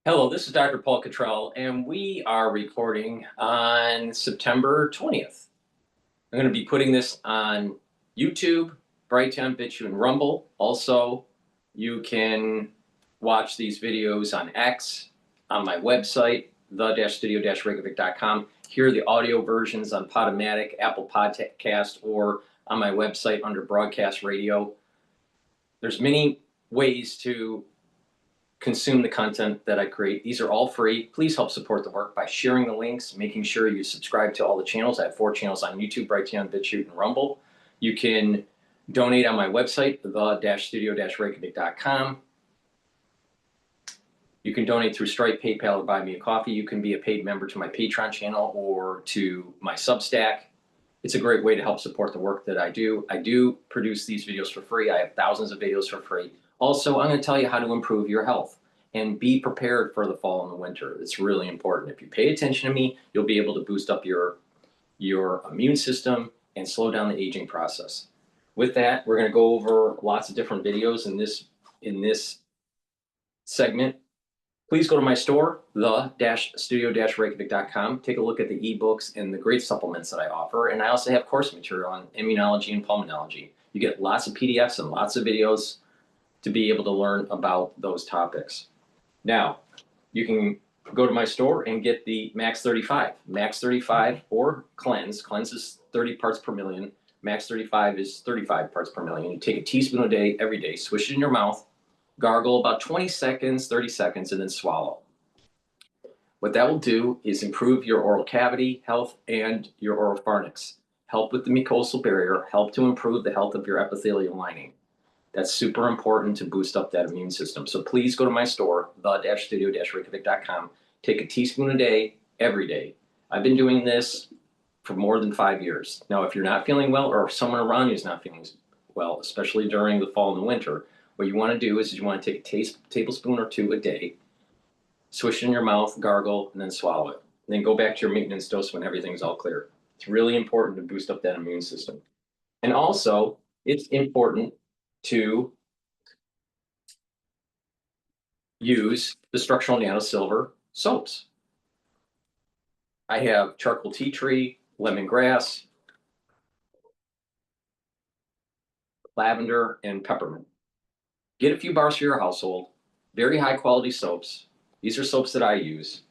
Hello, this is Dr. Paul Cottrell, and we are recording on September 20th. I'm going to be putting this on YouTube, Brighteon, Bitchute, and Rumble. Also, you can watch these videos on X, on my website, the-studio-reykjavik.com. Here are the audio versions on Podomatic, Apple Podcast, or on my website under Broadcast Radio. There's many ways to consume the content that I create. These are all free. Please help support the work by sharing the links, making sure you subscribe to all the channels. I have 4 channels on YouTube, Brighteon, Bitchute, and Rumble. You can donate on my website, the-studio-reykjavik.com. You can donate through Stripe, PayPal, or buy me a coffee. You can be a paid member to my Patreon channel or to my Substack. It's a great way to help support the work that I do. I do produce these videos for free. I have thousands of videos for free. Also, I'm going to tell you how to improve your health and be prepared for the fall and the winter. It's really important. If you pay attention to me, you'll be able to boost up your immune system and slow down the aging process. With that, we're going to go over lots of different videos in this segment. Please go to my store, the-studio-reykjavik.com. Take a look at the ebooks and the great supplements that I offer. And I also have course material on immunology and pulmonology. You get lots of PDFs and lots of videos to be able to learn about those topics. Now, you can go to my store and get the Max 35. Max 35 or Cleanse. Cleanse is 30 parts per million. Max 35 is 35 parts per million. You take a teaspoon a day, every day, swish it in your mouth, gargle about 20 seconds, 30 seconds, and then swallow. What that will do is improve your oral cavity health and your oral pharynx, help with the mucosal barrier, help to improve the health of your epithelial lining. That's super important to boost up that immune system. So please go to my store, the-studio-reykjavik.com. Take a teaspoon a day, every day. I've been doing this for more than 5 years. Now, if you're not feeling well or if someone around you is not feeling well, especially during the fall and the winter, what you want to do is you want to take a tablespoon or 2 a day, swish it in your mouth, gargle, and then swallow it. And then go back to your maintenance dose when everything's all clear. It's really important to boost up that immune system. And also, it's important to use the structural nano silver soaps. I have charcoal tea tree, lemongrass, lavender, and peppermint. Get a few bars for your household. Very high quality soaps. These are soaps that I use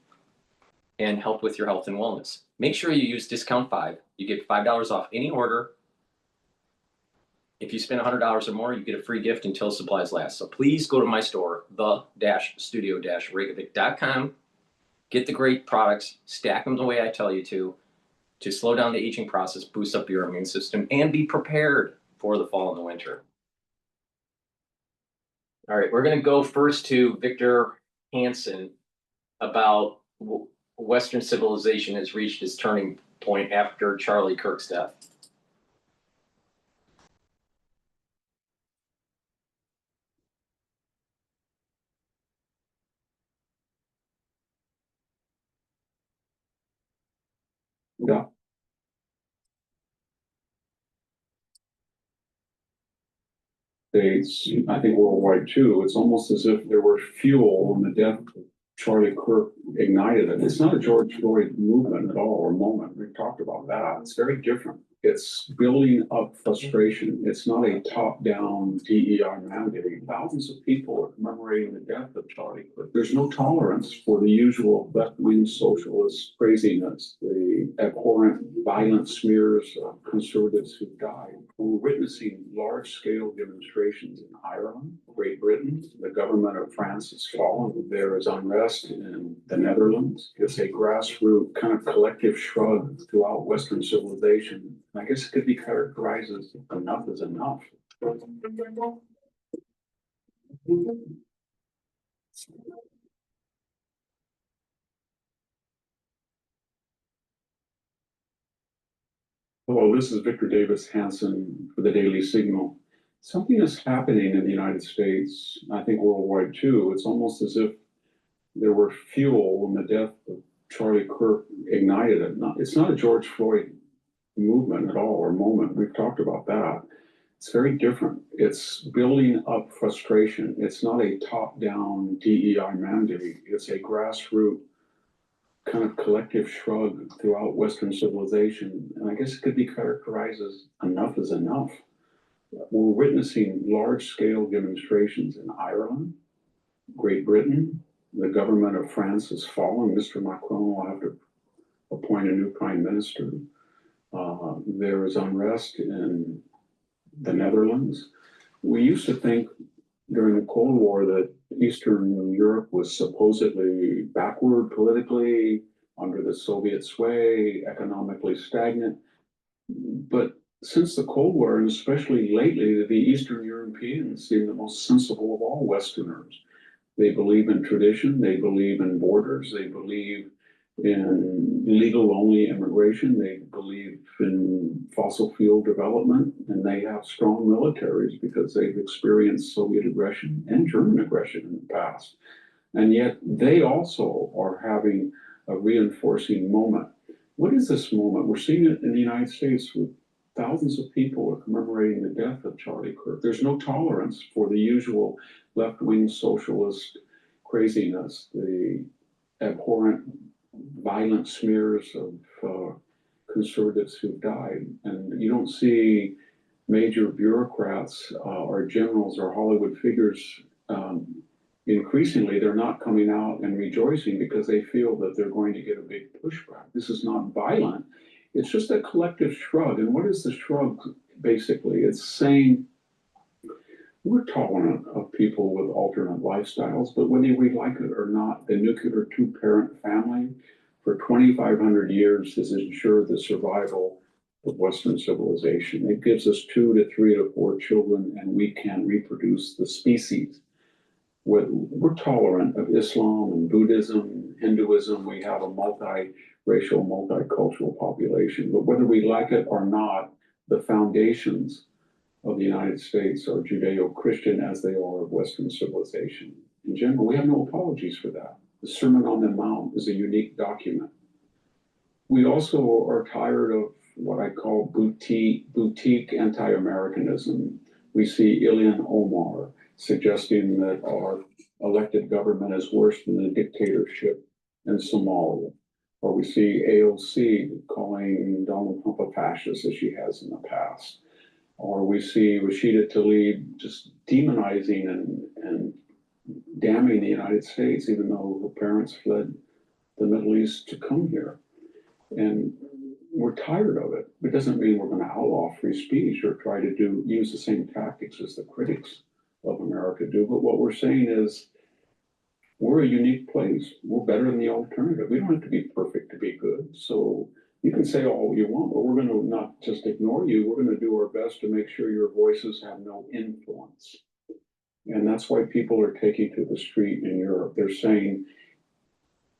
and help with your health and wellness. Make sure you use discount 5. You get $5 off any order. If you spend $100 or more, you get a free gift until supplies last. So please go to my store, the-studio-reykjavik.com. Get the great products, stack them the way I tell you to slow down the aging process, boost up your immune system, and be prepared for the fall and the winter. All right, we're going to go first to Victor Hansen about Western civilization has reached its turning point after Charlie Kirk's death. Yeah. States, I think worldwide too, it's almost as if there were fuel when the death of Charlie Kirk ignited it. It's not a George Floyd movement at all or moment. We've talked about that. It's very different. It's building up frustration. It's not a top-down DEI mandate. Thousands of people are commemorating the death of Charlie Kirk. There's no tolerance for the usual left-wing socialist craziness, the abhorrent violent smears of conservatives who died. We're witnessing large-scale demonstrations in Ireland, Great Britain. The government of France has fallen. There is unrest in the Netherlands. It's a grassroots kind of collective shrug throughout Western civilization. I guess it could be characterized as enough is enough. Hello, this is Victor Davis Hansen for the Daily Signal. Something is happening in the United States, I think worldwide too. It's almost as if there were fuel when the death of Charlie Kirk ignited it. It's not a George Floyd movement at all or moment. We've talked about that. It's very different. It's building up frustration. It's not a top-down DEI mandate. It's a grassroots kind of collective shrug throughout Western civilization. And I guess it could be characterized as enough is enough. We're witnessing large-scale demonstrations in Ireland, Great Britain. The government of France has fallen. Mr. Macron will have to appoint a new prime minister. There is unrest in the Netherlands. We used to think during the Cold War that Eastern Europe was supposedly backward politically, under the Soviet sway, economically stagnant. But since the Cold War, and especially lately, the Eastern Europeans seem the most sensible of all Westerners. They believe in tradition, they believe in borders, they believe in legal-only immigration, they believe in fossil fuel development, and they have strong militaries because they've experienced Soviet aggression and German aggression in the past. And yet they also are having a reinforcing moment. What is this moment? We're seeing it in the United States with thousands of people are commemorating the death of Charlie Kirk. There's no tolerance for the usual left-wing socialist craziness, the abhorrent, violent smears of conservatives who've died. And you don't see major bureaucrats or generals or Hollywood figures. Increasingly, they're not coming out and rejoicing because they feel that they're going to get a big pushback. This is not violent. It's just a collective shrug. And what is the shrug, basically? It's saying we're tolerant of people with alternate lifestyles, but whether we like it or not, the nuclear two-parent family for 2,500 years has ensured the survival of Western civilization. It gives us 2 to 3 to 4 children, and we can reproduce the species. We're tolerant of Islam and Buddhism, Hinduism. We have a multi-racial, multicultural population. But whether we like it or not, the foundations of the United States are Judeo-Christian as they are of Western civilization. In general, we have no apologies for that. The Sermon on the Mount is a unique document. We also are tired of what I call boutique anti-Americanism. We see Ilhan Omar suggesting that our elected government is worse than the dictatorship in Somalia. Or we see AOC calling Donald Trump a fascist as she has in the past. Or we see Rashida Tlaib just demonizing and damning the United States, even though her parents fled the Middle East to come here. And we're tired of it. It doesn't mean we're going to outlaw free speech or try to use the same tactics as the critics of America do. But what we're saying is we're a unique place. We're better than the alternative. We don't have to be perfect to be good. So you can say all you want, but we're going to not just ignore you. We're going to do our best to make sure your voices have no influence. And that's why people are taking to the street in Europe. They're saying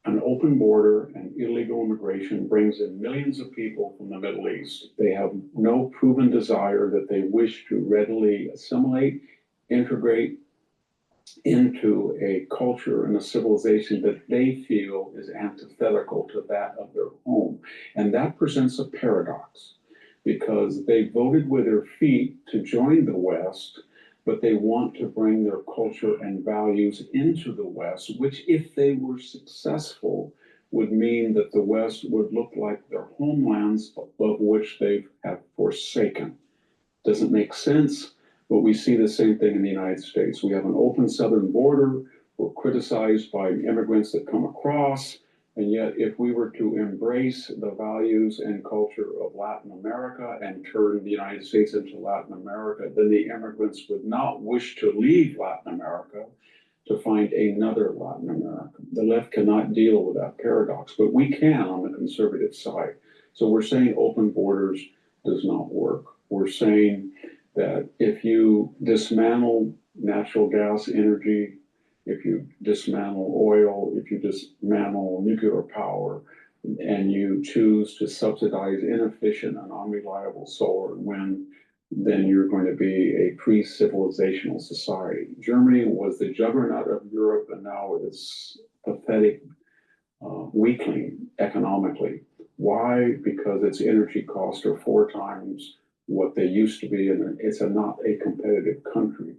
an open border and illegal immigration brings in millions of people from the Middle East. They have no proven desire that they wish to readily assimilate, integrate into a culture and a civilization that they feel is antithetical to that of their home. And that presents a paradox because they voted with their feet to join the West, but they want to bring their culture and values into the West, which if they were successful would mean that the West would look like their homelands of which they have forsaken. Doesn't make sense. But we see the same thing in the United States. We have an open southern border. We're criticized by immigrants that come across. And yet, if we were to embrace the values and culture of Latin America and turn the United States into Latin America, then the immigrants would not wish to leave Latin America to find another Latin America. The left cannot deal with that paradox, but we can on the conservative side. So we're saying open borders does not work. We're saying that if you dismantle natural gas energy, if you dismantle oil, if you dismantle nuclear power, and you choose to subsidize inefficient and unreliable solar and wind, then you're going to be a pre-civilizational society. Germany was the juggernaut of Europe, and now it's pathetic weakling economically. Why? Because its energy costs are 4 times what they used to be, and it's not a competitive country.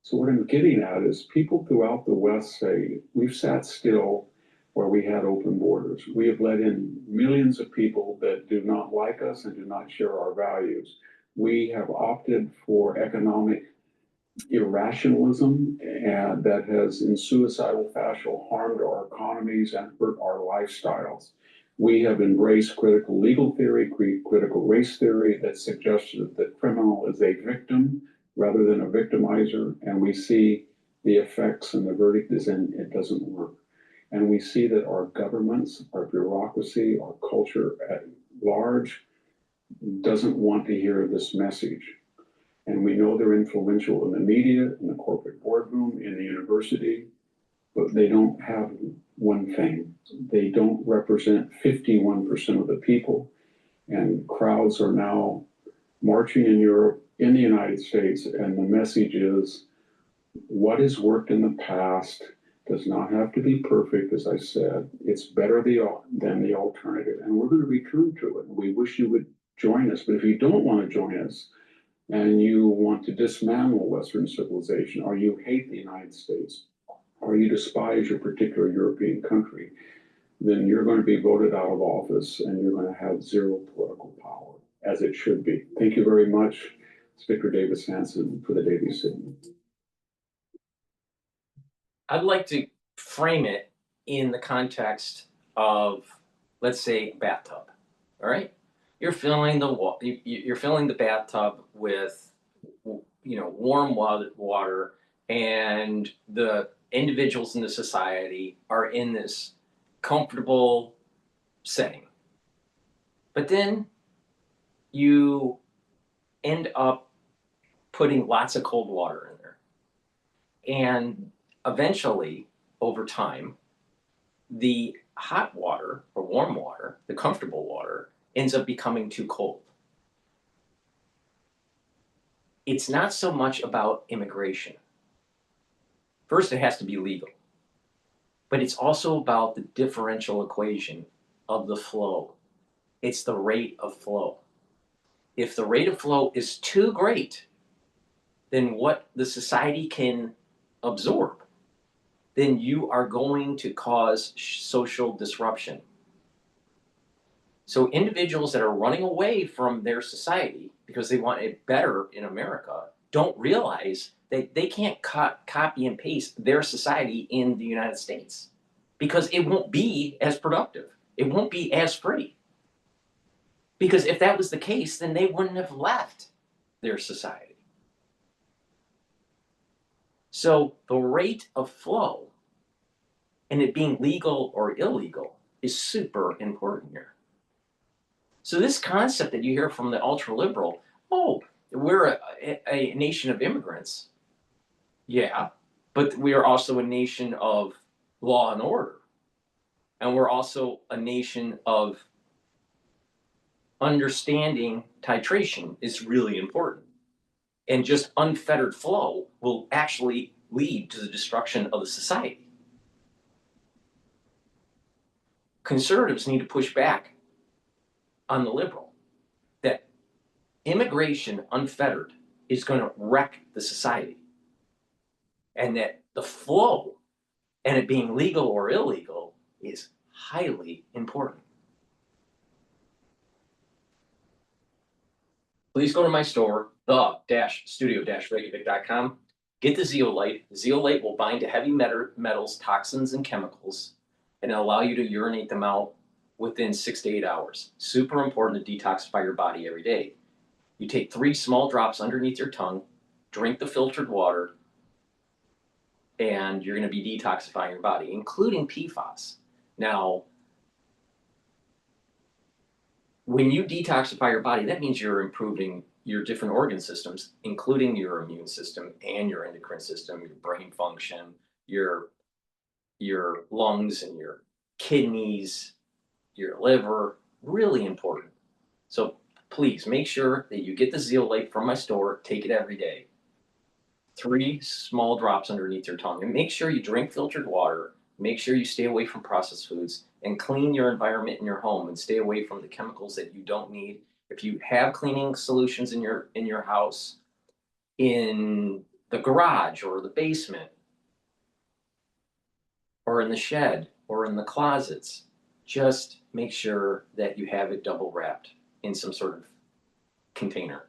So what I'm getting at is people throughout the West say, we've sat still where we had open borders. We have let in millions of people that do not like us and do not share our values. We have opted for economic irrationalism, and that has in suicidal fashion harmed our economies and hurt our lifestyles. We have embraced critical legal theory, critical race theory that suggests that the criminal is a victim rather than a victimizer, and we see the effects, and the verdict is in, it doesn't work. And we see that our governments, our bureaucracy, our culture at large doesn't want to hear this message. And we know they're influential in the media, in the corporate boardroom, in the university, but they don't have one thing. They don't represent 51% of the people. And crowds are now marching in Europe, in the United States, and the message is what has worked in the past does not have to be perfect, as I said. It's better than the alternative. And we're going to return to it. And we wish you would join us. But if you don't want to join us, and you want to dismantle Western civilization, or you hate the United States, or you despise your particular European country, then you're going to be voted out of office and you're going to have zero political power, as it should be. Thank you very much. It's Victor Davis Hanson for the Daily Signal. I'd like to frame it in the context of, let's say, a bathtub. All right, you're filling the bathtub with, warm water, and the individuals in the society are in this comfortable setting. But then you end up putting lots of cold water in there. And eventually, over time, the hot water or warm water, the comfortable water, ends up becoming too cold. It's not so much about immigration. First, it has to be legal. But it's also about the differential equation of the flow. It's the rate of flow. If the rate of flow is too great than what the society can absorb, then you are going to cause social disruption. So individuals that are running away from their society because they want it better in America don't realize that they can't copy and paste their society in the United States, because it won't be as productive. It won't be as free. Because if that was the case, then they wouldn't have left their society. So the rate of flow and it being legal or illegal is super important here. So this concept that you hear from the ultra-liberal, oh, we're a nation of immigrants. Yeah, but we are also a nation of law and order. And we're also a nation of understanding titration is really important. And just unfettered flow will actually lead to the destruction of the society. Conservatives need to push back on the liberal that immigration unfettered is going to wreck the society, and that the flow and it being legal or illegal is highly important. Please go to my store, the-studio-reykjavik.com. Get the zeolite. The zeolite will bind to heavy metals, toxins, and chemicals, and allow you to urinate them out within 6 to 8 hours. Super important to detoxify your body every day. You take 3 small drops underneath your tongue, drink the filtered water, and you're going to be detoxifying your body, including PFAS. Now, when you detoxify your body, that means you're improving your different organ systems, including your immune system and your endocrine system, your brain function, your lungs and your kidneys, your liver. Really important. So please make sure that you get the zeolite from my store. Take it every day. 3 small drops underneath your tongue. And make sure you drink filtered water. Make sure you stay away from processed foods and clean your environment in your home and stay away from the chemicals that you don't need. If you have cleaning solutions in your house, in the garage or the basement, or in the shed, or in the closets, just make sure that you have it double wrapped in some sort of container.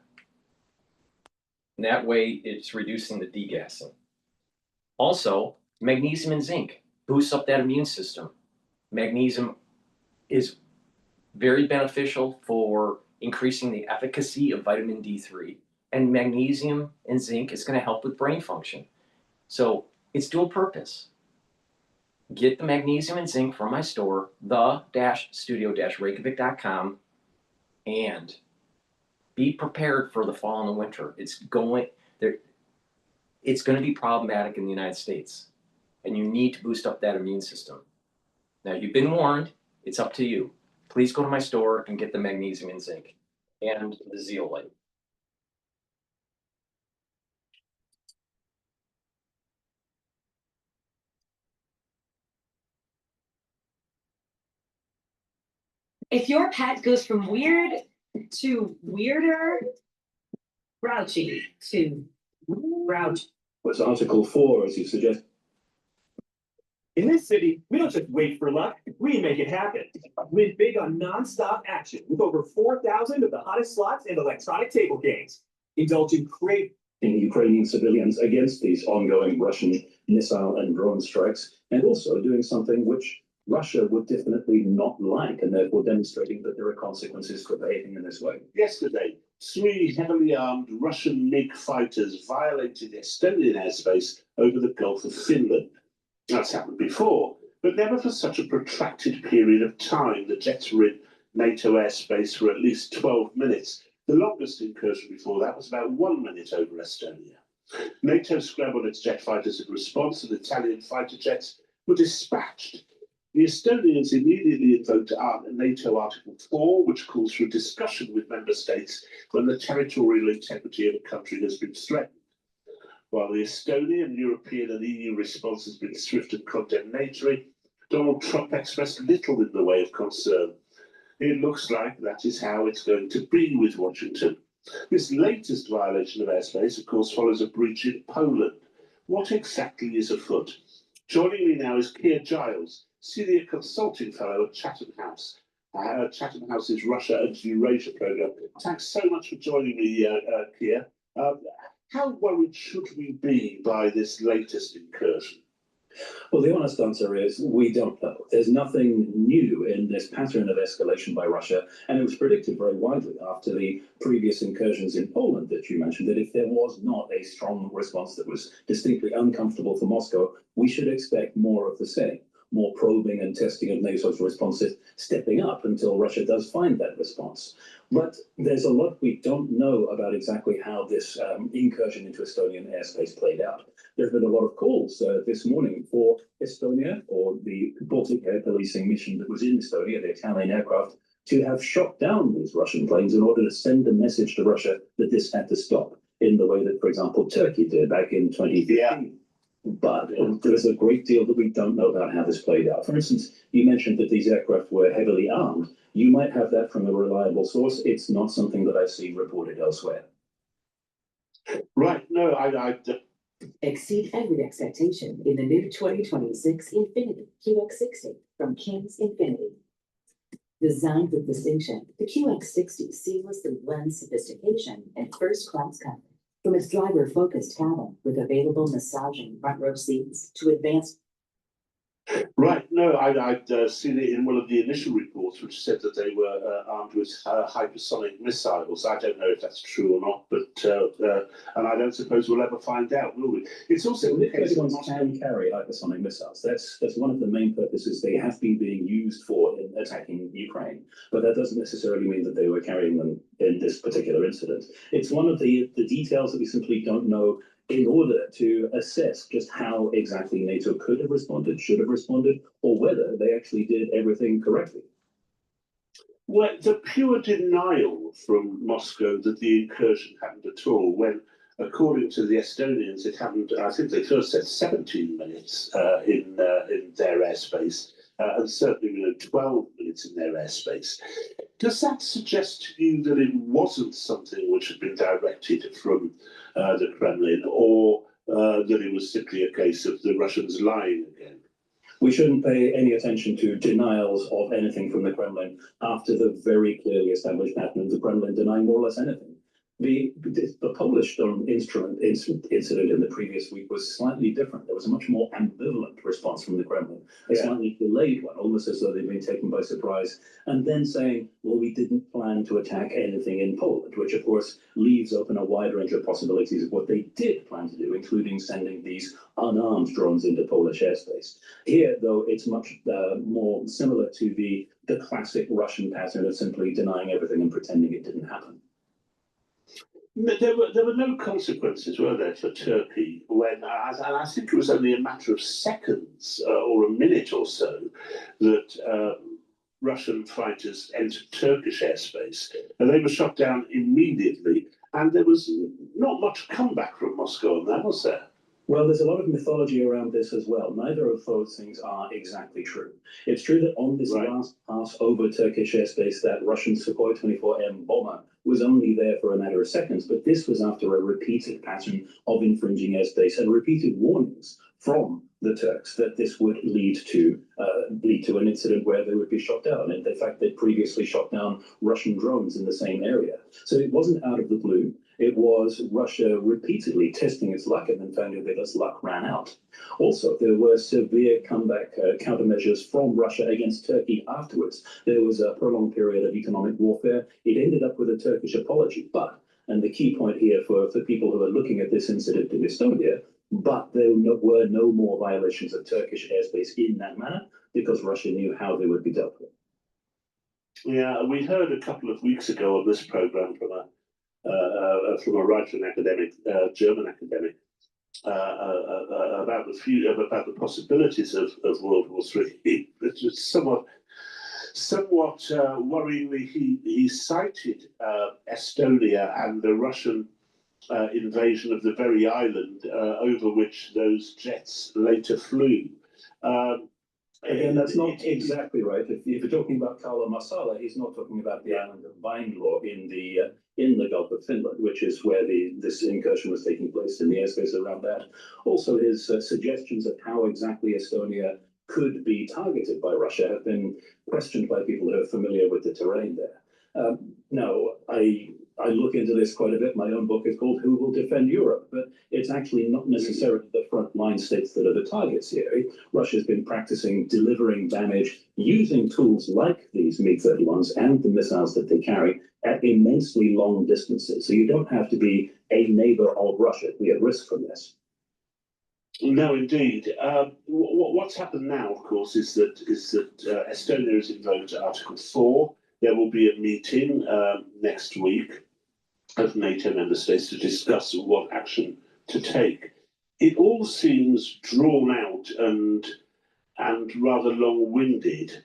And that way it's reducing the degassing. Also, magnesium and zinc boosts up that immune system. Magnesium is very beneficial for increasing the efficacy of vitamin D3, and magnesium and zinc is going to help with brain function. So it's dual purpose. Get the magnesium and zinc from my store, the-studio-reykjavik.com, and be prepared for the fall and the winter. It's going to be problematic in the United States, and you need to boost up that immune system. Now, you've been warned. It's up to you. Please go to my store and get the magnesium and zinc and the zeolite. If your pet goes from weird to weirder, grouchy to grouchy. Was Article 4, as you suggest? In this city, we don't just wait for luck, we make it happen. Win big on non-stop action with over 4,000 of the hottest slots and electronic table games. Indulge in Ukrainian civilians against these ongoing Russian missile and drone strikes, and also doing something which Russia would definitely not like, and therefore demonstrating that there are consequences for behaving in this way. Yesterday, 3 heavily armed Russian MiG fighters violated Estonian airspace over the Gulf of Finland. That's happened before, but never for such a protracted period of time. The jets were in NATO airspace for at least 12 minutes. The longest incursion before that was about 1 minute over Estonia. NATO scrambled its jet fighters in response, and Italian fighter jets were dispatched. The Estonians immediately invoked NATO Article 4, which calls for a discussion with member states when the territorial integrity of a country has been threatened. While the Estonian, European and EU response has been swift and condemnatory, Donald Trump expressed little in the way of concern. It looks like that is how it's going to be with Washington. This latest violation of airspace, of course, follows a breach in Poland. What exactly is afoot? Joining me now is Keir Giles, Senior Consulting Fellow at Chatham House. Chatham House's Russia and Eurasia programme. Thanks so much for joining me, Keir. How worried should we be by this latest incursion? Well, the honest answer is we don't know. There's nothing new in this pattern of escalation by Russia, and it was predicted very widely after the previous incursions in Poland that you mentioned, that if there was not a strong response that was distinctly uncomfortable for Moscow, we should expect more of the same. More probing and testing of NATO's responses, stepping up until Russia does find that response. But there's a lot we don't know about exactly how this incursion into Estonian airspace played out. There have been a lot of calls this morning for Estonia, or the Baltic air policing mission that was in Estonia, the Italian aircraft, to have shot down these Russian planes in order to send a message to Russia that this had to stop, in the way that, for example, Turkey did back in 2015. Yeah. But there's a great deal that we don't know about how this played out. For instance, you mentioned that these aircraft were heavily armed. You might have that from a reliable source. It's not something that I see reported elsewhere. Right, no, I Exceed every expectation in the new 2026 Infiniti QX60 from King's Infiniti. Designed with distinction, the QX60 seamlessly blends sophistication and first-class comfort. From its driver-focused cabin with available massaging front row seats to advanced. Right, no, I'd seen it in one of the initial reports, which said that they were armed with hypersonic missiles. I don't know if that's true or not, but and I don't suppose we'll ever find out, will we? It's also the case that can carry hypersonic missiles. That's one of the main purposes they have been being used for in attacking Ukraine. But that doesn't necessarily mean that they were carrying them in this particular incident. It's one of the details that we simply don't know, in order to assess just how exactly NATO could have responded, should have responded, or whether they actually did everything correctly. Well, the pure denial from Moscow that the incursion happened at all, when, according to the Estonians, it happened, I think they first said 17 minutes in their airspace, and certainly 12 minutes units in their airspace. Does that suggest to you that it wasn't something which had been directed from the Kremlin, or that it was simply a case of the Russians lying again? We shouldn't pay any attention to denials of anything from the Kremlin after the very clearly established pattern of the Kremlin denying more or less anything. The Polish incident in the previous week was slightly different. There was a much more ambivalent response from the Kremlin, a slightly delayed one, almost as though they'd been taken by surprise, and then saying, well, we didn't plan to attack anything in Poland, which of course leaves open a wide range of possibilities of what they did plan to do, including sending these unarmed drones into Polish airspace. Here, though, it's much more similar to the classic Russian pattern of simply denying everything and pretending it didn't happen. There were no consequences, were there, for Turkey when, and I think it was only a matter of seconds or a minute or so that Russian fighters entered Turkish airspace, and they were shot down immediately, and there was not much comeback from Moscow on that, was there? Well, there's a lot of mythology around this as well. Neither of those things are exactly true. It's true that on this last pass over Turkish airspace, that Russian Sukhoi 24M bomber was only there for a matter of seconds, but this was after a repeated pattern of infringing airspace and repeated warnings from the Turks that this would lead to an incident where they would be shot down. And in fact, they'd previously shot down Russian drones in the same area. So it wasn't out of the blue. It was Russia repeatedly testing its luck and then finding that its luck ran out. Also, there were severe countermeasures from Russia against Turkey afterwards. There was a prolonged period of economic warfare. It ended up with a Turkish apology. But, and the key point here for people who are looking at this incident in Estonia, but there were no more violations of Turkish airspace in that manner because Russia knew how they would be dealt with. Yeah, we heard a couple of weeks ago on this program from a writer and academic, German academic, about the possibilities of World War III. It's just somewhat worryingly, he cited Estonia and the Russian invasion of the very island over which those jets later flew. Again, that's not exactly right. If you're talking about Kala Masala, he's not talking about the island of Vainlo in the Gulf of Finland, which is where this incursion was taking place in the airspace around that. Also, his suggestions of how exactly Estonia could be targeted by Russia have been questioned by people who are familiar with the terrain there. Now, I look into this quite a bit. My own book is called Who Will Defend Europe? But it's actually not necessarily the frontline states that are the targets here. Russia's been practicing delivering damage using tools like these MiG-31s and the missiles that they carry at immensely long distances. So you don't have to be a neighbor of Russia to be at risk from this. No, indeed. What's happened now, of course, is that Estonia has invoked Article 4. There will be a meeting next week of NATO member states to discuss what action to take. It all seems drawn out and rather long-winded.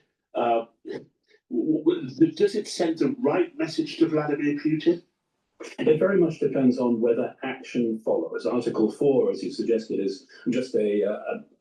Does it send the right message to Vladimir Putin? It very much depends on whether action follows. Article 4, as you suggested, is just a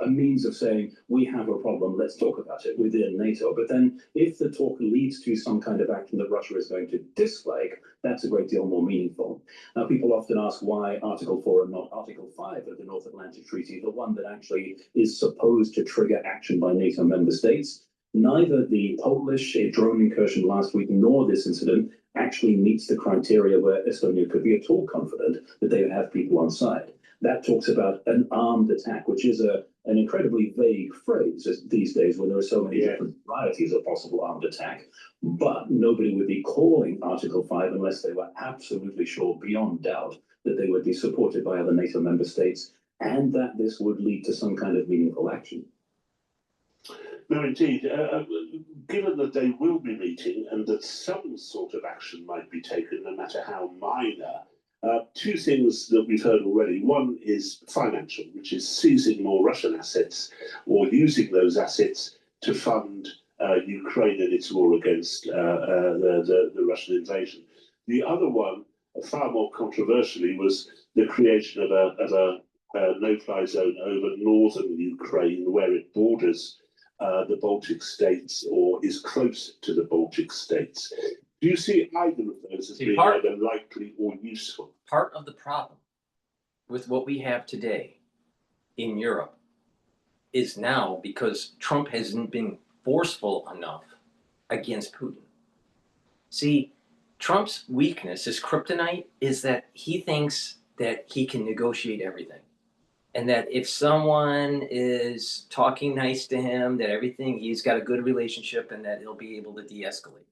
means of saying, we have a problem, let's talk about it within NATO. But then if the talk leads to some kind of action that Russia is going to dislike, that's a great deal more meaningful. Now, people often ask why Article 4 and not Article 5 of the North Atlantic Treaty, the one that actually is supposed to trigger action by NATO member states. Neither the Polish drone incursion last week nor this incident actually meets the criteria where Estonia could be at all confident that they would have people on side. That talks about an armed attack, which is an incredibly vague phrase these days when there are so many different varieties of possible armed attack. But nobody would be calling Article 5 unless they were absolutely sure, beyond doubt, that they would be supported by other NATO member states and that this would lead to some kind of meaningful action. No, indeed. Given that they will be meeting and that some sort of action might be taken, no matter how minor, two things that we've heard already. One is financial, which is seizing more Russian assets or using those assets to fund Ukraine and its war against the Russian invasion. The other one, far more controversially, was the creation of a no-fly zone over northern Ukraine, where it borders the Baltic states or is close to the Baltic states. Do you see either of those as See, being part- either likely or useful? Part of the problem with what we have today in Europe is now because Trump hasn't been forceful enough against Putin. See, Trump's weakness, his kryptonite, is that he thinks that he can negotiate everything. And that if someone is talking nice to him, that everything, he's got a good relationship and that he'll be able to de-escalate.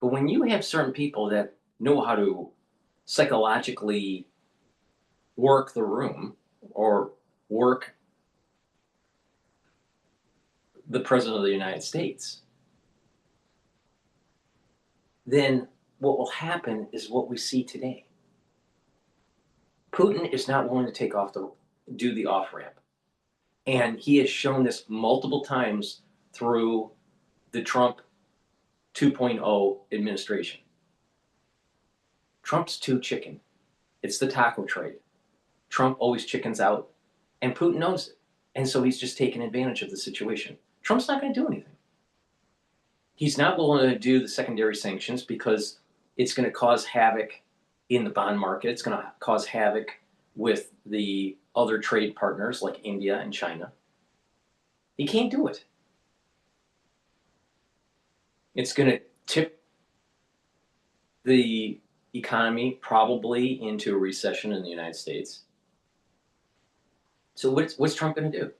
But when you have certain people that know how to psychologically work the room or work the president of the United States, then what will happen is what we see today. Putin is not willing to do the off ramp. And he has shown this multiple times through the Trump 2.0 administration. Trump's too chicken. It's the taco trade. Trump always chickens out, and Putin knows it. And so he's just taking advantage of the situation. Trump's not going to do anything. He's not willing to do the secondary sanctions because it's going to cause havoc in the bond market. It's going to cause havoc with the other trade partners like India and China. He can't do it. It's going to tip the economy probably into a recession in the United States. So what's Trump going to do?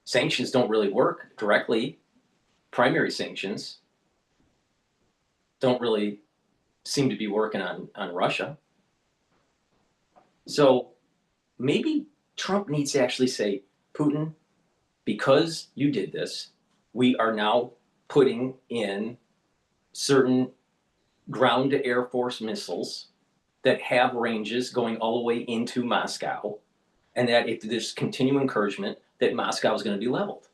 Sanctions don't really work directly. Primary sanctions don't really seem to be working on Russia. So maybe Trump needs to actually say, Putin, because you did this, we are now putting in certain ground to Air Force missiles that have ranges going all the way into Moscow, and that if there's continued encouragement, that Moscow is going to be leveled.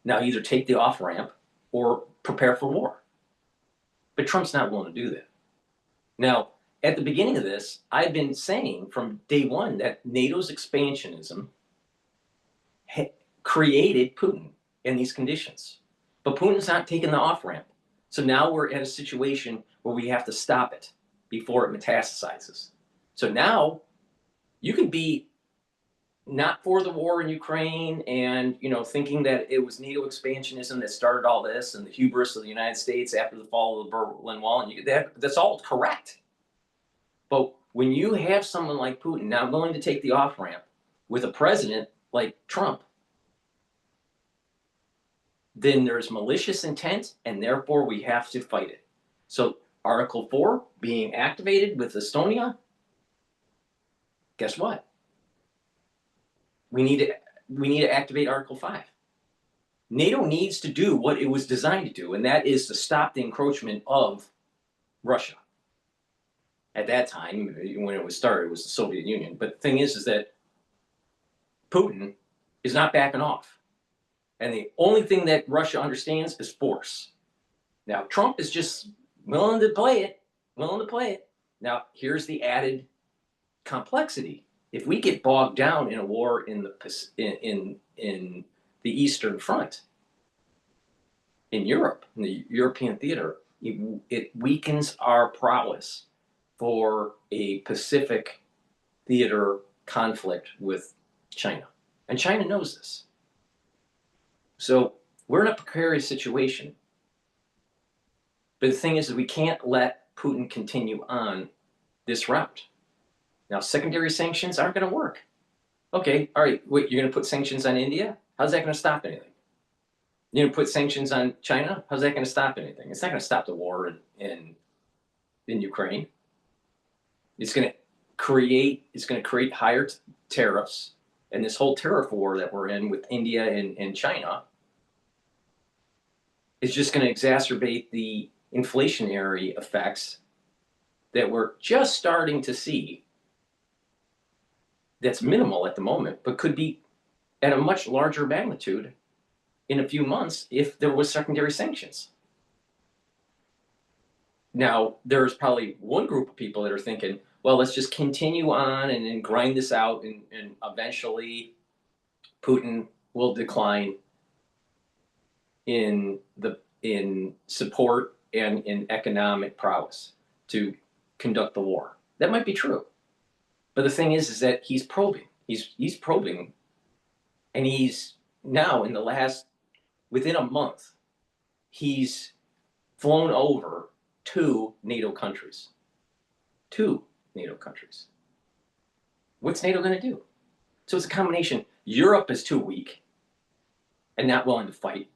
Now either take the off ramp or prepare for war. But Trump's not willing to do that. Now, at the beginning of this, I've been saying from day one that NATO's expansionism created Putin in these conditions. But Putin's not taking the off ramp. So now we're at a situation where we have to stop it before it metastasizes. So now you can be not for the war in Ukraine and, thinking that it was NATO expansionism that started all this and the hubris of the United States after the fall of the Berlin Wall, and that's all correct. But when you have someone like Putin now willing to take the off ramp with a president like Trump, then there's malicious intent, and therefore we have to fight it. So Article 4 being activated with Estonia, guess what? We need to activate Article 5. NATO needs to do what it was designed to do, and that is to stop the encroachment of Russia. At that time, when it was started, it was the Soviet Union. But the thing is that Putin is not backing off. And the only thing that Russia understands is force. Now, Trump is just willing to play it. Now, here's the added complexity. If we get bogged down in a war in the Eastern Front, in Europe, in the European theater, it weakens our prowess for a Pacific theater conflict with China. And China knows this. So we're in a precarious situation. But the thing is that we can't let Putin continue on this route. Now, secondary sanctions aren't going to work. Okay, all right, wait, you're going to put sanctions on India? How's that going to stop anything? You're going to put sanctions on China? How's that going to stop anything? It's not going to stop the war in Ukraine. It's going to create higher tariffs, and this whole tariff war that we're in with India and China is just going to exacerbate the inflationary effects that we're just starting to see. That's minimal at the moment, but could be at a much larger magnitude in a few months if there was secondary sanctions. Now, there's probably one group of people that are thinking, well, let's just continue on and grind this out, and eventually Putin will decline in support and in economic prowess to conduct the war. That might be true. But the thing is that he's probing. He's probing, and he's now within a month, he's flown over two NATO countries. Two NATO countries. What's NATO going to do? So it's a combination. Europe is too weak and not willing to fight.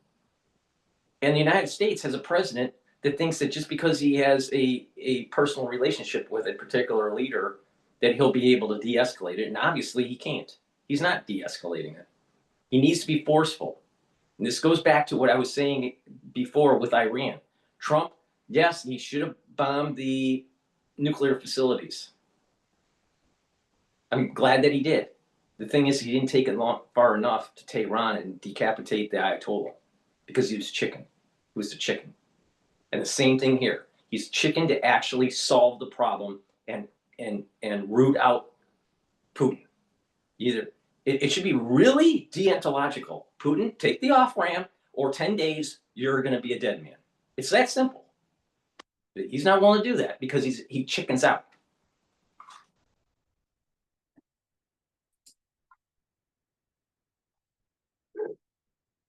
And the United States has a president that thinks that just because he has a personal relationship with a particular leader, that he'll be able to de-escalate it. And obviously he can't. He's not de-escalating it. He needs to be forceful. And this goes back to what I was saying before with Iran. Trump, yes, he should have bombed the nuclear facilities. I'm glad that he did. The thing is, he didn't take it far enough to Tehran and decapitate the Ayatollah because he was chicken. He was the chicken. And the same thing here. He's chicken to actually solve the problem and root out Putin. Either it should be really deontological. Putin, take the off ramp, or 10 days, you're going to be a dead man. It's that simple. He's not willing to do that because he chickens out.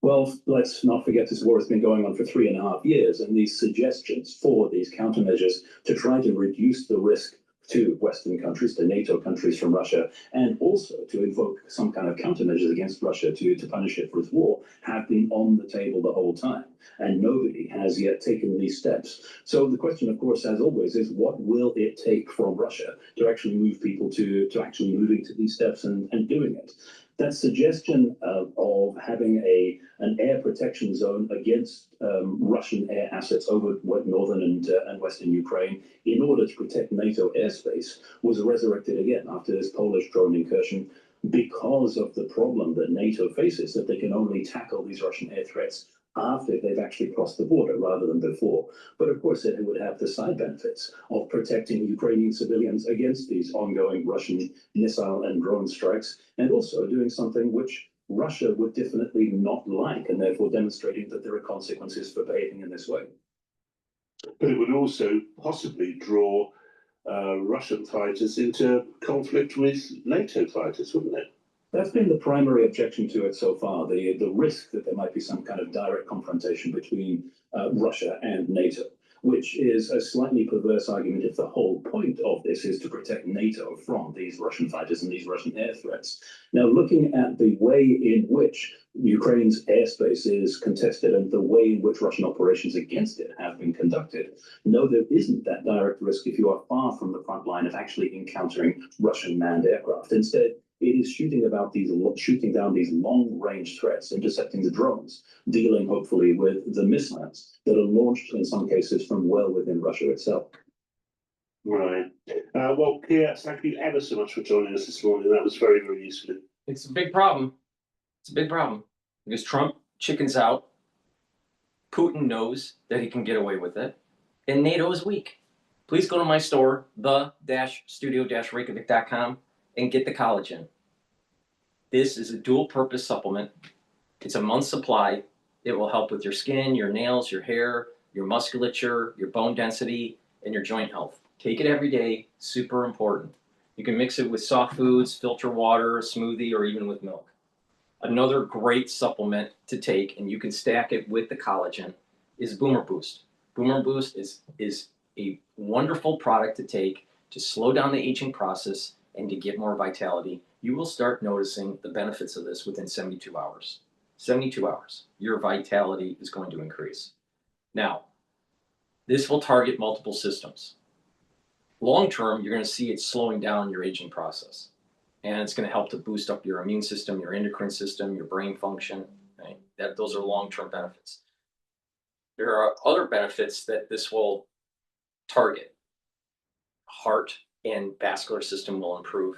Well, let's not forget this war has been going on for 3.5 years, and these suggestions for these countermeasures to try to reduce the risk to Western countries, to NATO countries from Russia, and also to invoke some kind of countermeasures against Russia to punish it for its war, have been on the table the whole time. And nobody has yet taken these steps. So the question, of course, as always, is what will it take from Russia to actually move people to actually moving to these steps and doing it? That suggestion of having an air protection zone against Russian air assets over northern and western Ukraine in order to protect NATO airspace was resurrected again after this Polish drone incursion because of the problem that NATO faces, that they can only tackle these Russian air threats after they've actually crossed the border rather than before. But of course, it would have the side benefits of protecting Ukrainian civilians against these ongoing Russian missile and drone strikes, and also doing something which Russia would definitely not like, and therefore demonstrating that there are consequences for behaving in this way. But it would also possibly draw Russian fighters into conflict with NATO fighters, wouldn't it? That's been the primary objection to it so far, the risk that there might be some kind of direct confrontation between Russia and NATO, which is a slightly perverse argument if the whole point of this is to protect NATO from these Russian fighters and these Russian air threats. Now, looking at the way in which Ukraine's airspace is contested and the way in which Russian operations against it have been conducted, no, there isn't that direct risk if you are far from the front line of actually encountering Russian manned aircraft. Instead, it is shooting down these long-range threats, intercepting the drones, dealing hopefully with the missiles that are launched in some cases from well within Russia itself. Right. Well, Pierre, thank you ever so much for joining us this morning. That was very, very useful. It's a big problem. It's a big problem because Trump chickens out. Putin knows that he can get away with it, and NATO is weak. Please go to my store, the-studio-reykjavik.com, and get the collagen. This is a dual-purpose supplement. It's a month's supply. It will help with your skin, your nails, your hair, your musculature, your bone density, and your joint health. Take it every day. Super important. You can mix it with soft foods, filter water, a smoothie, or even with milk. Another great supplement to take, and you can stack it with the collagen, is Boomer Boost. Boomer Boost is a wonderful product to take to slow down the aging process and to get more vitality. You will start noticing the benefits of this within 72 hours. 72 hours, your vitality is going to increase. Now, this will target multiple systems. Long term, you're going to see it slowing down your aging process. And it's going to help to boost up your immune system, your endocrine system, your brain function. Right? Those are long-term benefits. There are other benefits that this will target. Heart and vascular system will improve.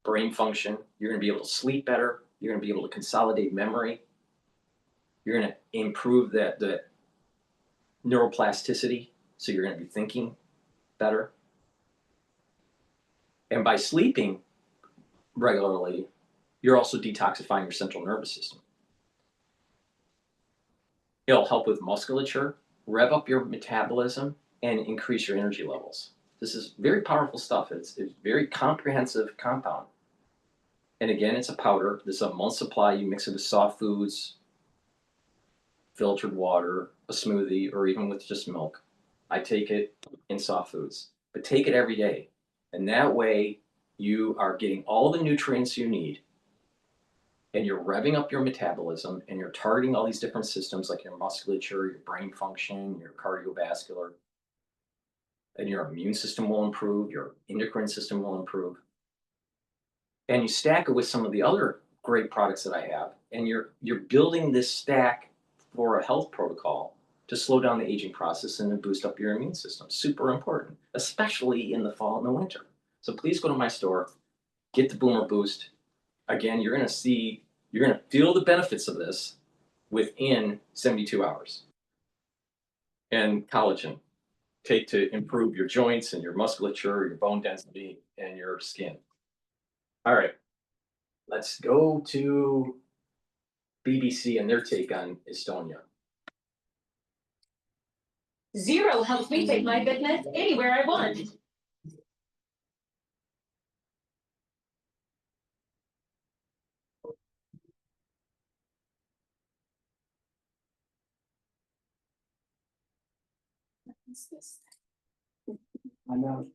Brain function, you're going to be able to sleep better. You're going to be able to consolidate memory. You're going to improve the neuroplasticity, so you're going to be thinking better. And by sleeping regularly, You're also detoxifying your central nervous system. It'll help with musculature, rev up your metabolism, and increase your energy levels. This is very powerful stuff. It's very comprehensive compound. And again, it's a powder. This is a month supply. You mix it with soft foods, filtered water, a smoothie, or even with just milk. I take it in soft foods, but take it every day. And that way you are getting all the nutrients you need, and you're revving up your metabolism, and you're targeting all these different systems like your musculature, your brain function, your cardiovascular, and your immune system will improve, your endocrine system will improve. And you stack it with some of the other great products that I have, and you're building this stack for a health protocol to slow down the aging process and to boost up your immune system. Super important, especially in the fall and the winter. So please go to my store, get the Boomer Boost. Again, you're going to feel the benefits of this within 72 hours. And collagen, take to improve your joints and your musculature, your bone density, and your skin. All right, let's go to BBC and their take on Estonia. Zero helps me take my fitness anywhere I want. I know.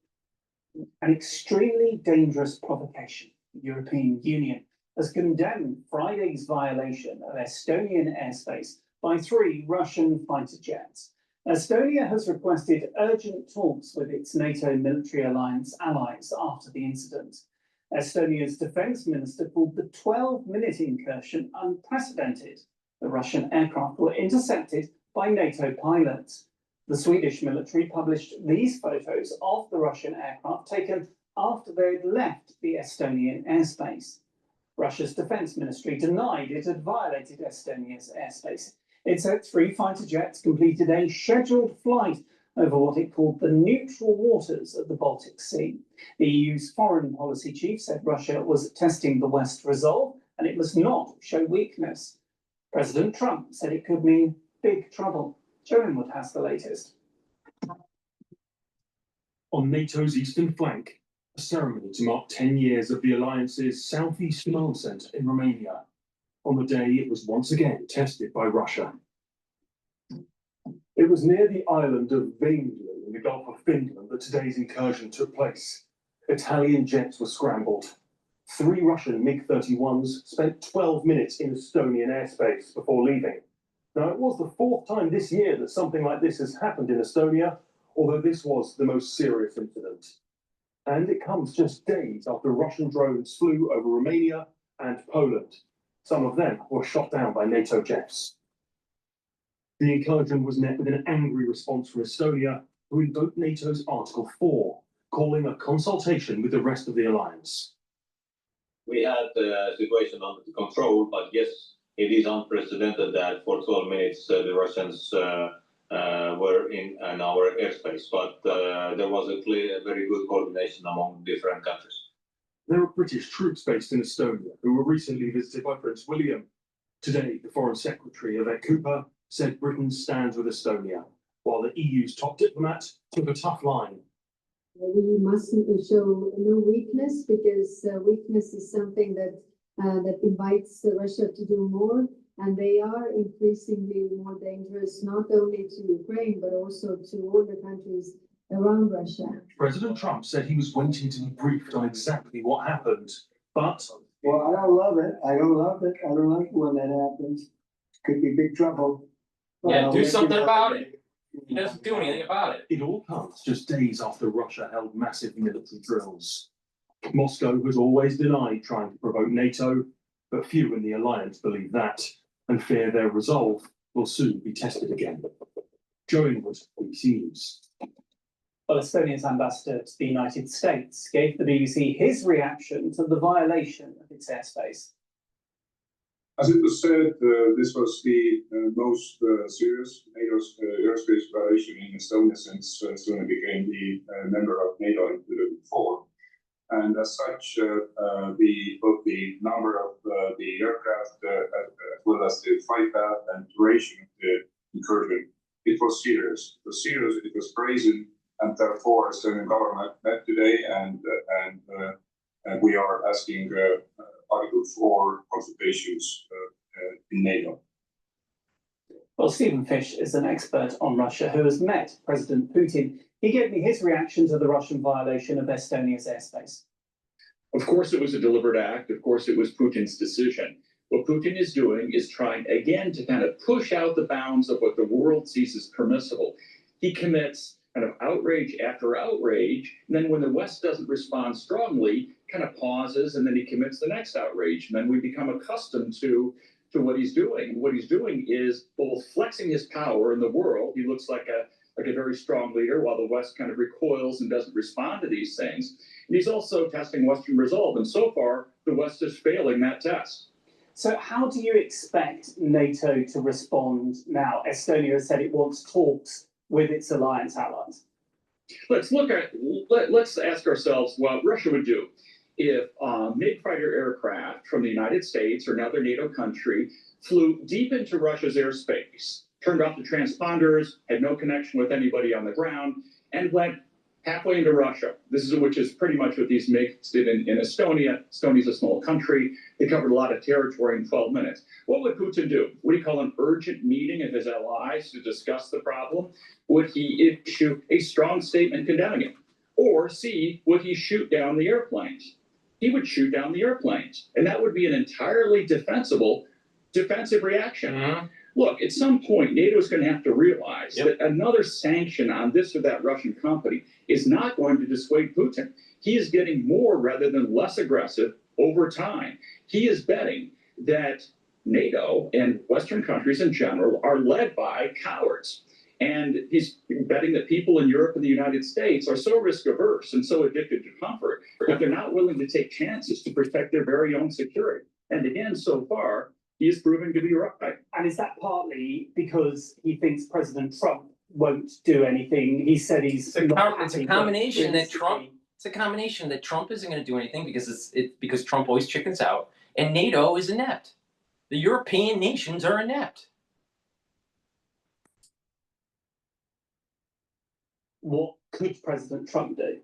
An extremely dangerous provocation. The European Union has condemned Friday's violation of Estonian airspace by 3 Russian fighter jets. Estonia has requested urgent talks with its NATO military alliance allies after the incident. Estonia's defense minister called the 12-minute incursion unprecedented. The Russian aircraft were intercepted by NATO pilots. The Swedish military published these photos of the Russian aircraft taken after they had left the Estonian airspace. Russia's defense ministry denied it had violated Estonia's airspace. It said 3 fighter jets completed a scheduled flight over what it called the neutral waters of the Baltic Sea. The EU's foreign policy chief said Russia was testing the West's resolve and it must not show weakness. President Trump said it could mean big trouble. Joan has the latest. On NATO's eastern flank, a ceremony to mark 10 years of the alliance's Southeast Command Centre in Romania, on the day it was once again tested by Russia. It was near the island of Veenlu in the Gulf of Finland that today's incursion took place. Italian jets were scrambled. 3 Russian MiG-31s spent 12 minutes in Estonian airspace before leaving. Now, it was the 4th time this year that something like this has happened in Estonia, although this was the most serious incident. And it comes just days after Russian drones flew over Romania and Poland. Some of them were shot down by NATO jets. The incursion was met with an angry response from Estonia, who invoked NATO's Article 4, calling a consultation with the rest of the alliance. We had the situation under control, but yes, it is unprecedented that for 12 minutes the Russians were in our airspace, but there was a very good coordination among different countries. There are British troops based in Estonia who were recently visited by Prince William. Today, the Foreign Secretary, Yvette Cooper, said Britain stands with Estonia, while the EU's top diplomat took a tough line. We mustn't show no weakness, because weakness is something that invites Russia to do more, and they are increasingly more dangerous, not only to Ukraine, but also to all the countries around Russia. President Trump said he was waiting to be briefed on exactly what happened, but... Well, I don't love it. I don't love it. I don't like it when that happens. Could be big trouble. Yeah, do something about it. He doesn't do anything about it. It all comes just days after Russia held massive military drills. Moscow has always denied trying to provoke NATO, but few in the alliance believe that, and fear their resolve will soon be tested again. Joe Ingwood, BBC News. Well, Estonia's ambassador to the United States gave the BBC his reaction to the violation of its airspace. As it was said, this was the most serious NATO's airspace violation in Estonia since Estonia became the member of NATO in 2004. And as such, both the number of the aircraft as well as the flight path and duration of the incursion, it was serious. It was serious, it was brazen, and therefore, Estonian government met today, and we are asking Article 4 consultations in NATO. Well, Stephen Fish is an expert on Russia who has met President Putin. He gave me his reaction to the Russian violation of Estonia's airspace. Of course, it was a deliberate act. Of course, it was Putin's decision. What Putin is doing is trying again to kind of push out the bounds of what the world sees as permissible. He commits kind of outrage after outrage, and then when the West doesn't respond strongly, kind of pauses, and then he commits the next outrage. And then we become accustomed to what he's doing. What he's doing is both flexing his power in the world. He looks like a very strong leader, while the West kind of recoils and doesn't respond to these things. And he's also testing Western resolve. And so far, the West is failing that test. So how do you expect NATO to respond now? Estonia has said it wants talks with its alliance allies. Let's ask ourselves what Russia would do if MiG fighter aircraft from the United States or another NATO country flew deep into Russia's airspace, turned off the transponders, had no connection with anybody on the ground, and went halfway into Russia. Which is pretty much what these MiGs did in Estonia. Estonia's a small country. They covered a lot of territory in 12 minutes. What would Putin do? Would he call an urgent meeting of his allies to discuss the problem? Would he issue a strong statement condemning it? Or C, would he shoot down the airplanes? He would shoot down the airplanes. And that would be an entirely defensive reaction. Mm-hmm. Look, at some point, NATO is going to have to realize that another sanction on this or that Russian company is not going to dissuade Putin. He is getting more rather than less aggressive over time. He is betting that NATO and Western countries in general are led by cowards. And he's betting that people in Europe and the United States are so risk averse and so addicted to comfort that they're not willing to take chances to protect their very own security. And again, so far, he is proven to be right. And is that partly because he thinks President Trump won't do anything? He said he's it's a combination that Trump isn't going to do anything because Trump always chickens out, and NATO is inept. The European nations are inept. What could President Trump do?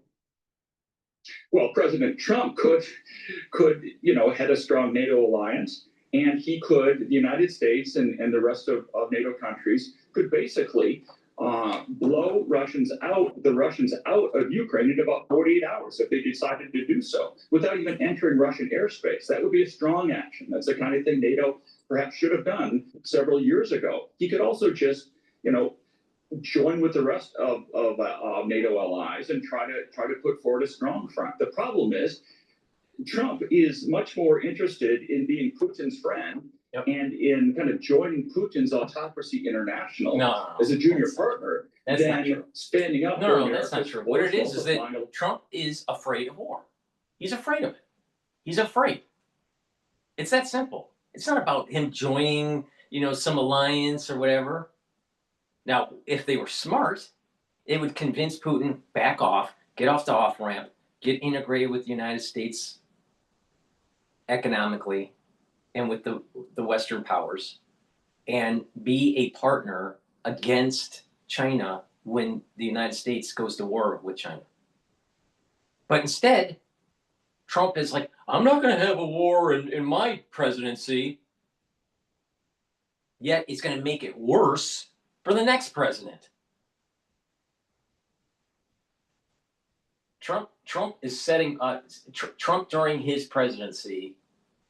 Well, President Trump could head a strong NATO alliance, and the United States and the rest of NATO countries could basically blow the Russians out of Ukraine in about 48 hours if they decided to do so, without even entering Russian airspace. That would be a strong action. That's the kind of thing NATO perhaps should have done several years ago. He could also just, join with the rest of NATO allies and try to put forward a strong front. The problem is Trump is much more interested in being Putin's friend and in kind of joining Putin's Autocracy International as a junior partner than standing up. No, that's not true. What it is that Trump is afraid of war. He's afraid of it. He's afraid. It's that simple. It's not about him joining, some alliance or whatever. Now, if they were smart, it would convince Putin, back off, get off the off-ramp, get integrated with the United States economically and with the Western powers, and be a partner against China when the United States goes to war with China. But instead, Trump is like, I'm not going to have a war in my presidency. Yet it's going to make it worse for the next president. Trump is setting up. Trump during his presidency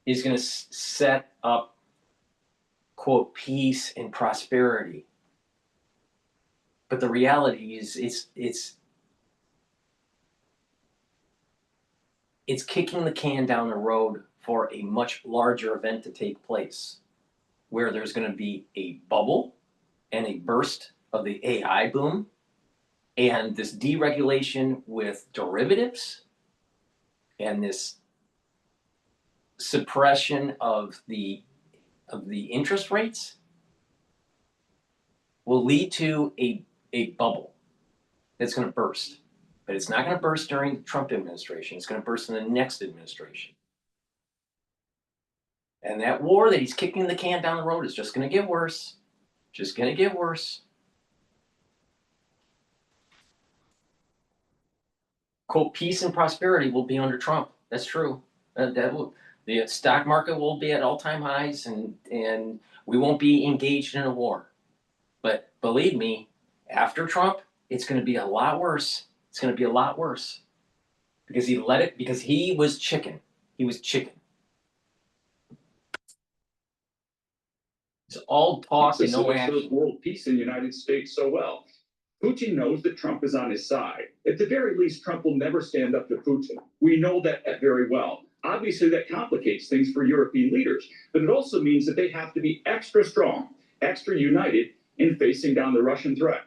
is going to set up, quote, peace and prosperity. But the reality is, it's kicking the can down the road for a much larger event to take place, where there's going to be a bubble and a burst of the AI boom, and this deregulation with derivatives, and this suppression of the interest rates will lead to a bubble that's going to burst. But it's not going to burst during the Trump administration. It's going to burst in the next administration. And that war that he's kicking the can down the road is just going to get worse. Just going to get worse. Quote, peace and prosperity will be under Trump. That's true. The stock market will be at all-time highs, and we won't be engaged in a war. But believe me, after Trump, it's going to be a lot worse. It's going to be a lot worse because he was chicken. He was chicken. It's all talk and no action. Serve world peace in the United States so well. Putin knows that Trump is on his side. At the very least, Trump will never stand up to Putin. We know that very well. Obviously, that complicates things for European leaders, but it also means that they have to be extra strong, extra united in facing down the Russian threat.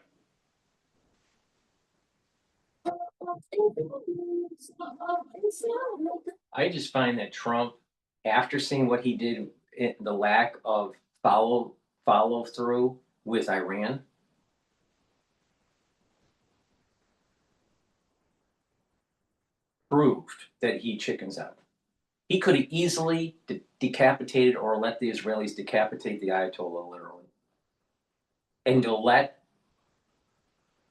I just find that Trump, after seeing what he did, the lack of follow through with Iran, proved that he chickens out. He could have easily decapitated or let the Israelis decapitate the Ayatollah, literally, and to let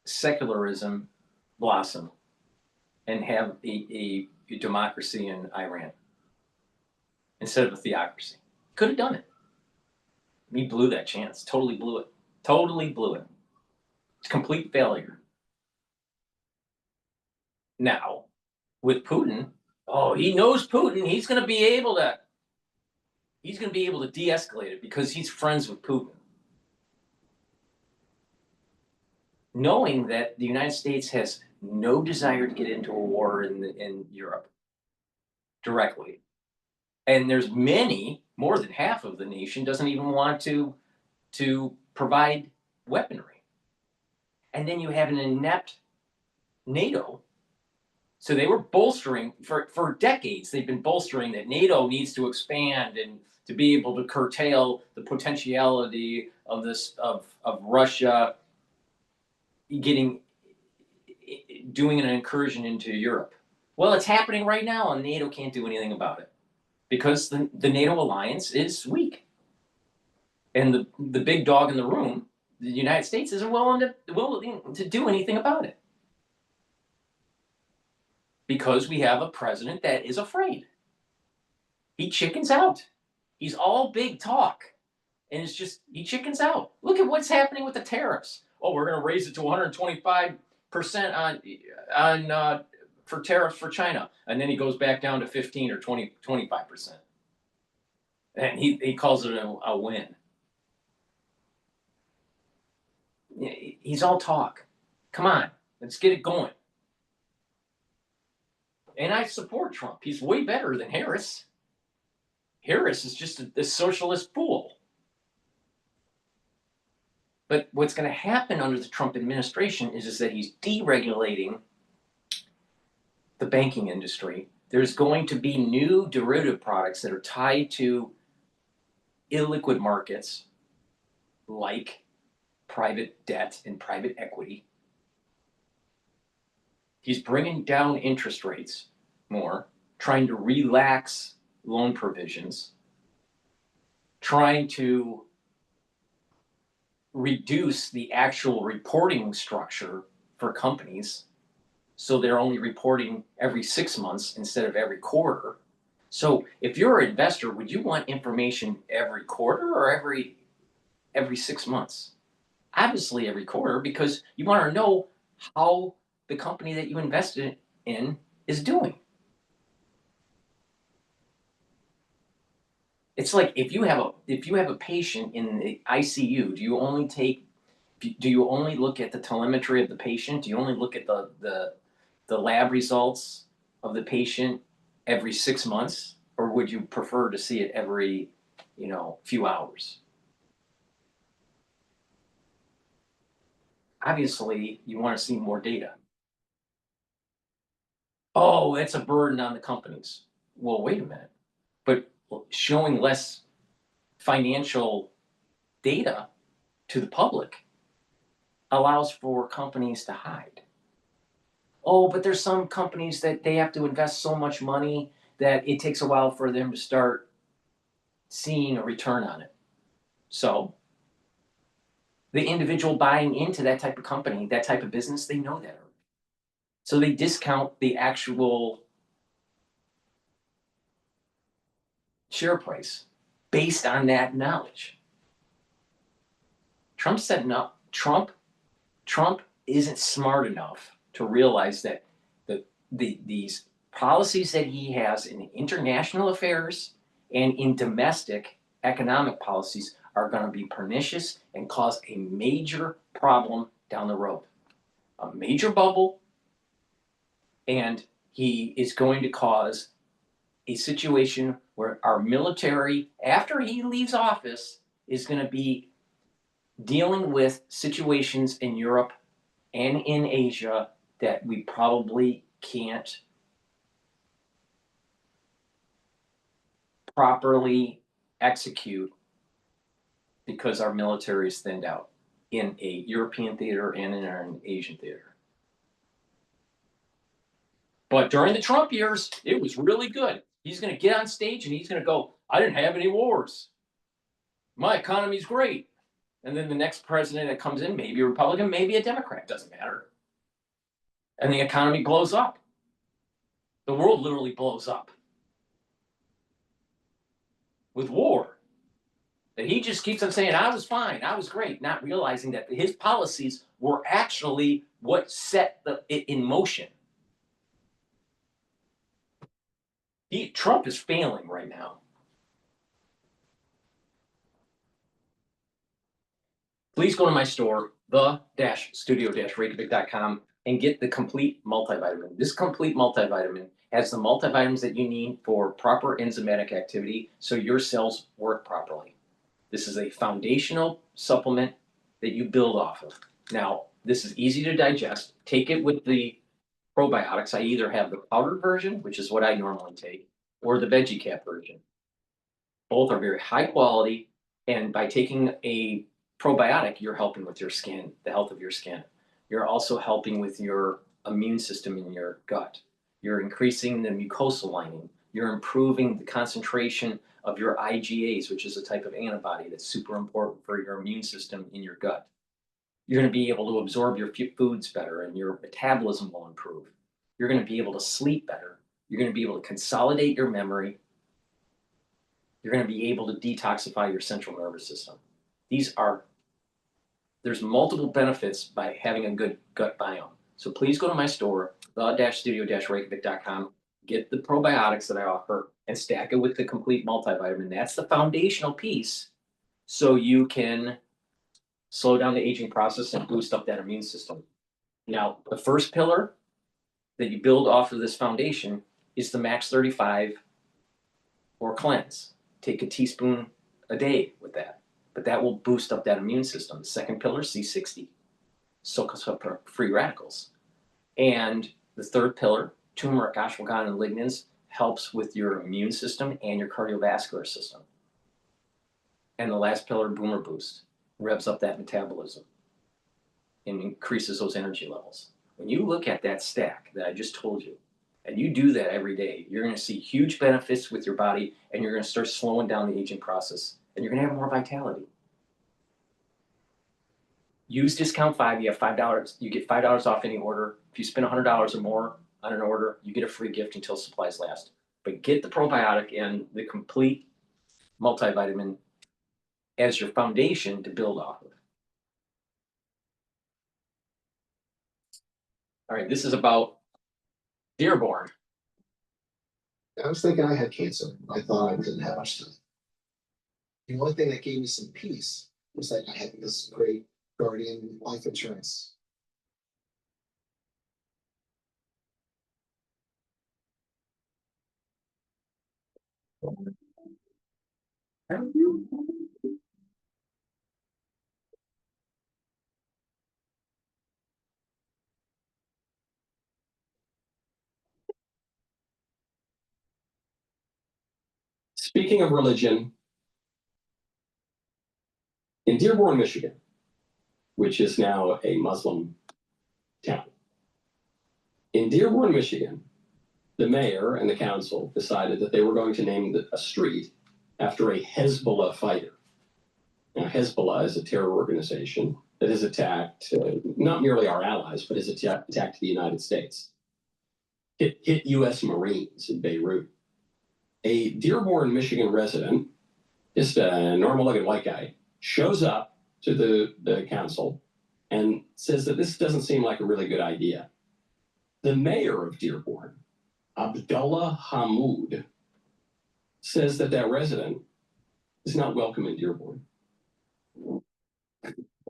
secularism blossom and have a democracy in Iran instead of a theocracy. Could have done it. He blew that chance. Totally blew it. Totally blew it. It's a complete failure. Now, with Putin, he knows Putin. He's going to be able to de-escalate it because he's friends with Putin. Knowing that the United States has no desire to get into a war in Europe directly. And there's more than half of the nation doesn't even want to provide weaponry. And then you have an inept NATO. So they were bolstering for decades. They've been bolstering that NATO needs to expand and to be able to curtail the potentiality of Russia doing an incursion into Europe. Well, it's happening right now, and NATO can't do anything about it because the NATO alliance is weak, and the big dog in the room, the United States, isn't willing to do anything about it because we have a president that is afraid. He chickens out. He's all big talk, and it's just he chickens out. Look at what's happening with the tariffs. Oh, we're going to raise it to 125% for tariffs for China, and then he goes back down to 15 or 25%, and he calls it a win. He's all talk. Come on, let's get it going. And I support Trump. He's way better than Harris. Harris is just a socialist fool. But what's going to happen under the Trump administration is that he's deregulating the banking industry. There's going to be new derivative products that are tied to illiquid markets like private debt and private equity. He's bringing down interest rates more, trying to relax loan provisions, trying to reduce the actual reporting structure for companies so they're only reporting every 6 months instead of every quarter. So if you're an investor, would you want information every quarter or every 6 months? Obviously every quarter, because you want to know how the company that you invested in is doing. It's like if you have a patient in the ICU, do you only look at the telemetry of the patient? Do you only look at the lab results of the patient every 6 months, or would you prefer to see it every few hours? Obviously, you want to see more data. Oh, it's a burden on the companies. Well, wait a minute. But showing less financial data to the public allows for companies to hide. oh, but there's some companies that they have to invest so much money that it takes a while for them to start seeing a return on it. So the individual buying into that type of company, that type of business, they know that. So they discount the actual share price based on that knowledge. Trump's setting up. Trump isn't smart enough to realize that these policies that he has in international affairs and in domestic economic policies are going to be pernicious and cause a major problem down the road. A major bubble, and he is going to cause a situation where our military, after he leaves office, is going to be dealing with situations in Europe and in Asia that we probably can't properly execute because our military is thinned out in a European theater and in an Asian theater. But during the Trump years, it was really good. He's going to get on stage and he's going to go, I didn't have any wars. My economy's great. And then the next president that comes in, maybe a Republican, maybe a Democrat, doesn't matter. And the economy blows up. The world literally blows up with war. That he just keeps on saying, I was fine, I was great, not realizing that his policies were actually what set it in motion. Trump is failing right now. Please go to my store, the-studio-reykjavik.com, and get the complete multivitamin. This complete multivitamin has the multivitamins that you need for proper enzymatic activity so your cells work properly. This is a foundational supplement that you build off of. Now, this is easy to digest. Take it with the probiotics. I either have the powdered version, which is what I normally take, or the veggie cap version. Both are very high quality, and by taking a probiotic, you're helping with your skin, the health of your skin. You're also helping with your immune system in your gut. You're increasing the mucosal lining. You're improving the concentration of your IgAs, which is a type of antibody that's super important for your immune system in your gut. You're going to be able to absorb your foods better and your metabolism will improve. You're going to be able to sleep better. You're going to be able to consolidate your memory. You're going to be able to detoxify your central nervous system. There's multiple benefits by having a good gut biome. So please go to my store, the-studio-reykjavik.com, get the probiotics that I offer and stack it with the complete multivitamin. That's the foundational piece so you can slow down the aging process and boost up that immune system. Now, the first pillar that you build off of this foundation is the Max 35 or cleanse. Take a teaspoon a day with that, but that will boost up that immune system. The second pillar, C60, soaks up free radicals. And the third pillar, turmeric, ashwagandha, and lignans, helps with your immune system and your cardiovascular system. And the last pillar, boomer boost, revs up that metabolism and increases those energy levels. When you look at that stack that I just told you, and you do that every day, you're going to see huge benefits with your body, and you're going to start slowing down the aging process, and you're going to have more vitality. Use discount 5, you have $5, you get $5 off any order. If you spend $100 or more on an order, you get a free gift until supplies last. But get the probiotic and the complete multivitamin as your foundation to build off of. All right, this is about Dearborn. I was thinking I had cancer. I thought I didn't have much time. The only thing that gave me some peace was that I had this great Guardian life insurance. Speaking of religion, in Dearborn, Michigan, which is now a Muslim town, In Dearborn, Michigan, the mayor and the council decided that they were going to name a street after a Hezbollah fighter. Now, Hezbollah is a terror organization that has attacked not merely our allies, but has attacked the United States. Hit U.S. Marines in Beirut. A Dearborn, Michigan resident, just a normal-looking white guy, shows up to the council and says that this doesn't seem like a really good idea. The mayor of Dearborn, Abdullah Hamoud, says that resident is not welcome in Dearborn.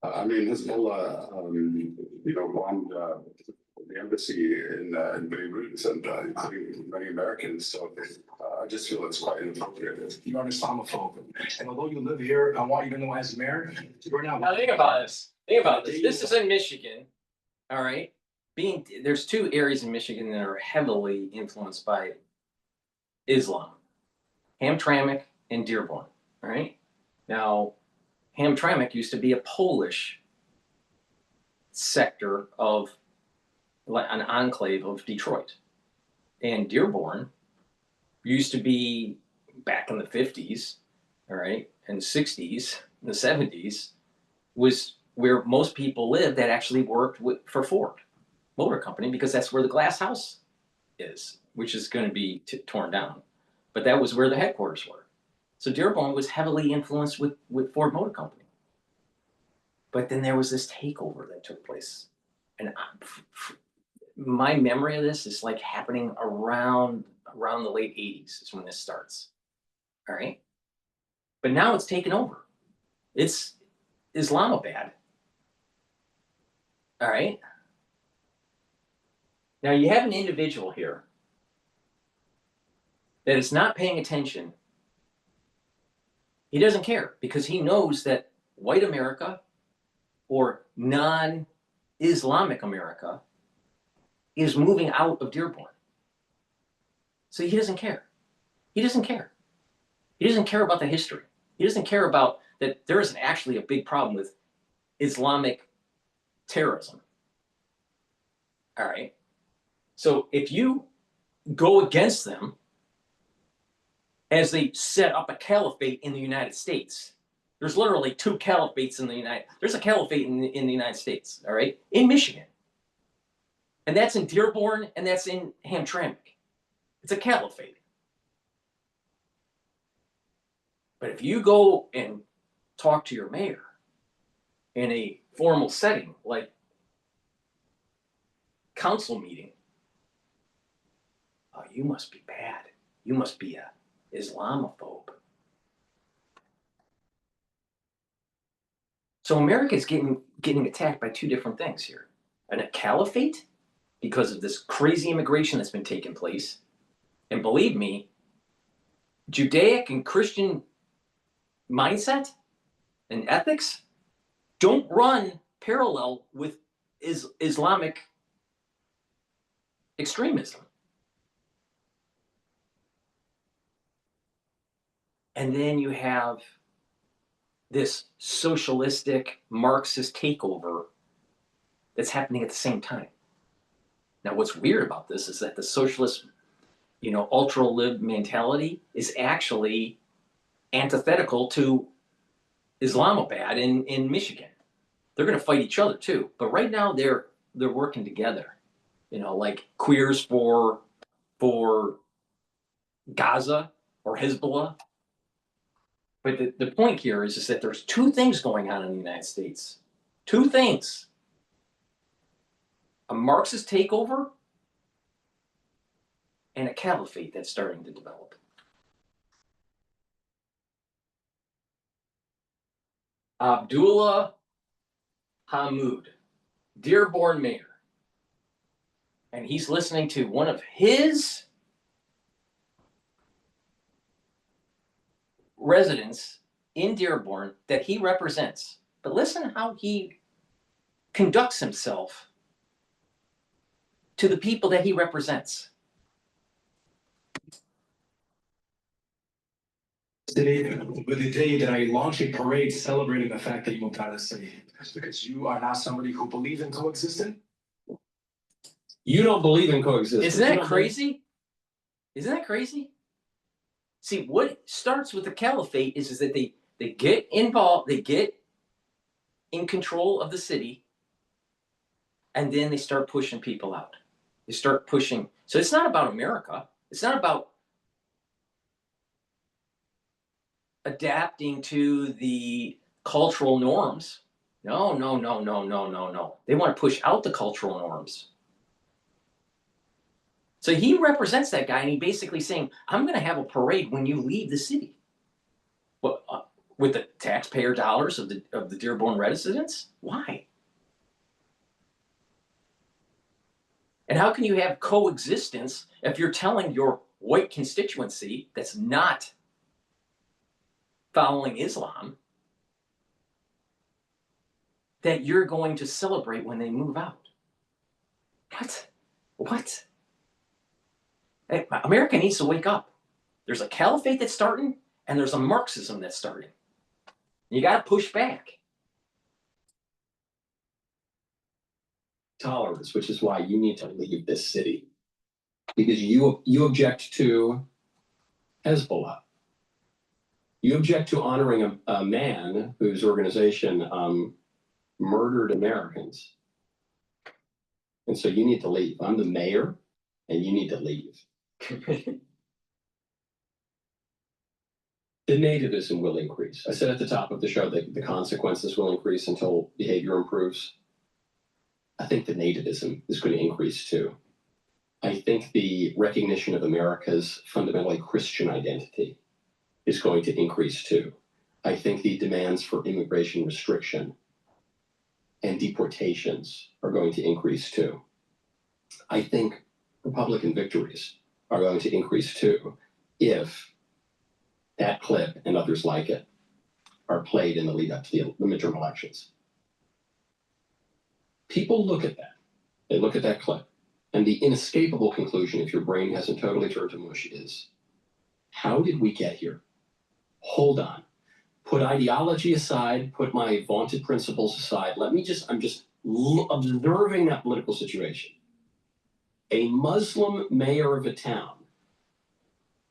I mean, Hezbollah, bombed the embassy in Beirut and including many Americans. So I just feel it's quite inappropriate. You are an Islamophobe, and although you live here, I want you to know as mayor, you're now. Now think about this. Think about this. This is in Michigan, all right? There's two areas in Michigan that are heavily influenced by Islam, Hamtramck and Dearborn, all right? Now, Hamtramck used to be a Polish sector of an enclave of Detroit. And Dearborn used to be, back in the 50s, all right, and 60s, and the 70s, was where most people lived that actually worked for Ford Motor Company, because that's where the glass house is, which is going to be torn down. But that was where the headquarters were. So Dearborn was heavily influenced with Ford Motor Company. But then there was this takeover that took place. And my memory of this is like happening around the late 80s is when this starts. All right. But now it's taken over. It's Islamabad. All right. Now you have an individual here that is not paying attention. He doesn't care because he knows that white America or non-Islamic America is moving out of Dearborn. So he doesn't care. He doesn't care. He doesn't care about the history. He doesn't care about that there isn't actually a big problem with Islamic terrorism. All right. So if you go against them as they set up a caliphate in the United States, there's literally two caliphates there's a caliphate in the United States, all right, in Michigan. And that's in Dearborn and that's in Hamtramck. It's a caliphate. But if you go and talk to your mayor in a formal setting like council meeting, oh, you must be bad. You must be a Islamophobe. So America is getting attacked by two different things here. And a caliphate, because of this crazy immigration that's been taking place. And believe me, Judaic and Christian mindset and ethics don't run parallel with Islamic extremism. And then you have this socialistic Marxist takeover that's happening at the same time. Now, what's weird about this is that the socialist, ultra-lib mentality is actually antithetical to Islamabad in Michigan. They're going to fight each other too, but right now they're working together. Like queers for Gaza or Hezbollah. But the point here is that there's two things going on in the United States. Two things. A Marxist takeover and a caliphate that's starting to develop. Abdullah Hamoud, Dearborn mayor. And he's listening to one of his residents in Dearborn that he represents. But listen how he conducts himself to the people that he represents. Today, with the day that I launch a parade celebrating the fact that you moved out of the city, because you are now somebody who believes in coexistence. You don't believe in coexistence. Isn't You that don't crazy? Isn't that crazy? See, what starts with the caliphate is that they get involved, they get in control of the city, and then they start pushing people out. They start pushing. So it's not about America. It's not about adapting to the cultural norms. No. They want to push out the cultural norms. So he represents that guy, and he basically saying, I'm going to have a parade when you leave the city. What, with the taxpayer dollars of the Dearborn residents? Why? And how can you have coexistence if you're telling your white constituency that's not following Islam that you're going to celebrate when they move out? What? Hey, America needs to wake up. There's a caliphate that's starting, and there's a Marxism that's starting. You got to push back. tolerance, which is why you need to leave this city. Because you object to Hezbollah. You object to honoring a man whose organization murdered Americans. And so you need to leave. I'm the mayor, and you need to leave. The nativism will increase. I said at the top of the show that the consequences will increase until behavior improves. I think the nativism is going to increase too. I think the recognition of America's fundamentally Christian identity is going to increase too. I think the demands for immigration restriction and deportations are going to increase too. I think Republican victories are going to increase too if that clip and others like it are played in the lead up to the midterm elections. People look at that. They look at that clip. And the inescapable conclusion, if your brain hasn't totally turned to mush, is how did we get here? Hold on. Put ideology aside, put my vaunted principles aside. I'm just observing that political situation. A Muslim mayor of a town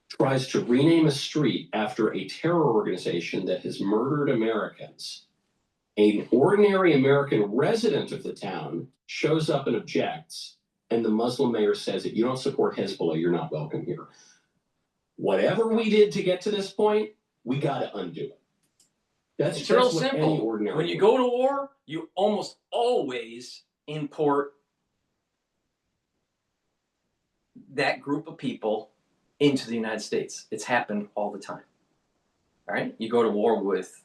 tries to rename a street after a terror organization that has murdered Americans. An ordinary American resident of the town shows up and objects, and the Muslim mayor says, if you don't support Hezbollah, you're not welcome here. Whatever we did to get to this point, we got to undo it. It's real simple. When you go to war, you almost always import that group of people into the United States. It's happened all the time. All right? You go to war with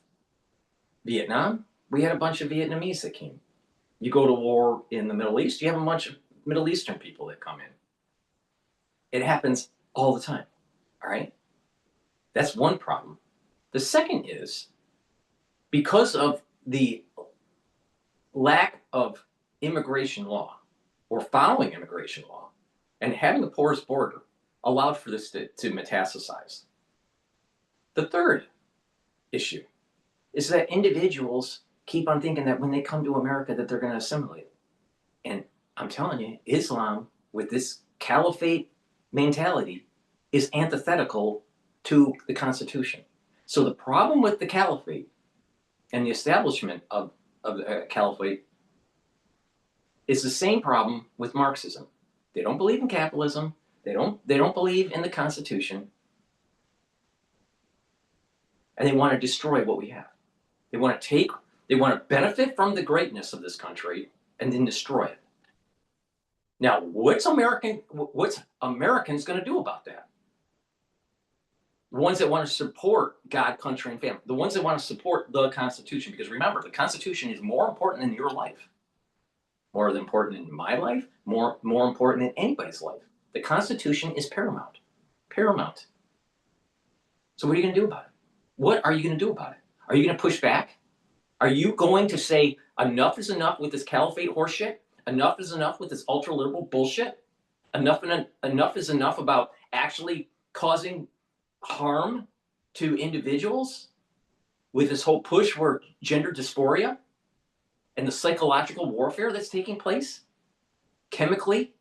Vietnam, we had a bunch of Vietnamese that came. You go to war in the Middle East, you have a bunch of Middle Eastern people that come in. It happens all the time. All right? That's one problem. The second is, because of the lack of immigration law or following immigration law and having a porous border allowed for this to metastasize. The third issue is that individuals keep on thinking that when they come to America that they're going to assimilate. And I'm telling you, Islam with this caliphate mentality is antithetical to the Constitution. So the problem with the caliphate and the establishment of the caliphate is the same problem with Marxism. They don't believe in capitalism. They don't believe in the Constitution. And they want to destroy what we have. They want to benefit from the greatness of this country and then destroy it. Now, what's Americans going to do about that? The ones that want to support God, country, and family. The ones that want to support the Constitution. Because remember, the Constitution is more important in your life. More important in my life. More important in anybody's life. The Constitution is paramount. Paramount. So what are you going to do about it? What are you going to do about it? Are you going to push back? Are you going to say enough is enough with this caliphate horseshit? Enough is enough with this ultra-liberal bullshit? Enough is enough about actually causing harm to individuals with this whole push for gender dysphoria and the psychological warfare that's taking place chemically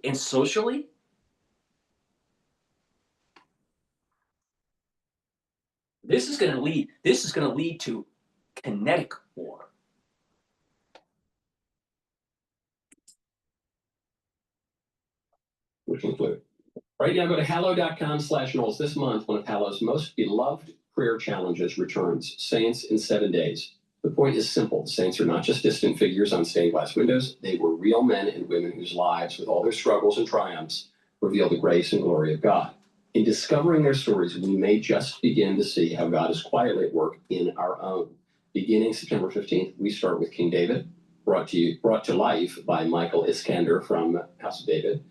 And socially, this is going to lead to kinetic war. Which include. Right now, go to hallow.com/Knowles. This month, one of Hallow's most beloved prayer challenges returns, Saints in 7 days. The point is simple. The saints are not just distant figures on stained glass windows. They were real men and women whose lives, with all their struggles and triumphs, reveal the grace and glory of God. In discovering their stories, we may just begin to see how God is quietly at work in our own. Beginning September 15th, we start with King David, brought to life by Michael Iskander from House of David.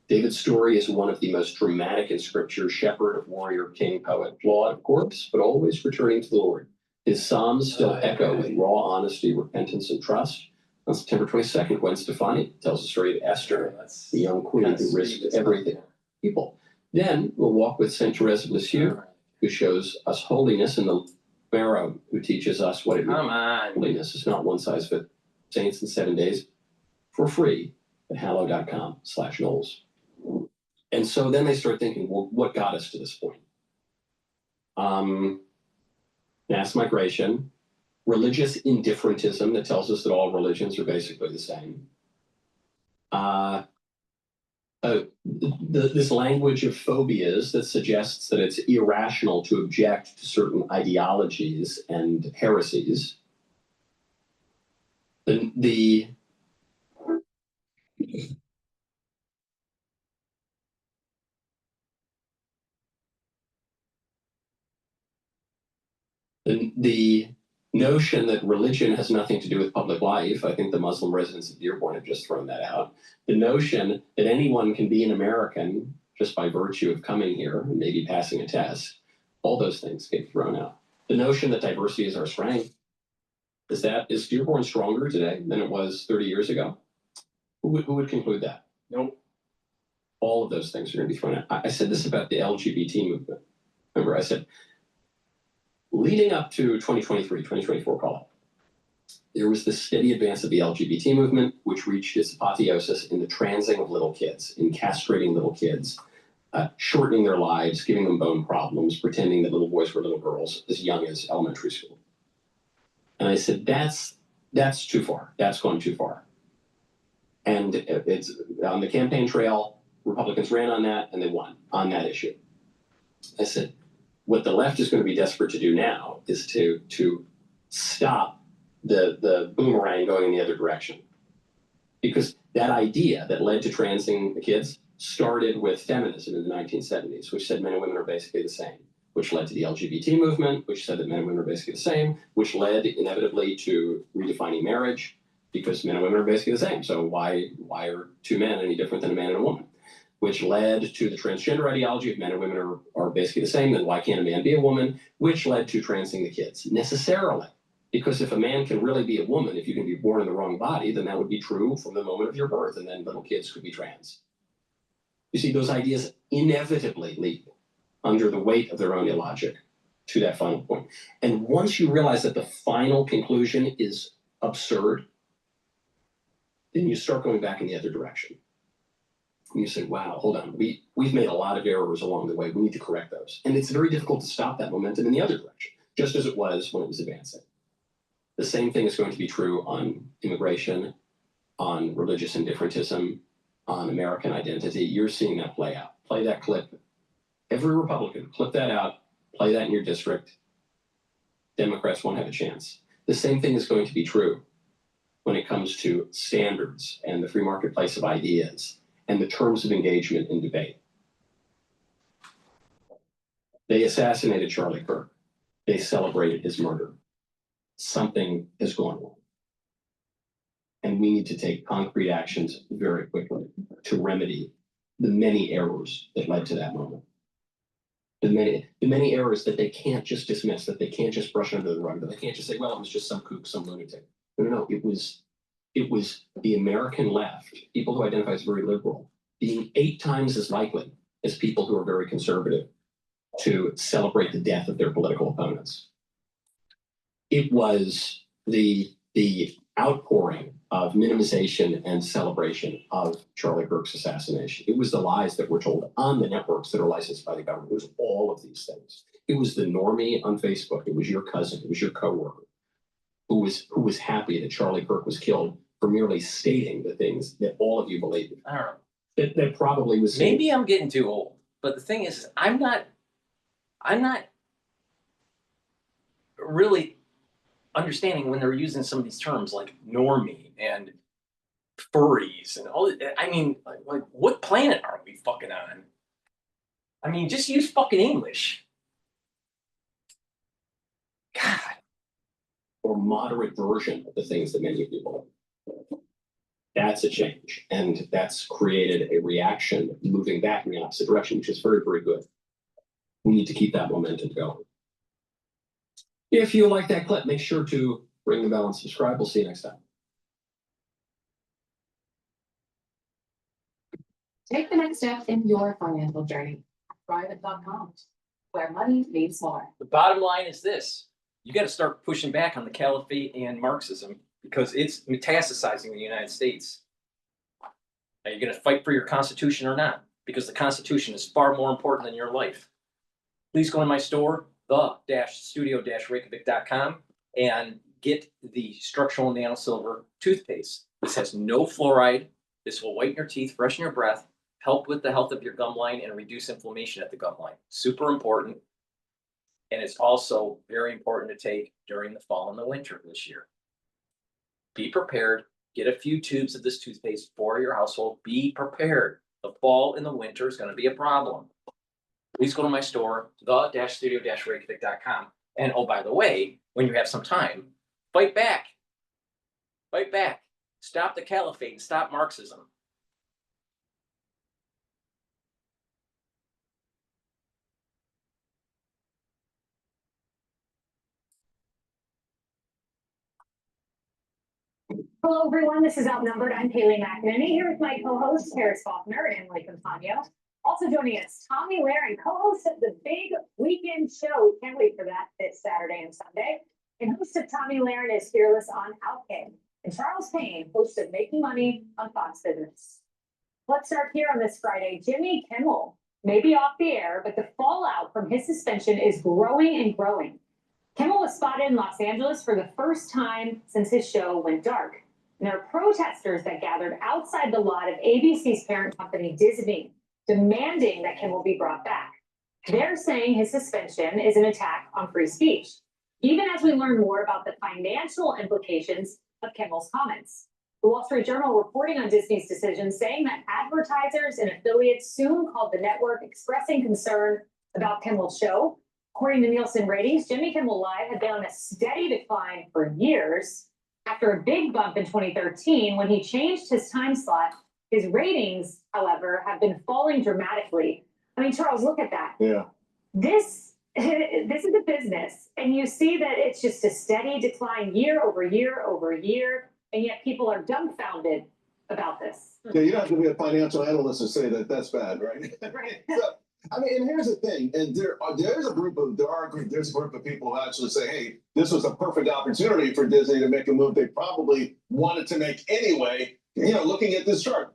David's story is one of the most dramatic in Scripture: shepherd, warrior, king, poet, flawed, of course, but always returning to the Lord. His psalms still echo with raw honesty, repentance, and trust. On September 22nd, Gwen Stefani tells the story of Esther, the young queen who risked everything. People. Then we'll walk with Saint Therese of Lisieux, who shows us holiness, and the Marrow, who teaches us what it means. Holiness is not one size fits saints in 7 days for free at hallow.com/Knowles. And so then they start thinking, well, what got us to this point? Mass migration, religious indifferentism that tells us that all religions are basically the same. This language of phobias that suggests that it's irrational to object to certain ideologies and heresies. The notion that religion has nothing to do with public life. I think the Muslim residents of Dearborn have just thrown that out. The notion that anyone can be an American just by virtue of coming here and maybe passing a test, all those things get thrown out. The notion that diversity is our strength, is Dearborn stronger today than it was 30 years ago? Who would conclude that? Nope. All of those things are going to be thrown out. I said this about the LGBT movement. Remember, I said, leading up to 2023, 2024 call it, there was this steady advance of the LGBT movement, which reached its apotheosis in the transing of little kids, in castrating little kids, shortening their lives, giving them bone problems, pretending that little boys were little girls as young as elementary school. And I said, that's too far. That's gone too far. And it's on the campaign trail, Republicans ran on that and they won on that issue. I said, what the left is going to be desperate to do now is to stop the boomerang going in the other direction. Because that idea that led to transing the kids started with feminism in the 1970s, which said men and women are basically the same, which led to the LGBT movement, which said that men and women are basically the same, which led inevitably to redefining marriage, because men and women are basically the same. So why are two men any different than a man and a woman? Which led to the transgender ideology of men and women are basically the same, then why can't a man be a woman? Which led to transing the kids, necessarily. Because if a man can really be a woman, if you can be born in the wrong body, then that would be true from the moment of your birth, and then little kids could be trans. You see, those ideas inevitably leap under the weight of their own illogic to that final point. And once you realize that the final conclusion is absurd, then you start going back in the other direction. And you say, wow, hold on, we've made a lot of errors along the way. We need to correct those. And it's very difficult to stop that momentum in the other direction, just as it was when it was advancing. The same thing is going to be true on immigration, on religious indifferentism, on American identity. You're seeing that play out. Play that clip. Every Republican, clip that out, play that in your district. Democrats won't have a chance. The same thing is going to be true when it comes to standards and the free marketplace of ideas and the terms of engagement in debate. They assassinated Charlie Kirk. They celebrated his murder. Something has gone wrong. And we need to take concrete actions very quickly to remedy the many errors that led to that moment. The many errors that they can't just dismiss, that they can't just brush under the rug, that they can't just say, well, it was just some kook, some lunatic. No, it was the American left, people who identify as very liberal, being 8 times as likely as people who are very conservative to celebrate the death of their political opponents. It was the outpouring of minimization and celebration of Charlie Kirk's assassination. It was the lies that were told on the networks that are licensed by the government. It was all of these things. It was the normie on Facebook. It was your cousin. It was your coworker who was happy that Charlie Kirk was killed for merely stating the things that all of you believed. I don't know. That probably was. Maybe I'm getting too old, but the thing is, I'm not really understanding when they're using some of these terms like normie and furries and all. I mean, like what planet are we fucking on? I mean, just use fucking English. God. Or moderate version of the things that many people believe. That's a change, and that's created a reaction moving back in the opposite direction, which is very, very good. We need to keep that momentum going. If you like that clip, make sure to ring the bell and subscribe. We'll see you next time. Take the next step in your financial journey. Private.com, where money means more. The bottom line is this. You got to start pushing back on the caliphate and Marxism because it's metastasizing in the United States. Are you going to fight for your Constitution or not? Because the Constitution is far more important than your life. Please go to my store, the-studio-reykjavik.com, and get the structural nanosilver toothpaste. This has no fluoride. This will whiten your teeth, freshen your breath, help with the health of your gum line, and reduce inflammation at the gum line. Super important. And it's also very important to take during the fall and the winter this year. Be prepared. Get a few tubes of this toothpaste for your household. Be prepared. The fall and the winter is going to be a problem. Please go to my store, the-studio-reykjavik.com. And oh, by the way, when you have some time, fight back. Fight back. Stop the caliphate and stop Marxism. Hello, everyone. This is Outnumbered. I'm Haley McEnany here with my co-host, Harris Faulkner and Mike Antonio. Also joining us, Tommy Laren, co-host of the big weekend show. We can't wait for that this Saturday and Sunday. And host of Tommy Laren is Fearless on Outkick. And Charles Payne, host of Making Money on Fox Business. Let's start here on this Friday. Jimmy Kimmel may be off the air, but the fallout from his suspension is growing and growing. Kimmel was spotted in Los Angeles for the first time since his show went dark. And there are protesters that gathered outside the lot of ABC's parent company, Disney, demanding that Kimmel be brought back. They're saying his suspension is an attack on free speech, even as we learn more about the financial implications of Kimmel's comments. The Wall Street Journal reporting on Disney's decision, saying that advertisers and affiliates soon called the network expressing concern about Kimmel's show. According to Nielsen ratings, Jimmy Kimmel Live had been on a steady decline for years. After a big bump in 2013, when he changed his time slot, his ratings, however, have been falling dramatically. I mean, Charles, look at that. Yeah. This is a business, and you see that it's just a steady decline year over year over year, and yet people are dumbfounded about this. Yeah, you don't have to be a financial analyst to say that that's bad, right? Right. So, I mean, and here's the thing, and there's a group of people who actually say, hey, this was a perfect opportunity for Disney to make a move they probably wanted to make anyway. You know, looking at this chart,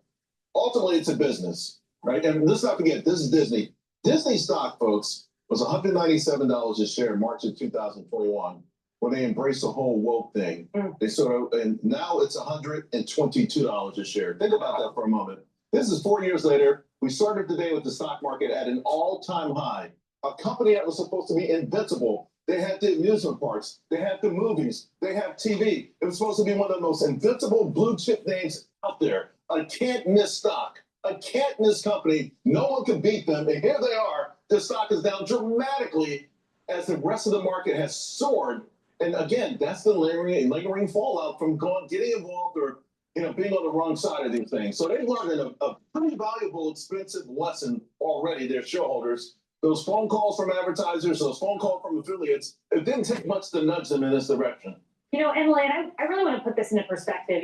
ultimately it's a business, right? And let's not forget, this is Disney. Disney stock, folks, was $197 a share in March of 2021, when they embraced the whole woke thing. They and now it's $122 a share. Think about that for a moment. This is 4 years later. We started today with the stock market at an all-time high. A company that was supposed to be invincible. They had the amusement parks. They had the movies. They have TV. It was supposed to be one of the most invincible blue chip names out there. A can't-miss stock. A can't-miss company. No one could beat them. And here they are. The stock is down dramatically as the rest of the market has soared. And again, that's the lingering fallout from getting involved or being on the wrong side of these things. So they've learned a pretty valuable, expensive lesson already, their shareholders. Those phone calls from advertisers, those phone calls from affiliates, it didn't take much to nudge them in this direction. Emily, and I really want to put this into perspective.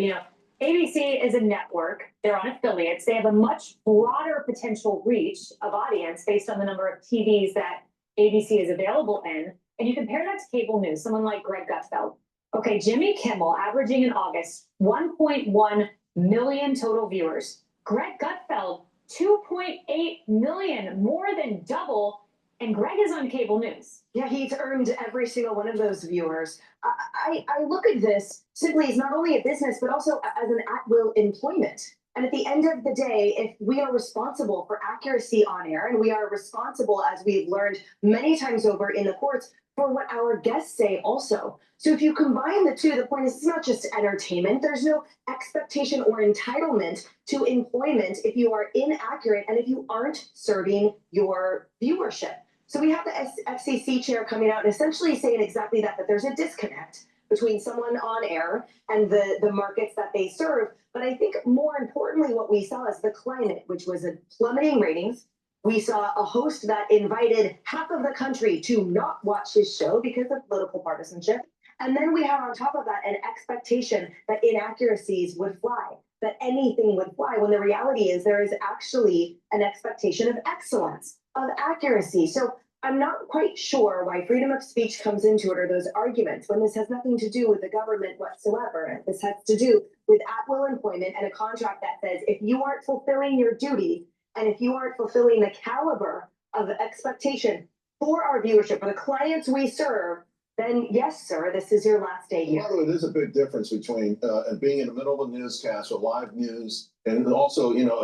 ABC is a network. They're on affiliates. They have a much broader potential reach of audience based on the number of TVs that ABC is available in. And you compare that to cable news, someone like Greg Gutfeld. Okay, Jimmy Kimmel averaging in August 1.1 million total viewers. Greg Gutfeld 2.8 million, more than double. And Greg is on cable news. Yeah, he's earned every single one of those viewers. I look at this simply as not only a business, but also as an at-will employment. And at the end of the day, if we are responsible for accuracy on air, and we are responsible, as we've learned many times over in the courts, for what our guests say also. So if you combine the two, the point is it's not just entertainment. There's no expectation or entitlement to employment if you are inaccurate and if you aren't serving your viewership. So we have the FCC chair coming out and essentially saying exactly that there's a disconnect between someone on air and the markets that they serve. But I think more importantly, what we saw is the climate, which was a plummeting ratings. We saw a host that invited half of the country to not watch his show because of political partisanship. And then we have on top of that an expectation that inaccuracies would fly, that anything would fly, when the reality is there is actually an expectation of excellence, of accuracy. So I'm not quite sure why freedom of speech comes into it, or those arguments, when this has nothing to do with the government whatsoever. This has to do with at-will employment and a contract that says if you aren't fulfilling your duty, and if you aren't fulfilling the caliber of expectation for our viewership, for the clients we serve, then yes, sir, this is your last day here. By the way, there's a big difference between being in the middle of a newscast or live news, and also, you know,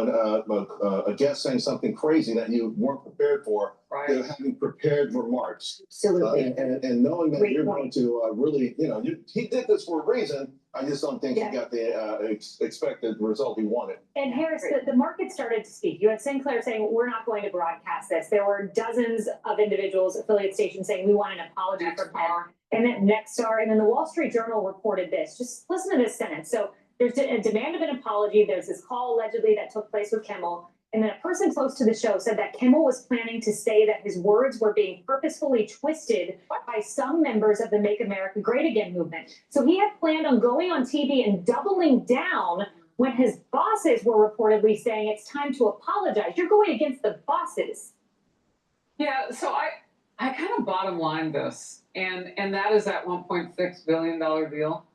a guest saying something crazy that you weren't prepared for. Right. To having prepared remarks. Absolutely. And knowing that Great you're point. going to really, you know, he did this for a reason. I just don't think Yeah. he got the expected result he wanted. And Harris, the market started to speak. You had Sinclair saying, we're not going to broadcast this. There were dozens of individuals, affiliate stations saying, we want an apology from him. And then Nexstar, and then the Wall Street Journal reported this. Just listen to this sentence. So there's a demand of an apology. There's this call allegedly that took place with Kimmel. And then a person close to the show said that Kimmel was planning to say that his words were being purposefully twisted by some members of the Make America Great Again movement. So he had planned on going on TV and doubling down when his bosses were reportedly saying it's time to apologize. You're going against the bosses. Yeah, so I kind of bottom line this, and that is that $1.6 billion deal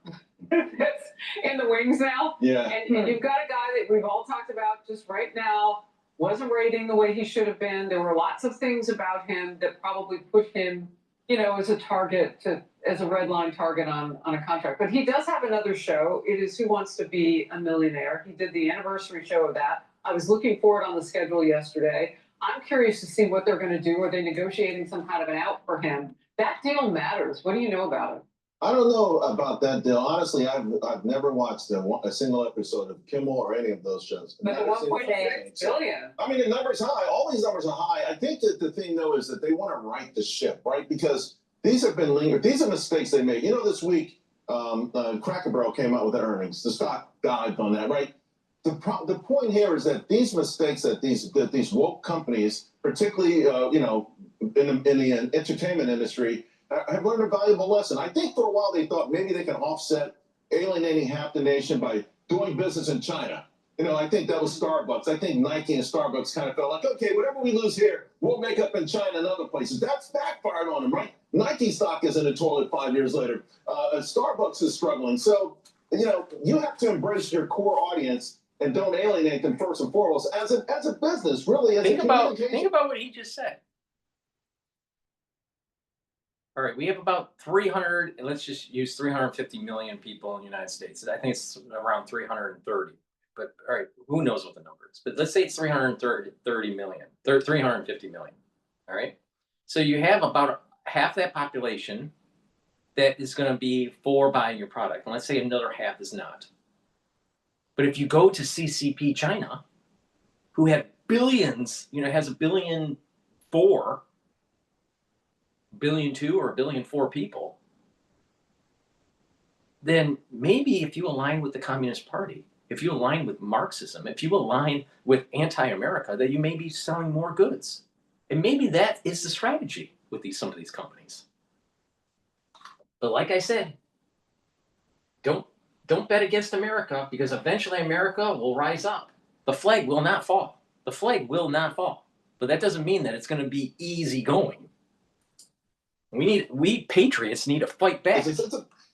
that's in the wings now. Yeah. And you've got a guy that we've all talked about just right now, wasn't rating the way he should have been. There were lots of things about him that probably put him, you know, as a target as a red line target on a contract. But he does have another show. It is Who Wants to Be a Millionaire. He did the anniversary show of that. I was looking for it on the schedule yesterday. I'm curious to see what they're going to do. Are they negotiating some kind of an out for him? That deal matters. What do you know about it? I don't know about that deal. Honestly, I've never watched a single episode of Kimmel or any of those shows. But the 1.6 billion. I mean, the number's high. All these numbers are high. I think that the thing, though, is that they want to right the ship, right? Because these have been lingering. These are mistakes they made. You know, this week, Cracker Barrel came out with the earnings. The stock dived on that, right? The point here is that these mistakes that these woke companies, particularly, you know, in the entertainment industry, have learned a valuable lesson. I think for a while they thought maybe they can offset alienating half the nation by doing business in China. You know, I think that was Starbucks. I think Nike and Starbucks kind of felt like, okay, whatever we lose here, we'll make up in China and other places. That's backfired on them, right? Nike stock is in the toilet 5 years later. Starbucks is struggling. So, you know, you have to embrace your core audience and don't alienate them first and foremost as a business, really. Think about what he just said. All right, we have about 300, and let's just use 350 million people in the United States. I think it's around 330. But all right, who knows what the number is? But let's say it's 330 million, 350 million. All right. So you have about half that population that is going to be for buying your product. And let's say another half is not. But if you go to CCP China, who have billions, you know, has 1.4 billion, 1.2 billion or 1.4 billion people, then maybe if you align with the Communist Party, if you align with Marxism, if you align with anti-America, that you may be selling more goods. And maybe that is the strategy with some of these companies. But like I said, don't bet against America, because eventually America will rise up. The flag will not fall. The flag will not fall. But that doesn't mean that it's going to be easy going. We patriots need to fight back.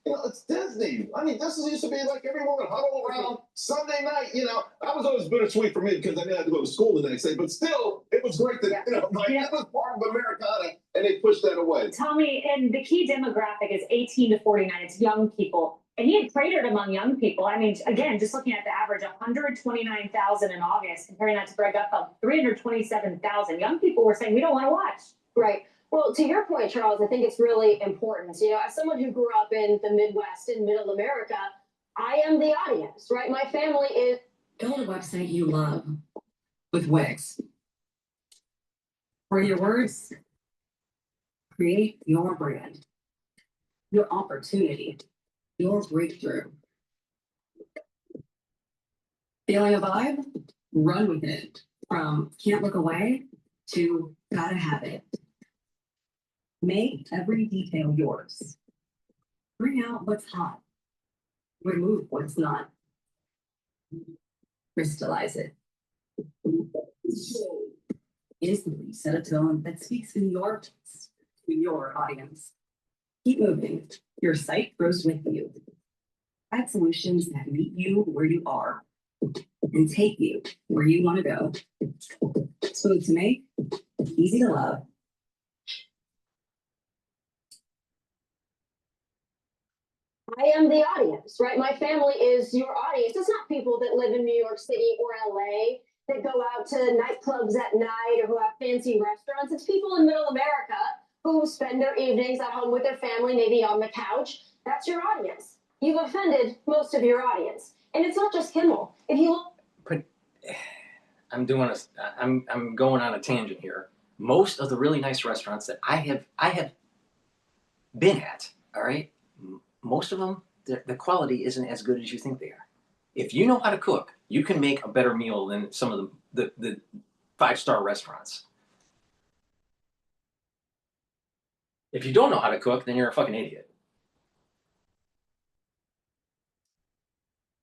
You know, it's Disney. I mean, this used to be like everyone would huddle around Sunday night. You know, I was always bittersweet for me because I didn't have to go to school the next day. But still, it was great that you know, like it was part of Americana, and they pushed that away. Tommy, and the key demographic is 18 to 49. It's young people. And he had cratered among young people. I mean, again, just looking at the average, 129,000 in August, comparing that to Greg Gutfeld, 327,000. Young people were saying, we don't want to watch. Right. Well, to your point, Charles, I think it's really important. You know, as someone who grew up in the Midwest and Middle America, I am the audience, right? My family is. Build a website you love with Wix. For your words, create your brand, your opportunity, your breakthrough. Feeling a vibe? Run with it. From can't look away to gotta have it. Make every detail yours. Bring out what's hot. Remove what's not. Crystallize it. Instantly set a tone that speaks in your voice to your audience. Keep moving. Your site grows with you. Add solutions that meet you where you are and take you where you want to go. Smooth to make, easy to love. I am the audience, right? My family is your audience. It's not people that live in New York City or LA that go out to nightclubs at night or who have fancy restaurants. It's people in Middle America who spend their evenings at home with their family, maybe on the couch. That's your audience. You've offended most of your audience. And it's not just Kimmel. If you look. But I'm going on a tangent here. Most of the really nice restaurants that I have been at, all right, most of them, the quality isn't as good as you think they are. If you know how to cook, you can make a better meal than some of the 5-star restaurants. If you don't know how to cook, then you're a fucking idiot.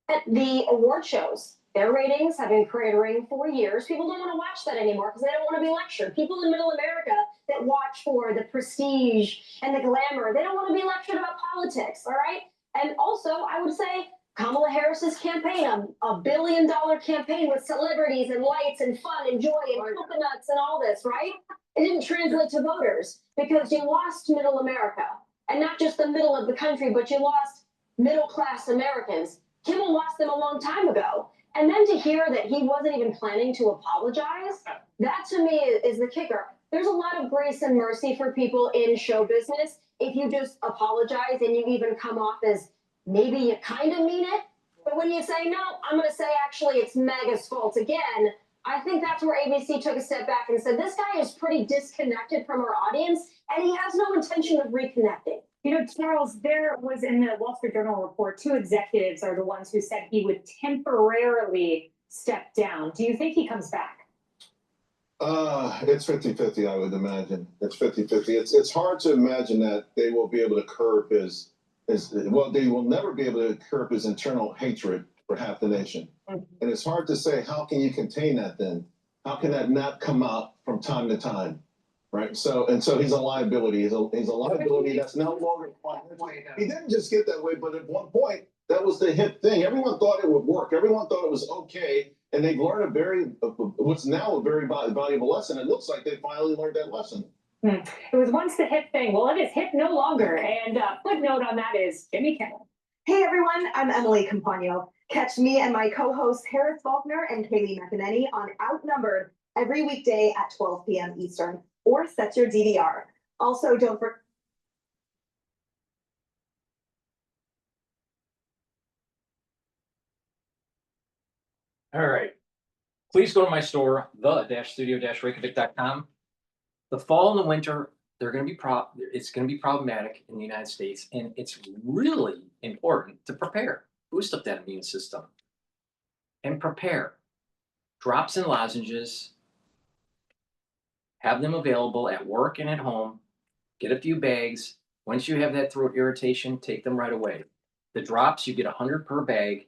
At the award shows, their ratings have been cratering for years. People don't want to watch that anymore because they don't want to be lectured. People in Middle America that watch for the prestige and the glamour, they don't want to be lectured about politics, all right? And also, I would say Kamala Harris's campaign, a $1 billion campaign with celebrities and lights and fun and joy and coconuts and all this, right? It didn't translate to voters because you lost Middle America. And not just the middle of the country, but you lost middle-class Americans. Kimmel lost them a long time ago. And then to hear that he wasn't even planning to apologize, that to me is the kicker. There's a lot of grace and mercy for people in show business if you just apologize and you even come off as maybe you kind of mean it. But when you say, no, I'm going to say actually it's MAGA's fault again, I think that's where ABC took a step back and said, this guy is pretty disconnected from our audience and he has no intention of reconnecting. You know, Charles, there was in the Wall Street Journal report, 2 executives are the ones who said he would temporarily step down. Do you think he comes back? It's 50-50, I would imagine. It's 50-50. It's hard to imagine that they will be able to curb his well, they will never be able to curb his internal hatred for half the nation. And it's hard to say, how can you contain that then? How can that not come out from time to time? Right. So he's a liability. He's a liability that's no longer. He didn't just get that way, but at one point that was the hip thing. Everyone thought it would work. Everyone thought it was okay, and they've learned what's now a very valuable lesson. It looks like they finally learned that lesson. It was once the hip thing. Well, it is hip no longer. And footnote on that is Jimmy Kimmel. Hey everyone, I'm Emily Campagno. Catch me and my co-hosts Harris Faulkner and Kaylee McEnany on Outnumbered every weekday at 12 p.m. Eastern. Or set your DVR. Also, don't forget. All right. Please go to my store, the-studio-reykjavik.com. The fall and the winter, it's going to be problematic in the United States, and it's really important to prepare. Boost up that immune system and prepare. Drops and lozenges. Have them available at work and at home. Get a few bags. Once you have that throat irritation, take them right away. The drops, you get 100 per bag.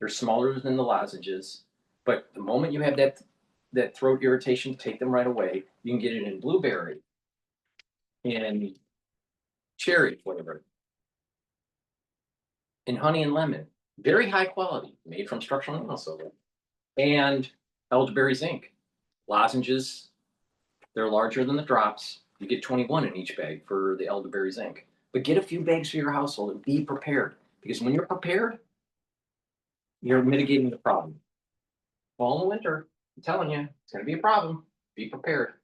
They're smaller than the lozenges. But the moment you have that throat irritation, take them right away. You can get it in blueberry, in cherry flavor, and honey and lemon, very high quality, made from structural nanosilver, and elderberry zinc lozenges. They're larger than the drops. You get 21 in each bag for the elderberry zinc. But get a few bags for your household and be prepared, because when you're prepared, you're mitigating the problem. Fall and winter, I'm telling you, it's going to be a problem. Be prepared.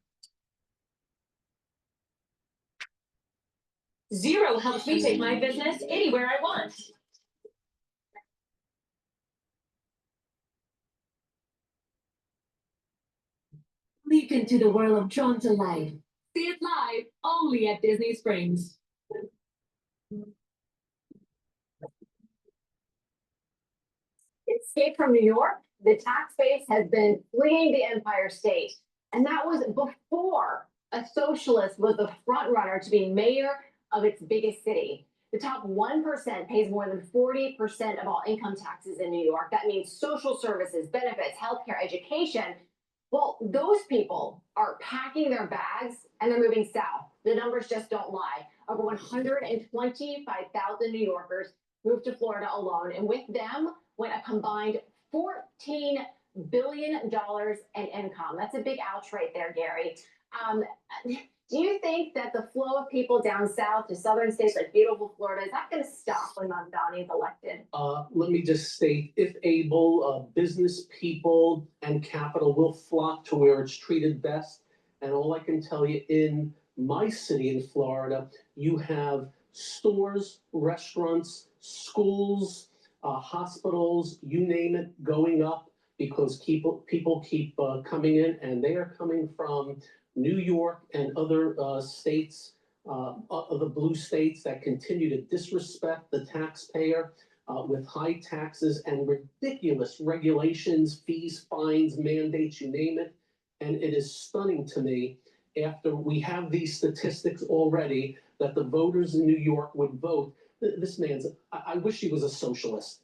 Zero helps me take my business anywhere I want. Leap into the world of Drawn to Life. See it live only at Disney Springs. Escape from New York, the tax base has been fleeing the Empire State. And that was before a socialist was the front runner to be mayor of its biggest city. The top 1% pays more than 40% of all income taxes in New York. That means social services, benefits, healthcare, education. Well, those people are packing their bags and they're moving south. The numbers just don't lie. Over 125,000 New Yorkers moved to Florida alone, and with them went a combined $14 billion in income. That's a big ouch right there, Gary. Do you think that the flow of people down south to southern states like beautiful Florida, is that going to stop when Mamdani is elected? Let me just state, if able, business people and capital will flock to where it's treated best. And all I can tell you, in my city in Florida, you have stores, restaurants, schools, hospitals, you name it, going up because people keep coming in, and they are coming from New York and other states, other blue states that continue to disrespect the taxpayer with high taxes and ridiculous regulations, fees, fines, mandates, you name it. And it is stunning to me, after we have these statistics already, that the voters in New York would vote. This man's, I wish he was a socialist.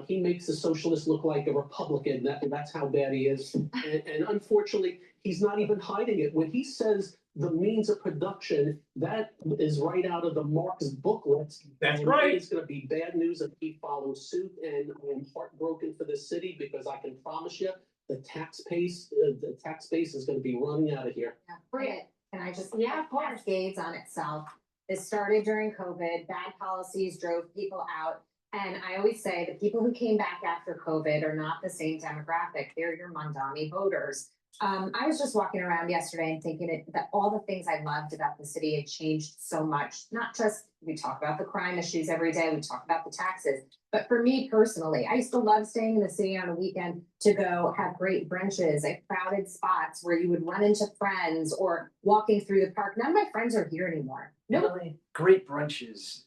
He makes the socialist look like a Republican. That's how bad he is. And unfortunately, he's not even hiding it. When he says the means of production, that is right out of the Marx booklets. That's right. It's going to be bad news if he follows suit. And I'm heartbroken for the city, because I can promise you the tax base is going to be running out of here. Brit, can I just, cascades on itself. This started during COVID, bad policies drove people out. And I always say the people who came back after COVID are not the same demographic. They're your Mamdani voters. I was just walking around yesterday and thinking that all the things I loved about the city had changed so much. Not just, we talk about the crime issues every day, we talk about the taxes, but for me personally, I used to love staying in the city on a weekend to go have great brunches at crowded spots where you would run into friends or walking through the park. None of my friends are here anymore. Really great brunches,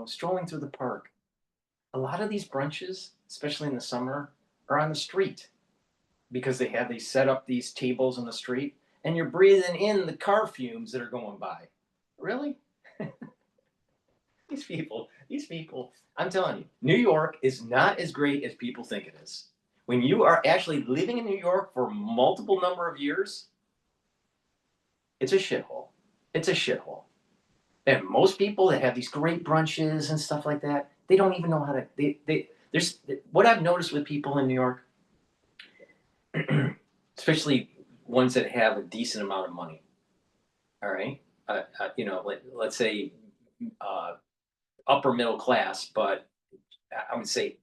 strolling through the park. A lot of these brunches, especially in the summer, are on the street, because they set up these tables on the street, and you're breathing in the car fumes that are going by. Really? These people, I'm telling you, New York is not as great as people think it is. When you are actually living in New York for multiple number of years, it's a shithole. It's a shithole. And most people that have these great brunches and stuff like that, they don't even know how to, there's, what I've noticed with people in New York, especially ones that have a decent amount of money. All right. Let's say upper middle class, but I would say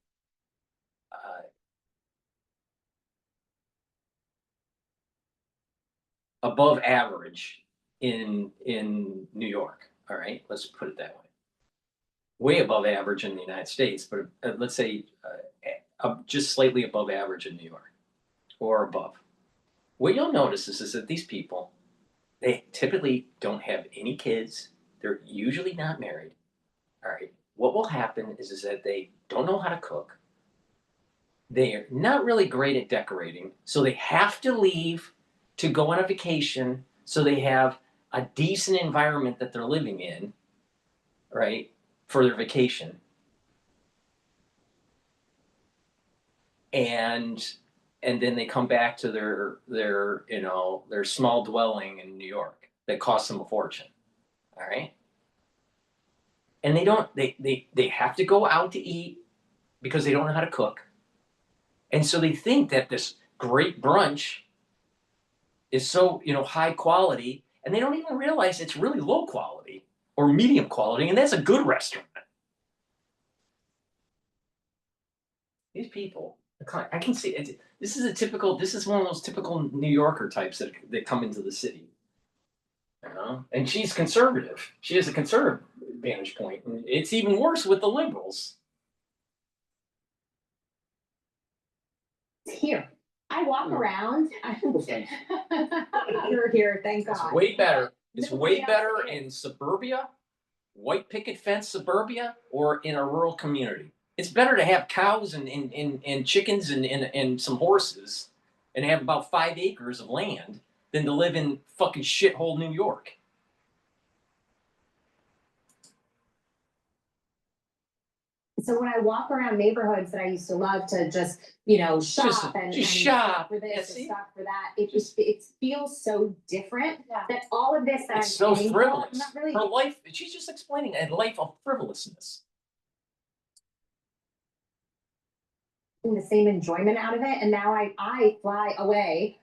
above average in New York. All right. Let's put it that way. Way above average in the United States, but let's say just slightly above average in New York or above. What you'll notice is that these people, they typically don't have any kids. They're usually not married. All right. What will happen is that they don't know how to cook. They're not really great at decorating, so they have to leave to go on a vacation, so they have a decent environment that they're living in, right, for their vacation. And then they come back to their small dwelling in New York that costs them a fortune. All right. and they have to go out to eat because they don't know how to cook. And so they think that this great brunch is so, high quality, and they don't even realize it's really low quality or medium quality, and that's a good restaurant. These people, I can see it. This is one of those typical New Yorker types that come into the city. And she's conservative. She has a conservative vantage point. And it's even worse with the liberals. It's here. I walk around. You're here, thank God. It's way better. It's way better in suburbia, white picket fence suburbia, or in a rural community. It's better to have cows and chickens and some horses and have about 5 acres of land than to live in fucking shithole New York. So when I walk around neighborhoods that I used to love to just, shop and shop for this and shop for that, it feels so different. That all of this that It's I'm so paying for, frivolous. I'm not really Her life, she's just explaining a life of frivolousness. getting the same enjoyment out of it. And now I fly away,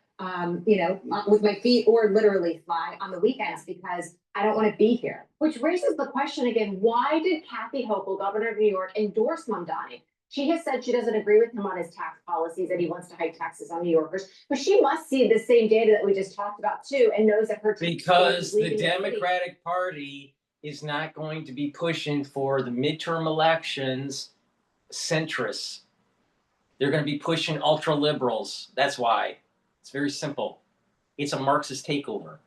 with my feet, or literally fly on the weekends because I don't want to be here. Which raises the question again, why did Kathy Hochul, governor of New York, endorse Mamdani? She has said she doesn't agree with him on his tax policies, that he wants to hike taxes on New Yorkers, but she must see the same data that we just talked about too, and knows that her because the Democratic Party is not going to be pushing for the midterm elections centrists. They're going to be pushing ultra liberals. That's why. It's very simple. It's a Marxist takeover.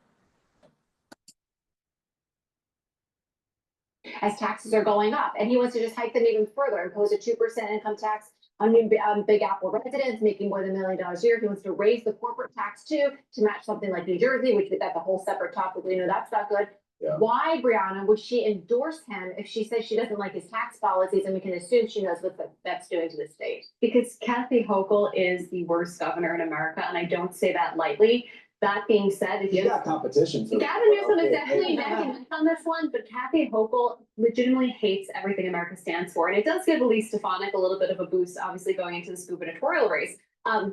As taxes are going up, and he wants to just hike them even further, impose a 2% income tax on Big Apple residents making more than $1 million a year. He wants to raise the corporate tax too to match something like New Jersey, which that's a whole separate topic. We know that's not good. Yeah. Why, Brianna, would she endorse him if she says she doesn't like his tax policies, and we can assume she knows what that's doing to the state? Because Kathy Hochul is the worst governor in America, and I don't say that lightly. That being said, if you got competition. Gavin Newsom is definitely neck and neck on this one, but Kathy Hochul legitimately hates everything America stands for. And it does give Elise Stefanik a little bit of a boost, obviously going into this gubernatorial race.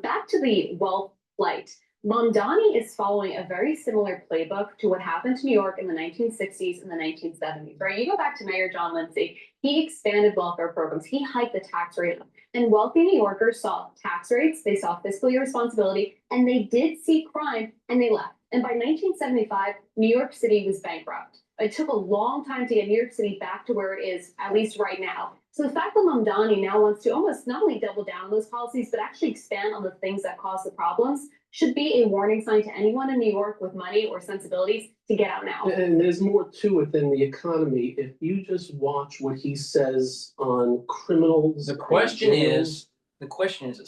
Back to the wealth flight. Mamdani is following a very similar playbook to what happened to New York in the 1960s and the 1970s, right? You go back to Mayor John Lindsay, he expanded welfare programs, he hiked the tax rate up, and wealthy New Yorkers saw tax rates, they saw fiscal irresponsibility, and they did see crime, and they left. And by 1975, New York City was bankrupt. It took a long time to get New York City back to where it is, at least right now. So the fact that Mamdani now wants to almost not only double down on those policies, but actually expand on the things that cause the problems should be a warning sign to anyone in New York with money or sensibilities to get out now. And there's more to it than the economy. If you just watch what he says on criminals. The question is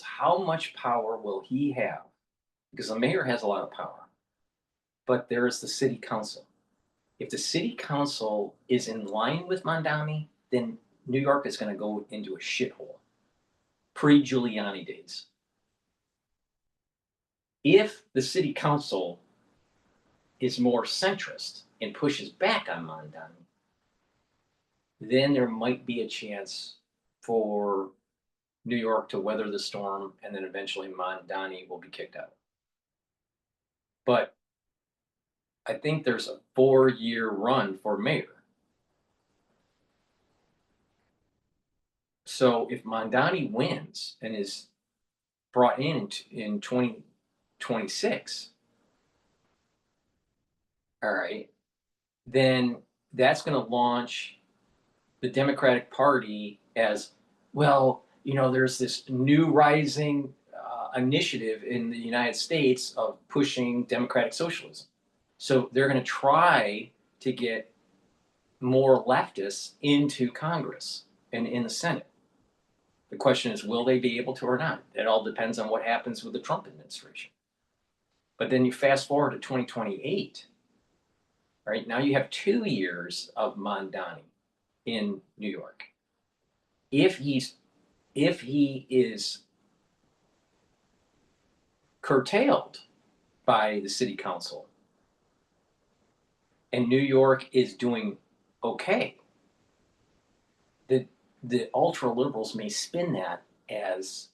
how much power will he have? Because the mayor has a lot of power, but there is the city council. If the city council is in line with Mamdani, then New York is going to go into a shithole. Pre-Giuliani days. If the city council is more centrist and pushes back on Mamdani, then there might be a chance for New York to weather the storm, and then eventually Mamdani will be kicked out. But I think there's a 4-year run for mayor. So if Mamdani wins and is brought in 2026, all right, then that's going to launch the Democratic Party as, well, there's this new rising initiative in the United States of pushing democratic socialism. So they're going to try to get more leftists into Congress and in the Senate. The question is, will they be able to or not? It all depends on what happens with the Trump administration. But then you fast forward to 2028, right? Now you have 2 years of Mamdani in New York. If he is curtailed by the city council and New York is doing okay, the ultra liberals may spin that as,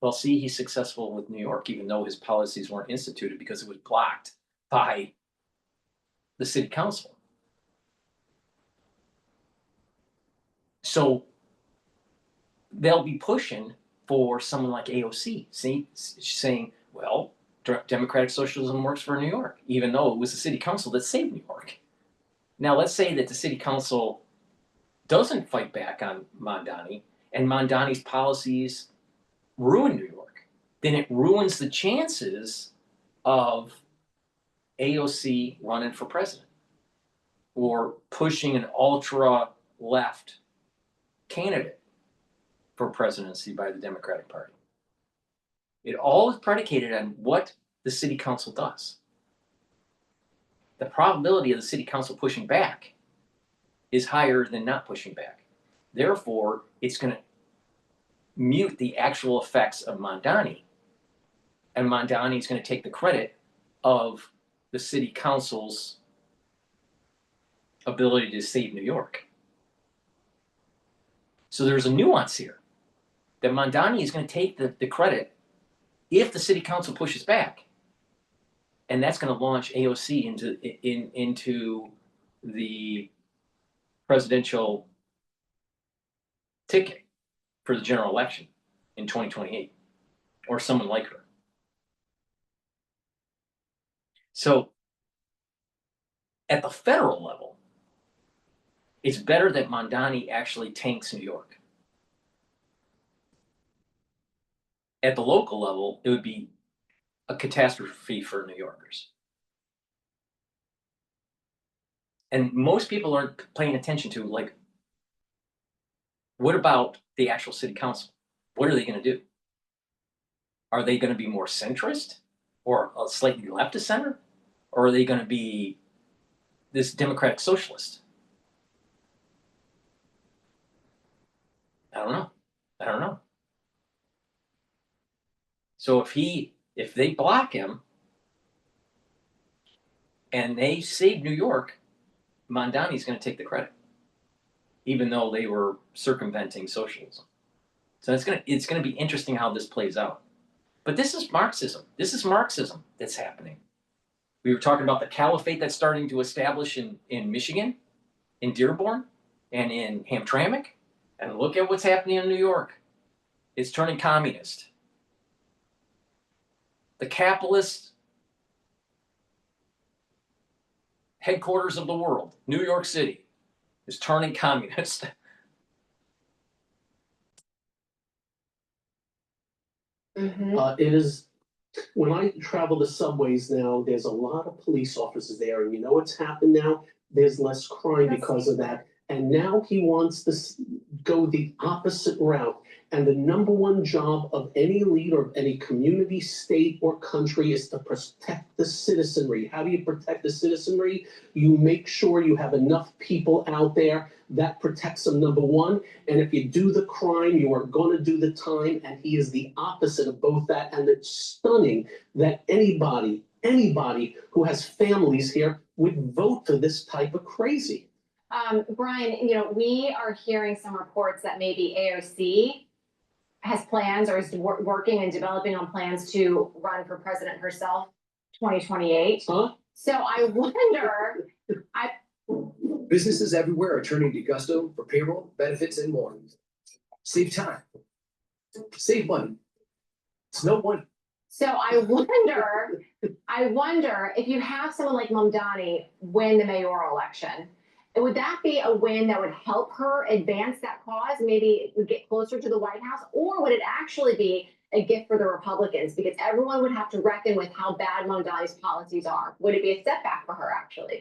well, see, he's successful with New York, even though his policies weren't instituted because it was blocked by the city council. So they'll be pushing for someone like AOC, saying, well, democratic socialism works for New York, even though it was the city council that saved New York. Now, let's say that the city council doesn't fight back on Mamdani, and Mamdani's policies ruin New York. Then it ruins the chances of AOC running for president or pushing an ultra-left candidate for presidency by the Democratic Party. It all is predicated on what the city council does. The probability of the city council pushing back is higher than not pushing back. Therefore, it's going to mute the actual effects of Mamdani, and Mamdani is going to take the credit of the city council's ability to save New York. So there's a nuance here that Mamdani is going to take the credit if the city council pushes back, and that's going to launch AOC into the presidential ticket for the general election in 2028, or someone like her. So at the federal level, it's better that Mamdani actually tanks New York. At the local level, it would be a catastrophe for New Yorkers. And most people aren't paying attention to, like, what about the actual city council? What are they going to do? Are they going to be more centrist or slightly left of center? Or are they going to be this democratic socialist? I don't know. So if they block him and they save New York, Mamdani's going to take the credit, even though they were circumventing socialism. So it's going to be interesting how this plays out. But this is Marxism. This is Marxism that's happening. We were talking about the caliphate that's starting to establish in Michigan, in Dearborn, and in Hamtramck. And look at what's happening in New York. It's turning communist. The capitalist headquarters of the world, New York City, is turning communist. It is, when I travel the subways now, there's a lot of police officers there, and you know what's happened now? There's less crime because of that. And now he wants to go the opposite route. And the number one job of any leader of any community, state, or country is to protect the citizenry. How do you protect the citizenry? You make sure you have enough people out there that protects them, number one. And if you do the crime, you are going to do the time. And he is the opposite of both that. And it's stunning that anybody who has families here would vote for this type of crazy. Brian, we are hearing some reports that maybe AOC has plans or is working and developing on plans to run for president herself, 2028. Huh? So I wonder, Businesses everywhere are turning to Gusto for payroll, benefits, and more. Save time. Save money. It's no wonder. So I wonder if you have someone like Mamdani win the mayoral election, would that be a win that would help her advance that cause, maybe get closer to the White House? Or would it actually be a gift for the Republicans? Because everyone would have to reckon with how bad Mamdani's policies are. Would it be a setback for her, actually?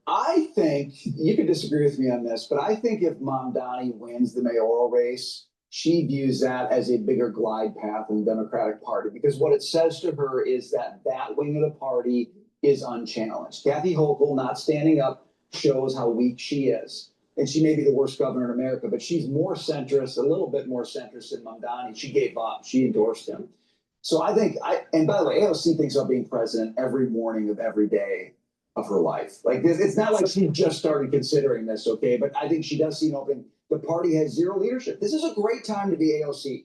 I think, you could disagree with me on this, but I think if Mamdani wins the mayoral race, she views that as a bigger glide path in the Democratic Party, because what it says to her is that wing of the party is unchallenged. Kathy Hochul not standing up shows how weak she is. And she may be the worst governor in America, but she's more centrist, a little bit more centrist than Mamdani. She gave up. She endorsed him. So I think, and by the way, AOC thinks about being president every morning of every day of her life. Like, it's not like she just started considering this, okay? But I think she does see an opening. The party has zero leadership. This is a great time to be AOC.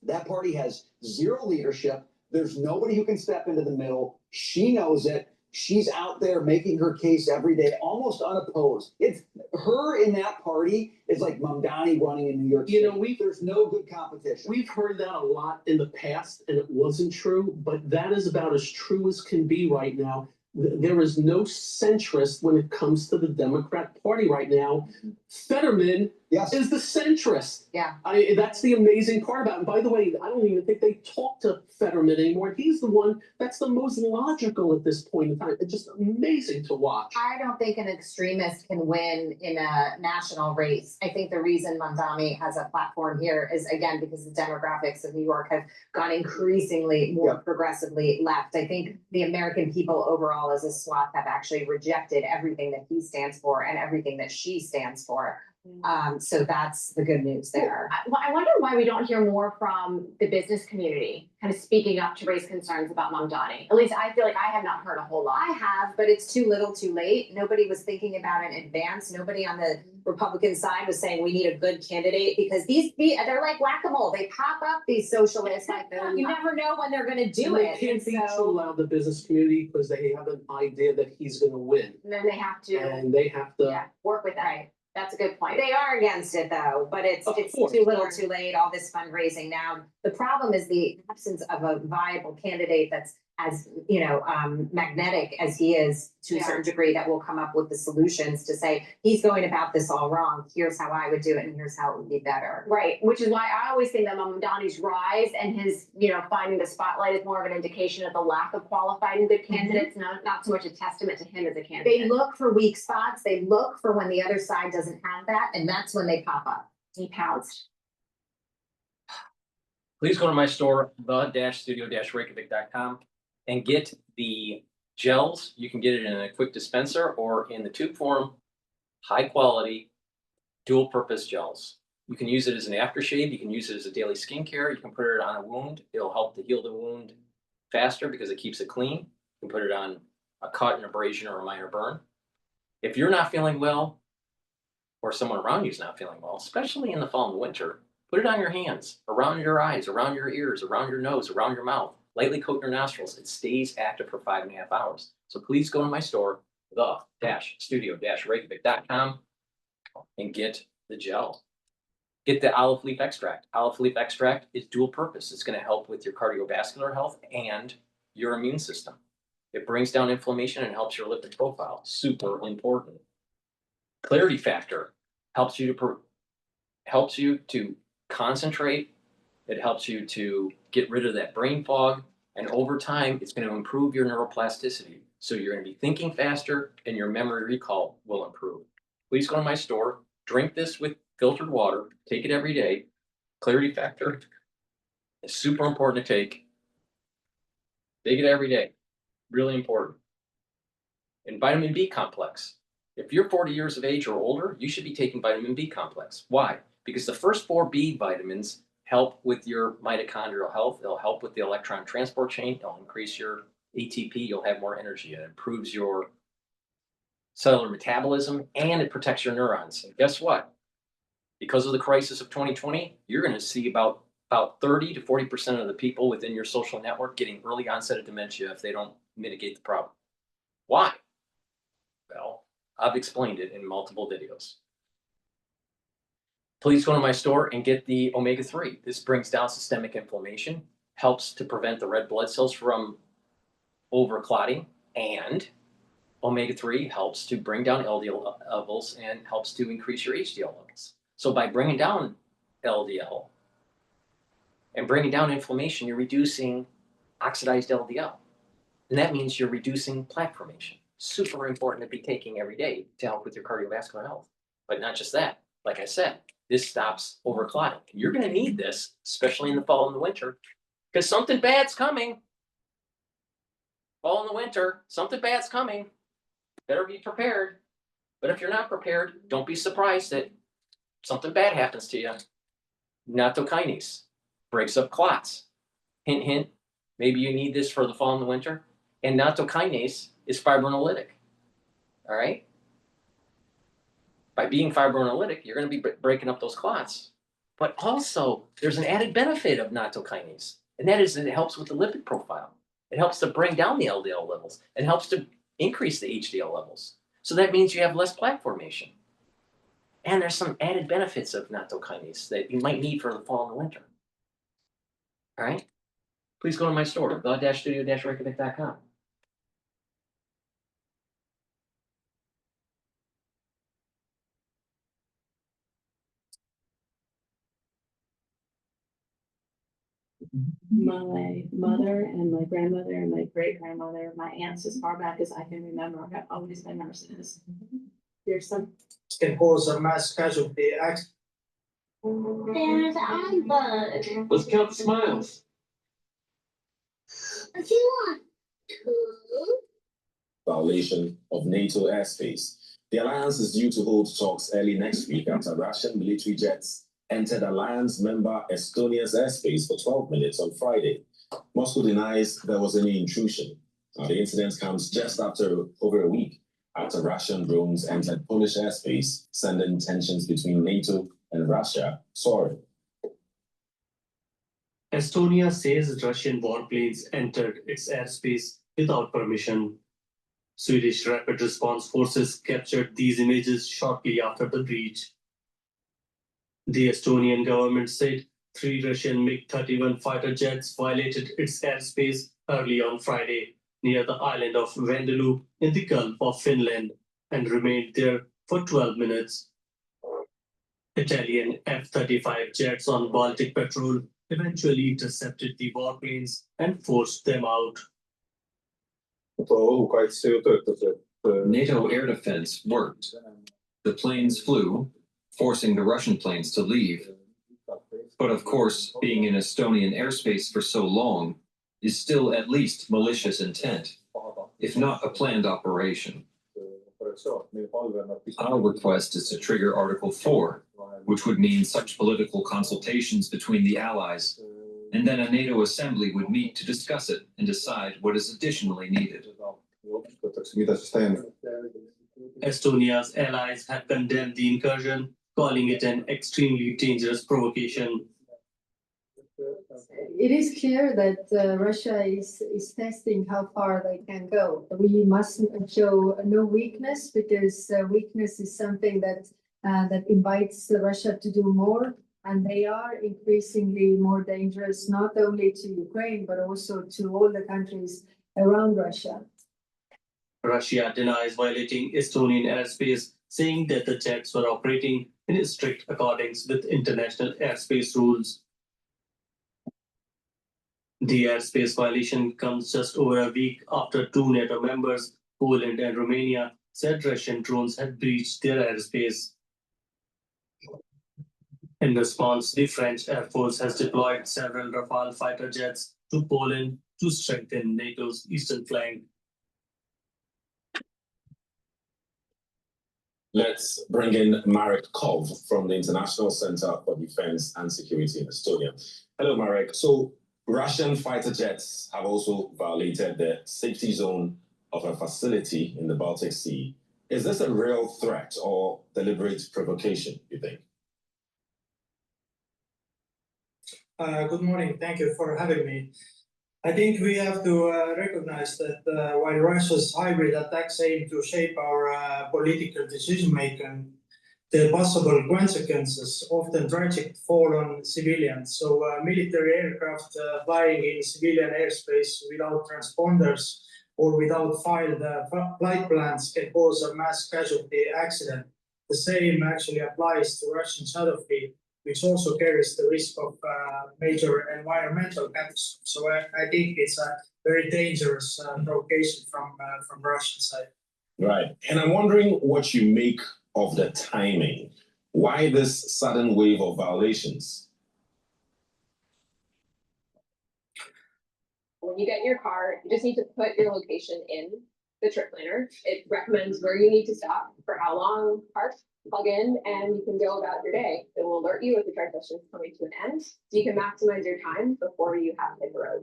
That party has zero leadership. There's nobody who can step into the middle. She knows it. She's out there making her case every day, almost unopposed. It's her in that party is like Mamdani running in New York City. You know, there's no good competition. We've heard that a lot in the past, and it wasn't true, but that is about as true as can be right now. There is no centrist when it comes to the Democrat Party right now. Fetterman is the centrist. Yeah. That's the amazing part about it. And by the way, I don't even think they talk to Fetterman anymore. He's the one that's the most logical at this point in time. It's just amazing to watch. I don't think an extremist can win in a national race. I think the reason Mamdani has a platform here is, again, because the demographics of New York have gone increasingly more progressively left. I think the American people overall as a swath have actually rejected everything that he stands for and everything that she stands for. So that's the good news there. I wonder why we don't hear more from the business community kind of speaking up to raise concerns about Mamdani. At least I feel like I have not heard a whole lot. I have, but it's too little too late. Nobody was thinking about it in advance. Nobody on the Republican side was saying we need a good candidate because they're like whack-a-mole. They pop up, these socialists, like you never know when they're gonna do They it. can't be too loud, the business community, because they have an idea that he's gonna win. And then they have to And they have to. work with it. That's a good point. They are against it though, but it's too little too late, all this fundraising now. The problem is the absence of a viable candidate that's as, magnetic as he is to a certain degree that will come up with the solutions to say, he's going about this all wrong. Here's how I would do it and here's how it would be better. Right, which is why I always think that Mamdani's rise and his, finding the spotlight is more of an indication of the lack of qualified and good candidates, not so much a testament to him as a candidate. They look for weak spots. They look for when the other side doesn't have that, and that's when they pop up. He pounced. Please go to my store, the-studio-reykjavik.com, and get the gels. You can get it in a quick dispenser or in the tube form, high quality, dual purpose gels. You can use it as an aftershave. You can use it as a daily skincare. You can put it on a wound. It'll help to heal the wound faster because it keeps it clean. You can put it on a cut, an abrasion, or a minor burn. If you're not feeling well, or someone around you is not feeling well, especially in the fall and winter, put it on your hands, around your eyes, around your ears, around your nose, around your mouth. Lightly coat your nostrils. It stays active for 5.5 hours. So please go to my store, the-studio-reykjavik.com, and get the gel. Get the olive leaf extract. Olive leaf extract is dual purpose. It's going to help with your cardiovascular health and your immune system. It brings down inflammation and helps your lipid profile. Super important. Clarity factor helps you to concentrate. It helps you to get rid of that brain fog. And over time, it's going to improve your neuroplasticity. So you're going to be thinking faster and your memory recall will improve. Please go to my store, drink this with filtered water, take it every day. Clarity factor is super important to take. Take it every day. Really important. And vitamin B complex. If you're 40 years of age or older, you should be taking vitamin B complex. Why? Because the first 4 B vitamins help with your mitochondrial health. It'll help with the electron transport chain. It'll increase your ATP. You'll have more energy. It improves your cellular metabolism and it protects your neurons. And guess what? Because of the crisis of 2020, you're going to see about 30 to 40% of the people within your social network getting early onset of dementia if they don't mitigate the problem. Why? Well, I've explained it in multiple videos. Please go to my store and get the omega-3. This brings down systemic inflammation, helps to prevent the red blood cells from overclotting, and omega-3 helps to bring down LDL levels and helps to increase your HDL levels. So by bringing down LDL and bringing down inflammation, you're reducing oxidized LDL. And that means you're reducing plaque formation. Super important to be taking every day to help with your cardiovascular health. But not just that, like I said, this stops overclotting. You're going to need this, especially in the fall and the winter, because something bad's coming. Fall and the winter, something bad's coming. Better be prepared. But if you're not prepared, don't be surprised that something bad happens to you. Nattokinase breaks up clots. Hint, hint, maybe you need this for the fall and the winter. And nattokinase is fibrinolytic. All right? By being fibrinolytic, you're going to be breaking up those clots. But also, there's an added benefit of nattokinase, and that is that it helps with the lipid profile. It helps to bring down the LDL levels. It helps to increase the HDL levels. So that means you have less plaque formation. And there's some added benefits of nattokinase that you might need for the fall and the winter. All right? Please go to my store, the-studio-reykjavik.com. My mother and my grandmother and my great grandmother, my aunts, as far back as I can remember, have always been nurses. There's some. Can cause a mass casualty accident. There's iBud. Let's count the smiles. If you want to. Violation of NATO airspace. The alliance is due to hold talks early next week after Russian military jets entered alliance member Estonia's airspace for 12 minutes on Friday. Moscow denies there was any intrusion. The incident comes just after over a week after Russian drones entered Polish airspace, sending tensions between NATO and Russia soaring. Estonia says Russian warplanes entered its airspace without permission. Swedish Rapid Response Forces captured these images shortly after the breach. The Estonian government said 3 Russian MiG-31 fighter jets violated its airspace early on Friday near the island of Vendalu in the Gulf of Finland and remained there for 12 minutes. Italian F-35 jets on Baltic patrol eventually intercepted the warplanes and forced them out. NATO air defense worked. The planes flew, forcing the Russian planes to leave. But of course, being in Estonian airspace for so long is still at least malicious intent, if not a planned operation. Our request is to trigger Article 4, which would mean such political consultations between the allies, and then a NATO assembly would meet to discuss it and decide what is additionally needed. Estonia's allies have condemned the incursion, calling it an extremely dangerous provocation. It is clear that Russia is testing how far they can go. We mustn't show no weakness, because weakness is something that that invites Russia to do more, and they are increasingly more dangerous, not only to Ukraine but also to all the countries around Russia. Russia denies violating Estonian airspace, saying that the jets were operating in strict accordance with international airspace rules. The airspace violation comes just over a week after 2 NATO members, Poland and Romania, said Russian drones had breached their airspace. In response, the French Air Force has deployed several Rafale fighter jets to Poland to strengthen NATO's eastern flank. Let's bring in Marek Kov from the International Center for Defense and Security in Estonia. Hello, Marek. So Russian fighter jets have also violated the safety zone of a facility in the Baltic Sea. Is this a real threat or deliberate provocation, you think? Good morning. Thank you for having me. I think we have to recognize that while Russia's hybrid attacks aim to shape our political decision-making, the possible consequences, often tragic, fall on civilians. So military aircraft flying in civilian airspace without transponders or without filed flight plans can cause a mass casualty accident. The same actually applies to Russian Shadow Fleet, which also carries the risk of major environmental catastrophes. So I think it's a very dangerous provocation from Russian side. Right. And I'm wondering what you make of the timing. Why this sudden wave of violations? When you get in your car, you just need to put your location in the trip planner. It recommends where you need to stop, for how long, park, plug in, and you can go about your day. It will alert you if the drive session is coming to an end, so you can maximize your time before you have to hit the road.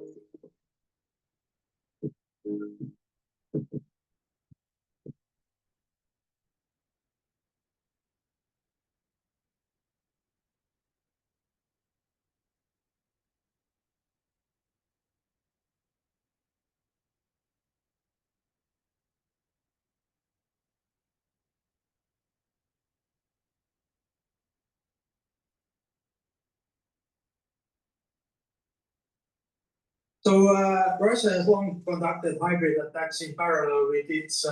So Russia has long conducted hybrid attacks in parallel with its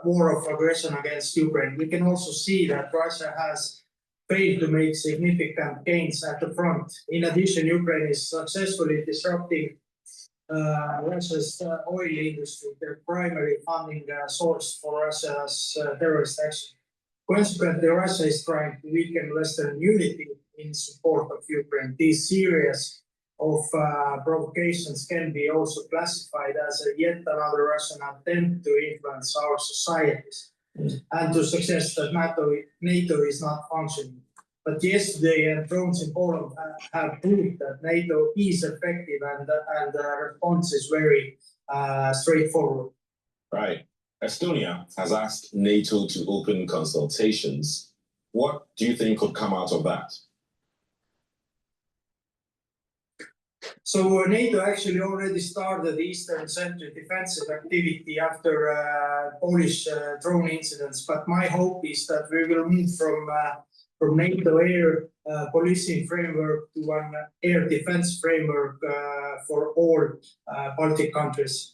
war of aggression against Ukraine. We can also see that Russia has failed to make significant gains at the front. In addition, Ukraine is successfully disrupting Russia's oil industry, their primary funding source for Russia's terrorist action. Consequently, Russia is trying to weaken Western unity in support of Ukraine. These series of provocations can be also classified as yet another Russian attempt to influence our societies and to suggest that NATO is not functioning. But yesterday, drones in Poland have proved that NATO is effective and the response is very straightforward. Right. Estonia has asked NATO to open consultations. What do you think could come out of that? So NATO actually already started the Eastern Central defensive activity after Polish drone incidents. But my hope is that we will move from NATO air policing framework to an air defense framework for all Baltic countries.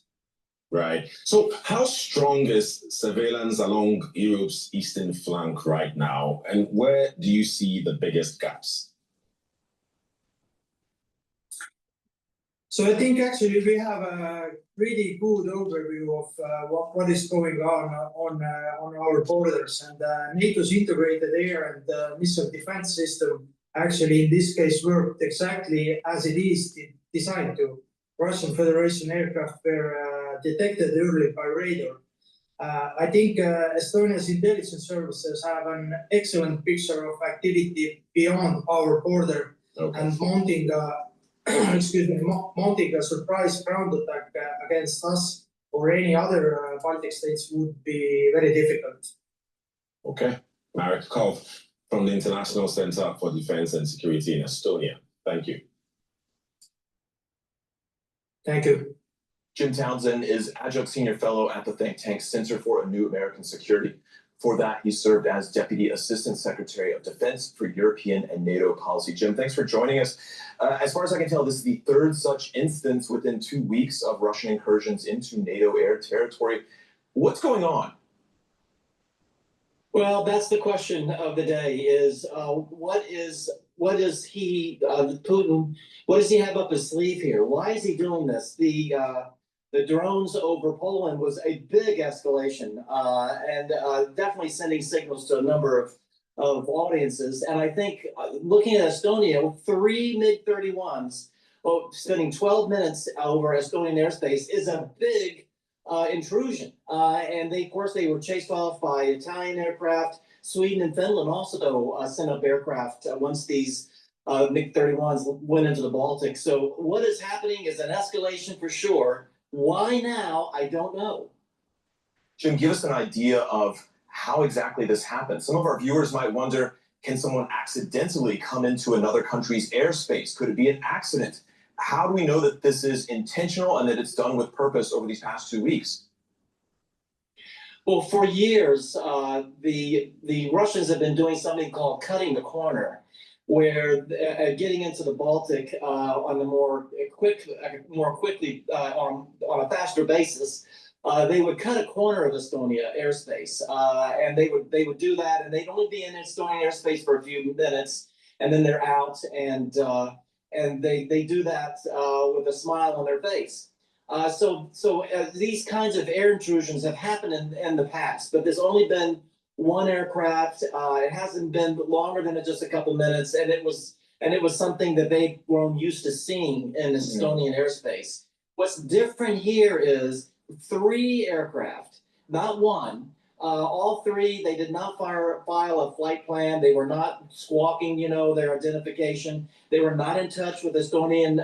Right. So how strong is surveillance along Europe's eastern flank right now? And where do you see the biggest gaps? So I think actually we have a pretty good overview of what is going on our borders, and NATO's integrated air and missile defense system actually in this case worked exactly as it is designed to. Russian Federation aircraft were detected early by radar. I think Estonia's intelligence services have an excellent picture of activity beyond our border, and mounting a surprise ground attack against us or any other Baltic states would be very difficult. Okay. Marek Kov from the International Center for Defense and Security in Estonia. Thank you. Thank you. Jim Townsend is Adjunct Senior Fellow at the think tank Center for a New American Security. For that, he served as Deputy Assistant Secretary of Defense for European and NATO policy. Jim, thanks for joining us. As far as I can tell, this is the third such instance within 2 weeks of Russian incursions into NATO air territory. What's going on? Well, that's the question of the day is what is he, Putin, what does he have up his sleeve here? Why is he doing this? The drones over Poland was a big escalation and definitely sending signals to a number of audiences. And I think looking at Estonia, 3 MiG-31s, spending 12 minutes over Estonian airspace is a big intrusion. And they, of course, they were chased off by Italian aircraft. Sweden and Finland also sent up aircraft once these MiG-31s went into the Baltic. So what is happening is an escalation for sure. Why now? I don't know. Jim, give us an idea of how exactly this happened. Some of our viewers might wonder, can someone accidentally come into another country's airspace? Could it be an accident? How do we know that this is intentional and that it's done with purpose over these past 2 weeks? Well, for years, the Russians have been doing something called cutting the corner, where getting into the Baltic on a more quickly on a faster basis, they would cut a corner of Estonia airspace, and they would do that, and they'd only be in Estonian airspace for a few minutes, and then they're out, and they do that with a smile on their face. So these kinds of air intrusions have happened in the past, but there's only been one aircraft. It hasn't been longer than just a couple minutes, and it was something that they've grown used to seeing in Estonian airspace. What's different here is 3 aircraft, not one. All 3, they did not file a flight plan. They were not squawking, their identification. They were not in touch with Estonian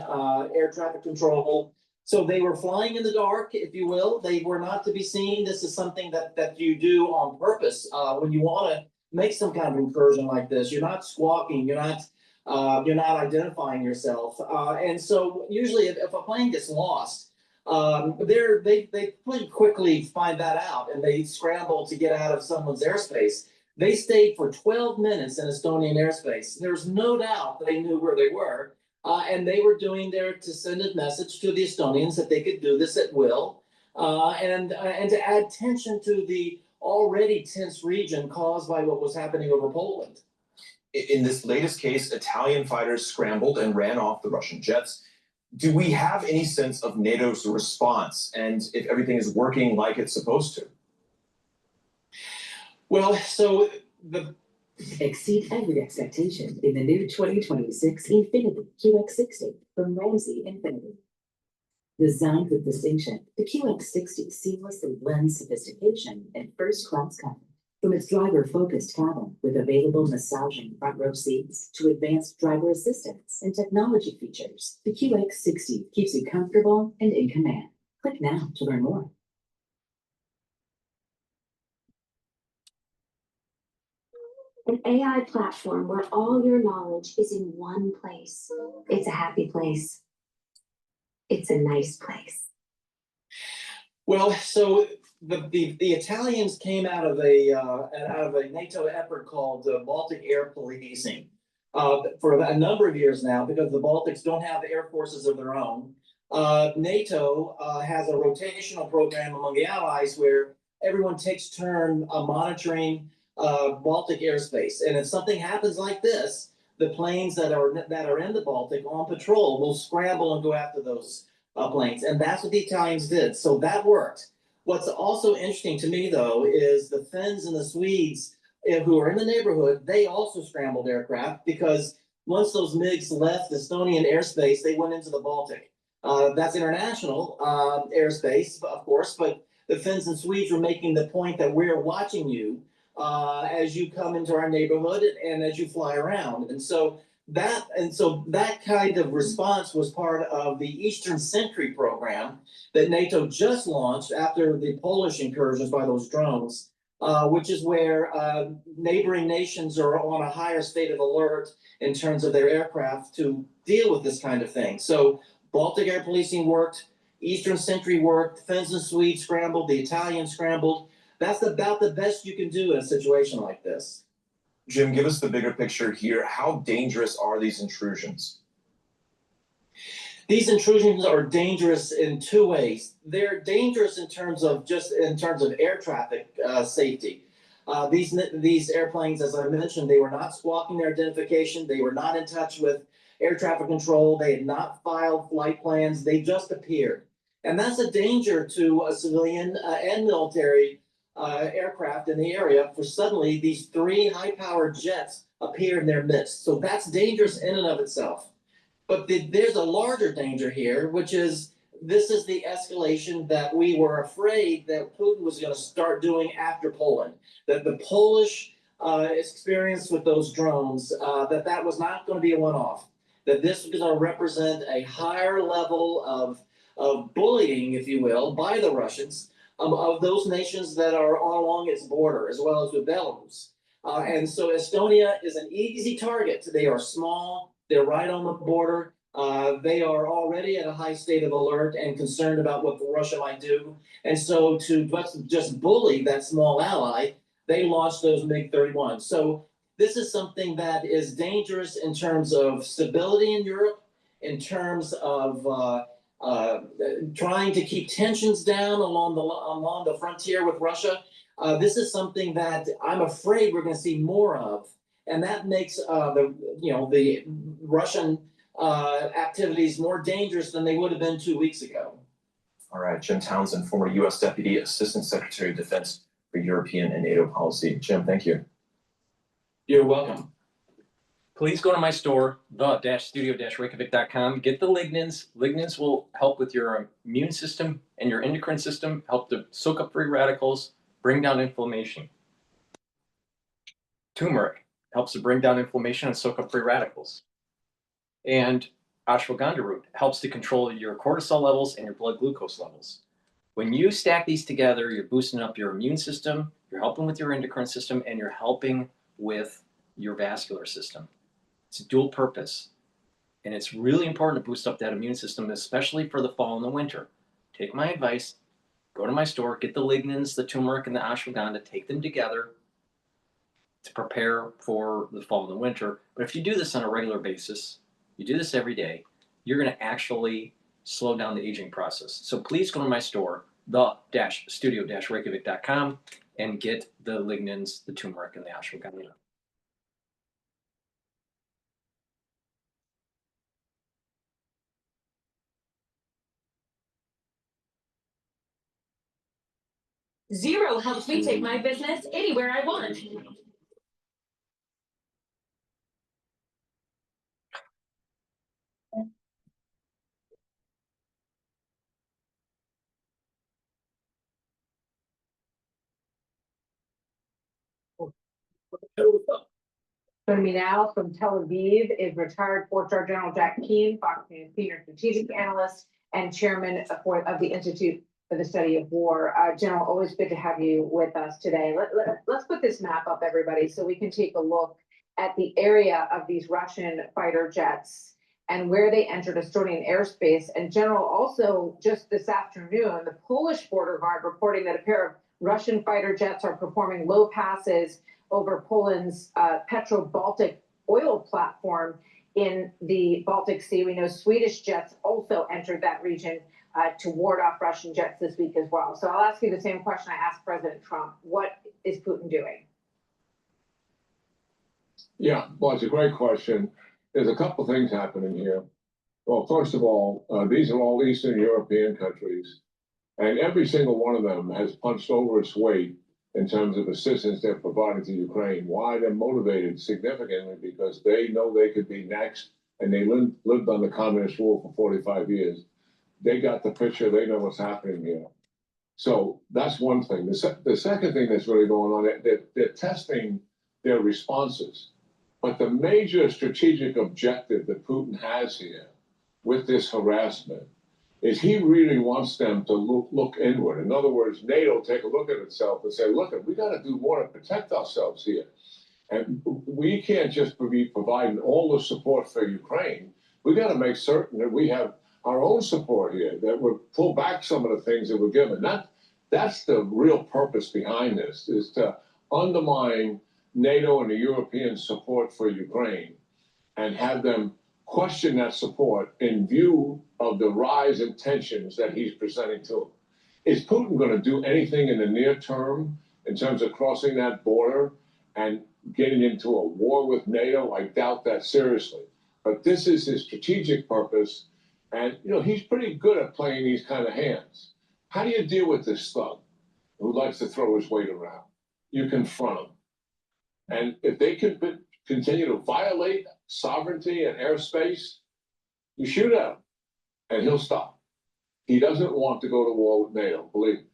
air traffic control. So they were flying in the dark, if you will. They were not to be seen. This is something that you do on purpose when you want to make some kind of incursion like this. You're not squawking. You're not identifying yourself. And so usually, if a plane gets lost, they pretty quickly find that out, and they scramble to get out of someone's airspace. They stayed for 12 minutes in Estonian airspace. There's no doubt they knew where they were. And they were doing there to send a message to the Estonians that they could do this at will, and to add tension to the already tense region caused by what was happening over Poland. In this latest case, Italian fighters scrambled and ran off the Russian jets. Do we have any sense of NATO's response and if everything is working like it's supposed to? Well, so Exceed every expectation in the new 2026 Infinity QX60 from Ramsey Infinity. Designed with distinction, the QX60 seamlessly blends sophistication and first-class comfort. From its driver-focused cabin with available massaging front row seats to advanced driver assistance and technology features, the QX60 keeps you comfortable and in command. Click now to learn more. An AI platform where all your knowledge is in one place. It's a happy place. It's a nice place. Well, so the Italians came out of a NATO effort called Baltic Air Policing for a number of years now, because the Baltics don't have air forces of their own. NATO has a rotational program among the allies where everyone takes turn monitoring Baltic airspace, and if something happens like this, the planes that are in the Baltic on patrol will scramble and go after those planes, and that's what the Italians did. So that worked. What's also interesting to me, though, is the Finns and the Swedes who are in the neighborhood. They also scrambled aircraft because once those MiGs left Estonian airspace, they went into the Baltic. That's international airspace, of course, but the Finns and Swedes were making the point that we're watching you as you come into our neighborhood and as you fly around. And so that kind of response was part of the Eastern Sentry program that NATO just launched after the Polish incursions by those drones, which is where neighboring nations are on a higher state of alert in terms of their aircraft to deal with this kind of thing. So Baltic air policing worked, Eastern Sentry worked, Finns and Swedes scrambled, the Italians scrambled. That's about the best you can do in a situation like this. Jim, give us the bigger picture here. How dangerous are these intrusions? These intrusions are dangerous in two ways. They're dangerous in terms of air traffic safety. These airplanes, as I mentioned, they were not squawking their identification. They were not in touch with air traffic control. They had not filed flight plans. They just appeared. And that's a danger to a civilian and military aircraft in the area, for suddenly these three high-powered jets appear in their midst. So that's dangerous in and of itself. But there's a larger danger here, which is this is the escalation that we were afraid that Putin was going to start doing after Poland. That the Polish experience with those drones, that was not going to be a one-off. That this was going to represent a higher level of bullying, if you will, by the Russians, of those nations that are along its border, as well as with Belarus. And so Estonia is an easy target. They are small, they're right on the border. They are already at a high state of alert and concerned about what Russia might do. And so to just bully that small ally, they launched those MiG-31. So this is something that is dangerous in terms of stability in Europe, in terms of trying to keep tensions down along the frontier with Russia. This is something that I'm afraid we're going to see more of, and that makes the Russian activities more dangerous than they would have been 2 weeks ago. All right, Jim Townsend, former U.S. Deputy Assistant Secretary of Defense for European and NATO Policy. Jim, thank you. You're welcome. Please go to my store, the-studio-reykjavik.com. Get the lignins. Lignins will help with your immune system and your endocrine system, help to soak up free radicals, bring down inflammation. Turmeric helps to bring down inflammation and soak up free radicals. And ashwagandha root helps to control your cortisol levels and your blood glucose levels. When you stack these together, you're boosting up your immune system, you're helping with your endocrine system, and you're helping with your vascular system. It's a dual purpose. And it's really important to boost up that immune system, especially for the fall and the winter. Take my advice, go to my store, get the lignins, the turmeric, and the ashwagandha, take them together to prepare for the fall and the winter. But if you do this on a regular basis, you do this every day, you're going to actually slow down the aging process. So please go to my store, the-studio-reykjavik.com, and get the lignans, the turmeric, and the ashwagandha. Zero helps me take my business anywhere I want. Joining me now from Tel Aviv is retired 4-star General Jack Keane, Fox News senior strategic analyst and chairman of the Institute for the Study of War. General, always good to have you with us today. Let's put this map up, everybody, so we can take a look at the area of these Russian fighter jets and where they entered Estonian airspace. And General, also just this afternoon, the Polish border guard reporting that a pair of Russian fighter jets are performing low passes over Poland's Petro-Baltic oil platform in the Baltic Sea. We know Swedish jets also entered that region to ward off Russian jets this week as well. So I'll ask you the same question I asked President Trump. What is Putin doing? Yeah, well, it's a great question. There's a couple things happening here. Well, first of all, these are all Eastern European countries, and every single one of them has punched over its weight in terms of assistance they're providing to Ukraine. Why? They're motivated significantly because they know they could be next, and they lived under communist rule for 45 years. They got the picture. They know what's happening here. So that's one thing. The second thing that's really going on, they're testing their responses. But the major strategic objective that Putin has here with this harassment is he really wants them to look inward. In other words, NATO take a look at itself and say, look, we got to do more to protect ourselves here. And we can't just be providing all the support for Ukraine. We got to make certain that we have our own support here, that we pull back some of the things that we're given. That's the real purpose behind this, is to undermine NATO and the European support for Ukraine and have them question that support in view of the rise in tensions that he's presenting to them. Is Putin going to do anything in the near term in terms of crossing that border and getting into a war with NATO? I doubt that seriously. But this is his strategic purpose. And, he's pretty good at playing these kind of hands. How do you deal with this thug who likes to throw his weight around? You confront him. And if they can continue to violate sovereignty and airspace, you shoot at him, and he'll stop. He doesn't want to go to war with NATO, believe me.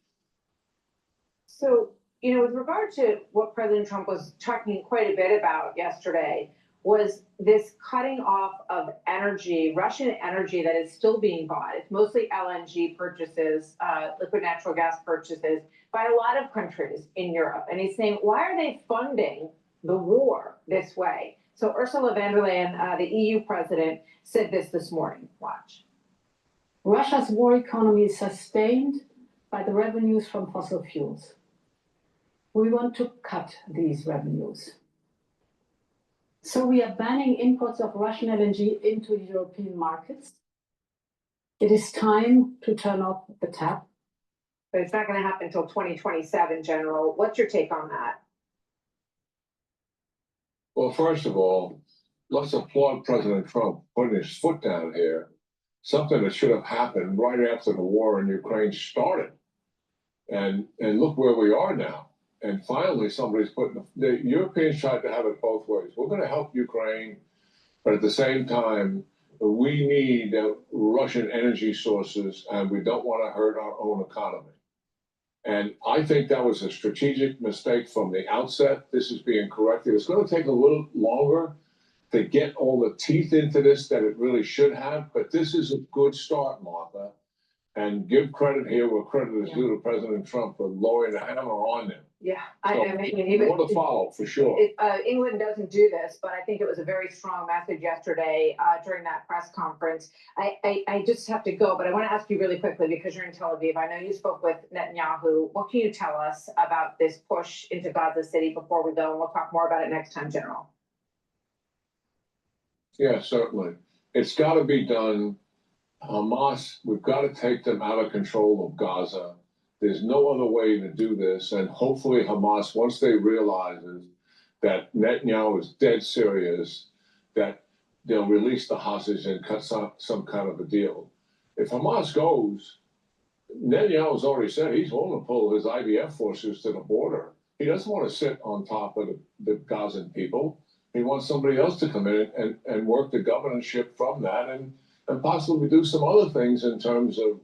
So, with regard to what President Trump was talking quite a bit about yesterday, was this cutting off of energy, Russian energy that is still being bought. It's mostly LNG purchases, liquid natural gas purchases by a lot of countries in Europe. And he's saying, why are they funding the war this way? So Ursula von der Leyen, the EU president, said this morning. Watch. Russia's war economy is sustained by the revenues from fossil fuels. We want to cut these revenues. So we are banning imports of Russian LNG into European markets. It is time to turn off the tap. But it's not going to happen until 2027, General. What's your take on that? Well, first of all, let's applaud President Trump putting his foot down here, something that should have happened right after the war in Ukraine started. And look where we are now. And finally, somebody's putting the Europeans tried to have it both ways. We're going to help Ukraine, but at the same time, we need Russian energy sources, and we don't want to hurt our own economy. And I think that was a strategic mistake from the outset. This is being corrected. It's going to take a little longer to get all the teeth into this that it really should have, but this is a good start, Martha. And give credit here where credit is due to President Trump for lowering the hammer on them. Yeah, More to follow, for sure. England doesn't do this, but I think it was a very strong message yesterday during that press conference. I just have to go, but I want to ask you really quickly, because you're in Tel Aviv. I know you spoke with Netanyahu. What can you tell us about this push into Gaza City before we go? And we'll talk more about it next time, General. Yeah, certainly. It's got to be done. Hamas, we've got to take them out of control of Gaza. There's no other way to do this. And hopefully Hamas, once they realizes that Netanyahu is dead serious, that they'll release the hostage and cut some kind of a deal. If Hamas goes, Netanyahu's already said he's willing to pull his IDF forces to the border. He doesn't want to sit on top of the Gazan people. He wants somebody else to come in and work the governorship from that and possibly do some other things in terms of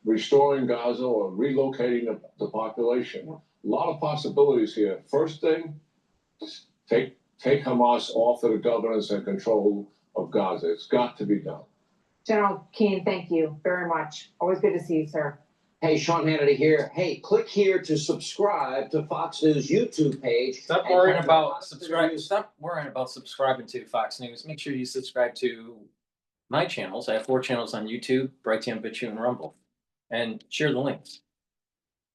restoring Gaza or relocating the population. A lot of possibilities here. First thing, take Hamas off of the governance and control of Gaza. It's got to be done. General Keane, thank you very much. Always good to see you, sir. Hey, Sean Hannity here. Hey, click here to subscribe to Fox News YouTube page. Stop worrying about subscribing to Fox News. Make sure you subscribe to my channels. I have 4 channels on YouTube, Brighteon, Bitchute, and Rumble. And share the links.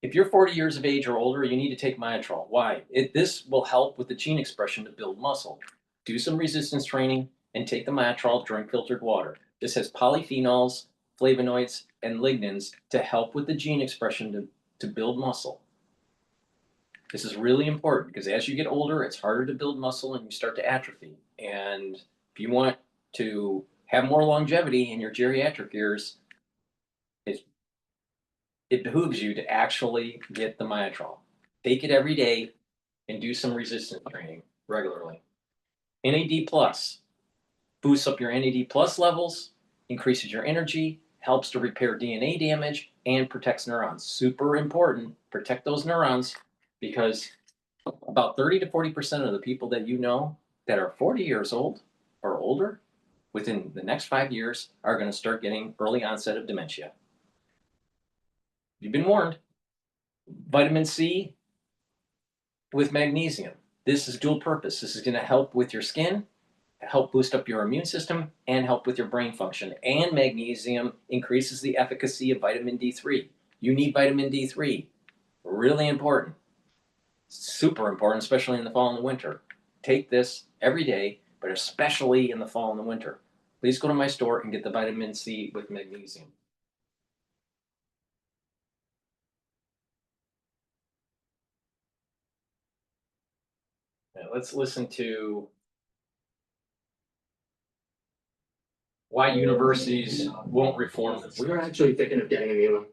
If you're 40 years of age or older, you need to take Myotrol. Why? This will help with the gene expression to build muscle. Do some resistance training and take the Myotrol, drink filtered water. This has polyphenols, flavonoids, and lignans to help with the gene expression to build muscle. This is really important because as you get older, it's harder to build muscle and you start to atrophy. And if you want to have more longevity in your geriatric years, it behooves you to actually get the Myotrol. Take it every day and do some resistance training regularly. NAD plus boosts up your NAD plus levels, increases your energy, helps to repair DNA damage, and protects neurons. Super important. Protect those neurons because about 30 to 40% of the people that you know that are 40 years old or older within the next 5 years are going to start getting early onset of dementia. You've been warned. Vitamin C with magnesium. This is dual purpose. This is going to help with your skin, help boost up your immune system, and help with your brain function. And magnesium increases the efficacy of vitamin D3. You need vitamin D3. Really important. Super important, especially in the fall and the winter. Take this every day, but especially in the fall and the winter. Please go to my store and get the vitamin C with magnesium. Now, let's listen to why universities won't reform this. We're actually thinking of getting a new one.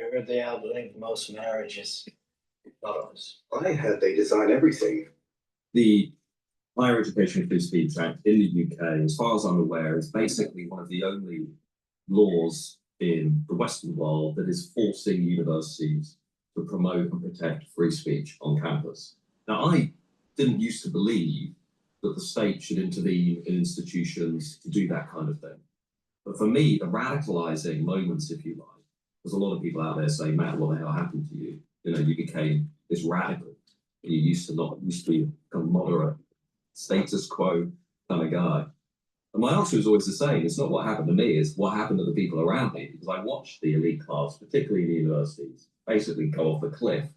I heard they outlink most marriages. Photos. I heard they design everything. The Higher Education Free Speech Act in the UK, as far as I'm aware, is basically one of the only laws in the Western world that is forcing universities to promote and protect free speech on campus. Now, I didn't used to believe that the state should intervene in institutions to do that kind of thing. But for me, the radicalizing moments, if you like, there's a lot of people out there saying, Matt, what the hell happened to you? You know, you became this radical. You used to be a moderate, status quo kind of guy. And my answer is always the same. It's not what happened to me, it's what happened to the people around me. Because I watched the elite class, particularly in the universities, basically go off a cliff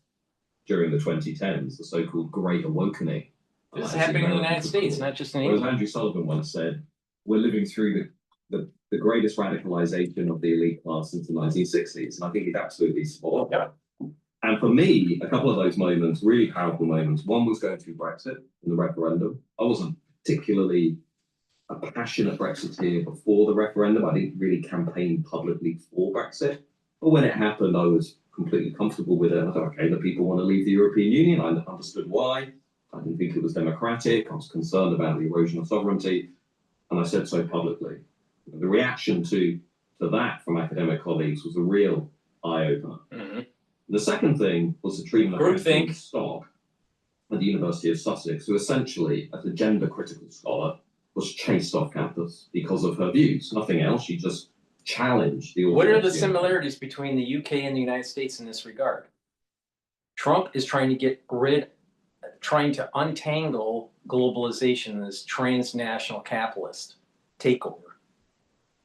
during the 2010s, the so-called Great Awakening. This is happening in the United States, not just in Whereas England. Andrew Sullivan once said, we're living through the greatest radicalization of the elite class since the 1960s. And I think he's absolutely spot on. And for me, a couple of those moments, really powerful moments, one was going through Brexit and the referendum. I wasn't particularly a passionate Brexiteer before the referendum. I didn't really campaign publicly for Brexit. But when it happened, I was completely comfortable with it. I thought, okay, the people want to leave the European Union. I understood why. I didn't think it was democratic. I was concerned about the erosion of sovereignty. And I said so publicly. The reaction to that from academic colleagues was a real eye-opener. Mm-hmm. The second thing was the treatment of Groupthink. Stock at the University of Sussex, who essentially, as a gender-critical scholar, was chased off campus because of her views. Nothing else. She just challenged the What are the orthodoxy. similarities between the UK and the United States in this regard? Trump is trying to untangle globalization, this transnational capitalist takeover.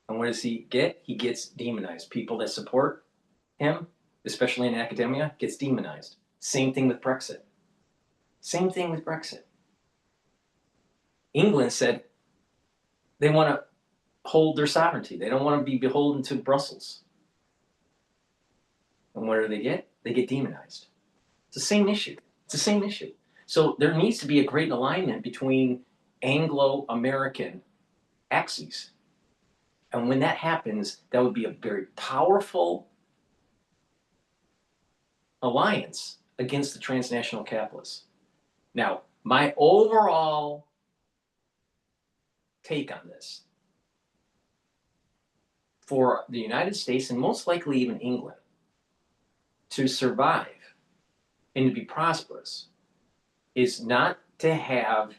And what does he get? He gets demonized. People that support him, especially in academia, gets demonized. Same thing with Brexit. Same thing with Brexit. England said they want to hold their sovereignty. They don't want to be beholden to Brussels. And what do they get? They get demonized. It's the same issue. It's the same issue. So there needs to be a great alignment between Anglo-American axes. And when that happens, that would be a very powerful alliance against the transnational capitalists. Now, my overall take on this, for the United States and most likely even England to survive and to be prosperous is not to have,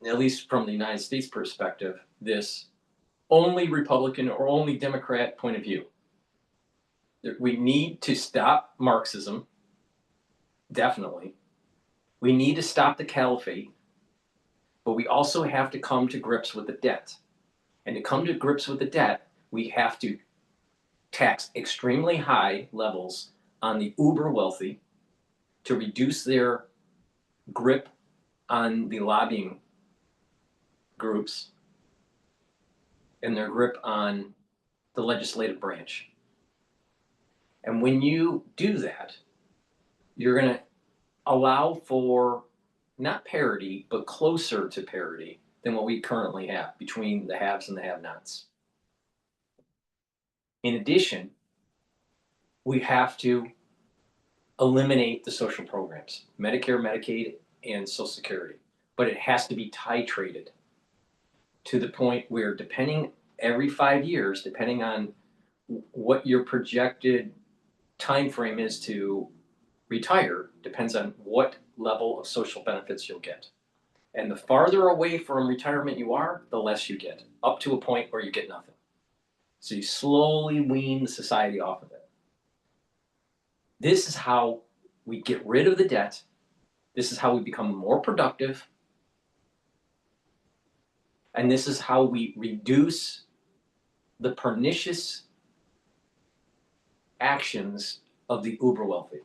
at least from the United States perspective, this only Republican or only Democrat point of view. We need to stop Marxism, definitely. We need to stop the caliphate, but we also have to come to grips with the debt. And to come to grips with the debt, we have to tax extremely high levels on the uber wealthy to reduce their grip on the lobbying groups and their grip on the legislative branch. And when you do that, you're going to allow for not parity, but closer to parity than what we currently have between the haves and the have-nots. In addition, we have to eliminate the social programs, Medicare, Medicaid, and Social Security. But it has to be titrated to the point where, depending every 5 years, depending on what your projected time frame is to retire, depends on what level of social benefits you'll get. And the farther away from retirement you are, the less you get, up to a point where you get nothing. So you slowly wean the society off of it. This is how we get rid of the debt. This is how we become more productive. And this is how we reduce the pernicious actions of the uber wealthy.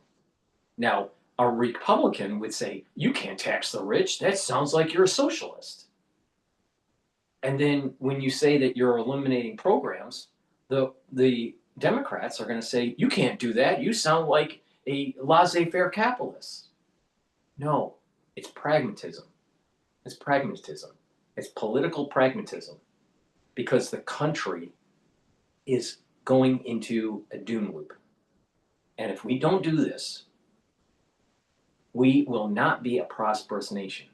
Now, a Republican would say, you can't tax the rich. That sounds like you're a socialist. And then when you say that you're eliminating programs, the Democrats are going to say, you can't do that. You sound like a laissez-faire capitalist. No, it's pragmatism. It's pragmatism. It's political pragmatism, because the country is going into a doom loop. And if we don't do this, we will not be a prosperous nation.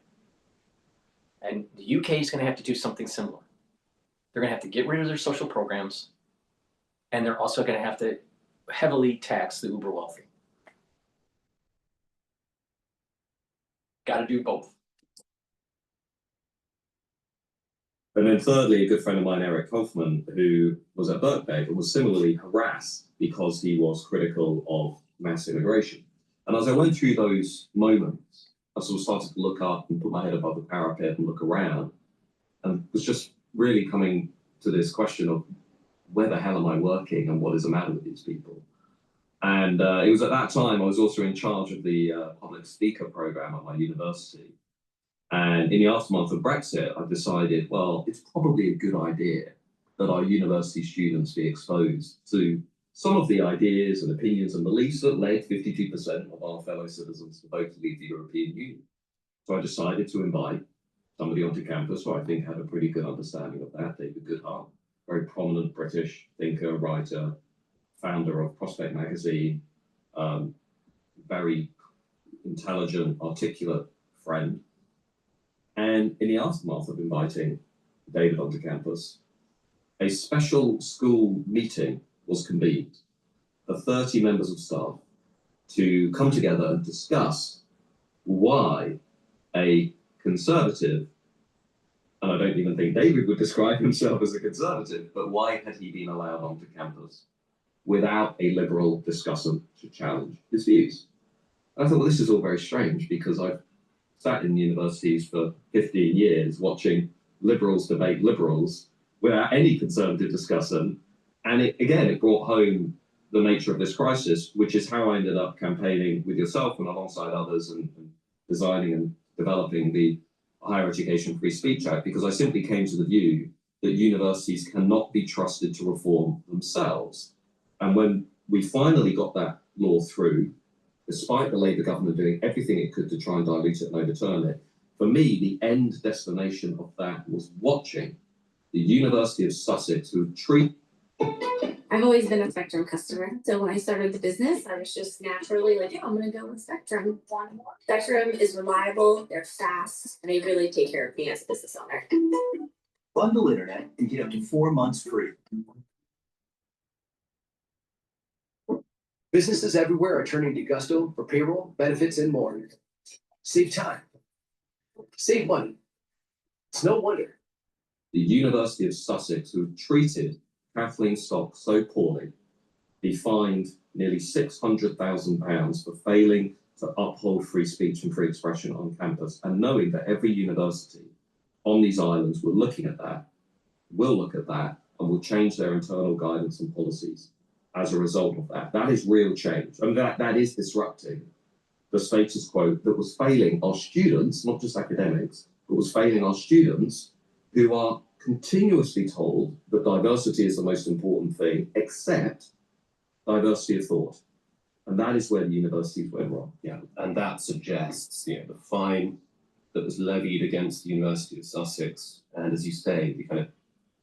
And the UK is going to have to do something similar. They're going to have to get rid of their social programs, and they're also going to have to heavily tax the uber wealthy. Got to do both. And then thirdly, a good friend of mine, Eric Hoffman, who was at Birkbeck and was similarly harassed because he was critical of mass immigration. And as I went through those moments, I sort of started to look up and put my head above the parapet and look around, and was just really coming to this question of, where the hell am I working and what is the matter with these people? And it was at that time I was also in charge of the public speaker program at my university. And in the aftermath of Brexit, I decided, well, it's probably a good idea that our university students be exposed to some of the ideas and opinions and beliefs that led 52% of our fellow citizens to vote to leave the European Union. So I decided to invite somebody onto campus who I think had a pretty good understanding of that, David Goodhart, very prominent British thinker, writer, founder of Prospect magazine, very intelligent, articulate friend. And in the aftermath of inviting David onto campus, a special school meeting was convened for 30 members of staff to come together and discuss why a conservative, and I don't even think David would describe himself as a conservative, but why had he been allowed onto campus without a liberal discussant to challenge his views? And I thought, well, this is all very strange, because I've sat in universities for 15 years watching liberals debate liberals without any conservative discussion. And it brought home the nature of this crisis, which is how I ended up campaigning with yourself and alongside others and designing and developing the Higher Education Free Speech Act, because I simply came to the view that universities cannot be trusted to reform themselves. And when we finally got that law through, despite the Labour government doing everything it could to try and dilute it and overturn it, for me, the end destination of that was watching the University of Sussex, who treat. I've always been a Spectrum customer. So when I started the business, I was just naturally like, yeah, I'm going to go with Spectrum. Spectrum is reliable, they're fast, and they really take care of me as a business owner. Bundle internet and get up to 4 months free. Businesses everywhere are turning to Gusto for payroll, benefits, and more. Save time. Save money. It's no wonder. The University of Sussex, who treated Kathleen Stock so poorly, be fined nearly £600,000 for failing to uphold free speech and free expression on campus, and knowing that every university on these islands were looking at that, will look at that, and will change their internal guidance and policies as a result of that. That is real change. And that is disrupting the status quo that was failing our students, not just academics, but was failing our students who are continuously told that diversity is the most important thing, except diversity of thought. And that is where the universities went wrong. Yeah, and that suggests, the fine that was levied against the University of Sussex, and as you say, the kind of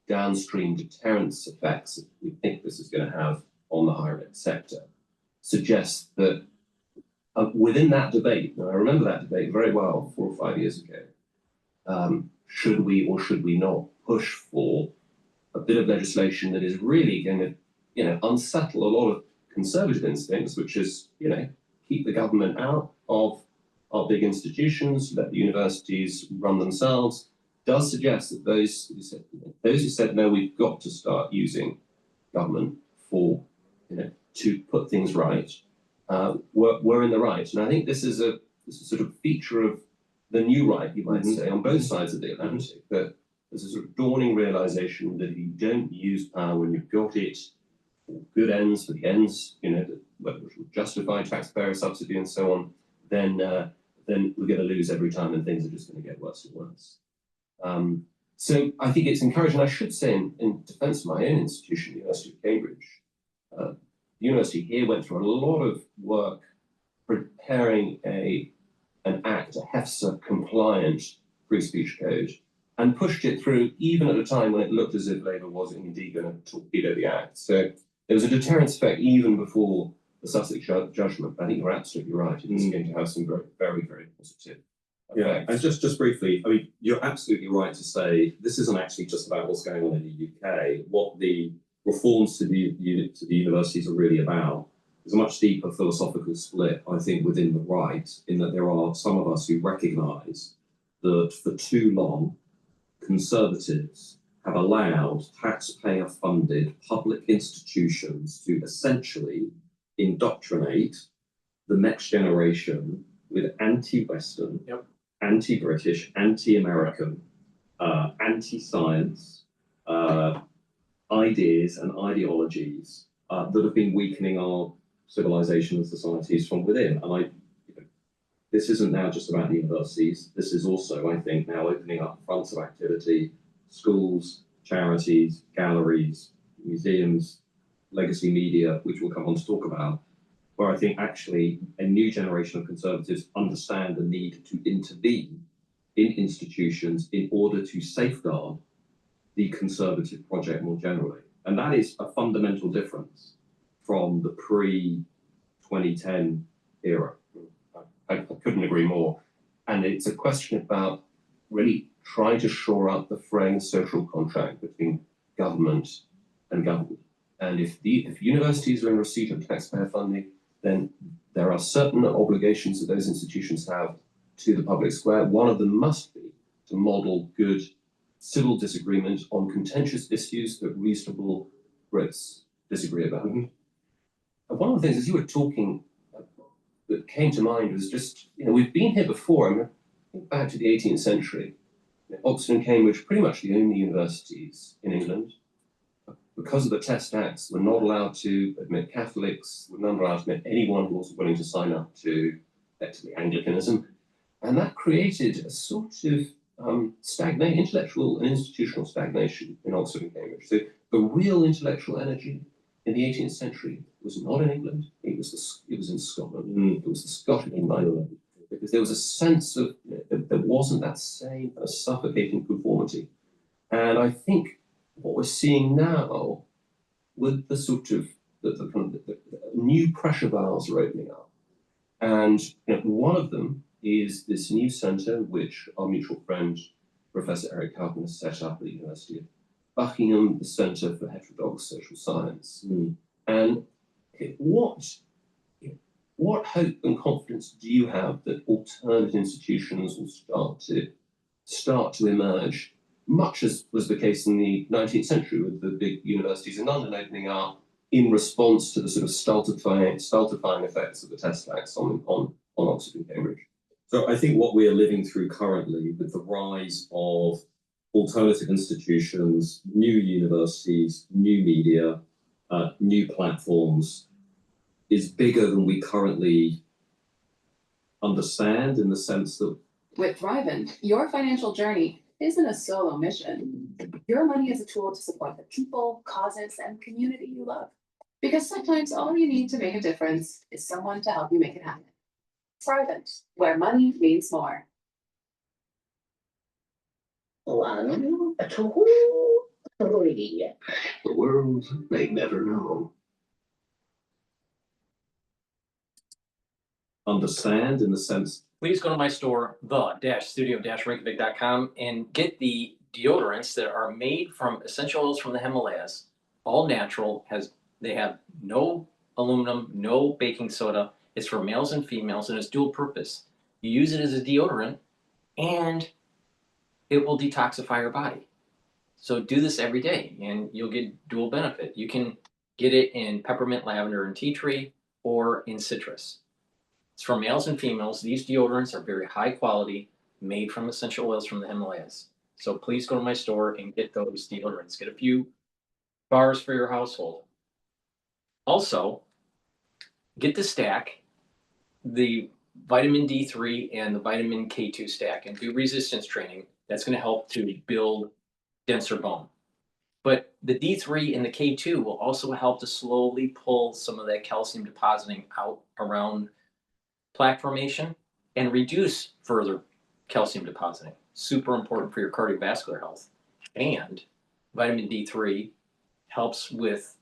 downstream deterrence effects that we think this is going to have on the higher ed sector, suggests that within that debate, and I remember that debate very well 4 or 5 years ago, should we or should we not push for a bit of legislation that is really going to, unsettle a lot of conservative instincts, which is, keep the government out of our big institutions, let the universities run themselves, does suggest that those who said no, we've got to start using government for, to put things right, were in the right. And I think this is a sort of feature of the new right, you might say, on both sides of the Atlantic, that there's a sort of dawning realization that if you don't use power when you've got it for good ends, for the ends, which will justify taxpayer subsidy and so on, then we're going to lose every time, and things are just going to get worse and worse. So I think it's encouraging. I should say, in defence of my own institution, the University of Cambridge, the university here went through a lot of work preparing an act, a HEFSA compliant free speech code, and pushed it through even at a time when it looked as if Labour was indeed going to torpedo the act. So there was a deterrence effect even before the Sussex judgment. I think you're absolutely right. It's going to have some very, very, very positive effects. Yeah, and just briefly, I mean, you're absolutely right to say this isn't actually just about what's going on in the UK. What the reforms to the universities are really about is a much deeper philosophical split, I think, within the right, in that there are some of us who recognise that for too long, Conservatives have allowed taxpayer-funded public institutions to essentially indoctrinate the next generation with anti-Western, anti-British, anti-American, anti-science ideas and ideologies that have been weakening our civilization and societies from within. And this isn't now just about the universities. This is also, I think, now opening up fronts of activity, schools, charities, galleries, museums, legacy media, which we'll come on to talk about, where I think actually a new generation of Conservatives understand the need to intervene in institutions in order to safeguard the Conservative project more generally. And that is a fundamental difference from the pre-2010 era. I couldn't agree more. And it's a question about really trying to shore up the fraying social contract between government and government. And if universities are in receipt of taxpayer funding, then there are certain obligations that those institutions have to the public square. One of them must be to model good civil disagreement on contentious issues that reasonable Brits disagree about. And one of the things, as you were talking, that came to mind was just, we've been here before. I think back to the 18th century. Oxford and Cambridge, pretty much the only universities in England, because of the Test Acts, were not allowed to admit Catholics, were not allowed to admit anyone who wasn't willing to sign up to effectively Anglicanism. And that created a sort of intellectual and institutional stagnation in Oxford and Cambridge. So the real intellectual energy in the 18th century was not in England, it was in Scotland. It was the Scottish mind, because there was a sense of, there wasn't that same kind of suffocating conformity. And I think what we're seeing now with the sort of, the new pressure valves are opening up. And one of them is this new centre which our mutual friend, Professor Eric Kaufman, has set up at the University of Buckingham, the Centre for Heterodox Social Science. And what hope and confidence do you have that alternate institutions will start to emerge, much as was the case in the 19th century with the big universities in London opening up in response to the sort of stultifying effects of the test tax on Oxford and Cambridge? So I think what we are living through currently with the rise of alternative institutions, new universities, new media, new platforms is bigger than we currently understand, in the sense that with Thriven, your financial journey isn't a solo mission. Your money is a tool to support the people, causes, and community you love. Because sometimes all you need to make a difference is someone to help you make it happen. Thriven, where money means more. 1, 2, 3. The world may never know. Understand, in the sense. Please go to my store, the-studio-reykjavik.com, and get the deodorants that are made from essential oils from the Himalayas, all natural. They have no aluminum, no baking soda. It's for males and females, and it's dual purpose. You use it as a deodorant, and it will detoxify your body. So do this every day, and you'll get dual benefit. You can get it in peppermint, lavender, and tea tree, or in citrus. It's for males and females. These deodorants are very high quality, made from essential oils from the Himalayas. So please go to my store and get those deodorants. Get a few bars for your household. Also, get the stack, the vitamin D3 and the vitamin K2 stack, and do resistance training. That's going to help to build denser bone. But the D3 and the K2 will also help to slowly pull some of that calcium depositing out around plaque formation and reduce further calcium depositing. Super important for your cardiovascular health. And vitamin D3 helps with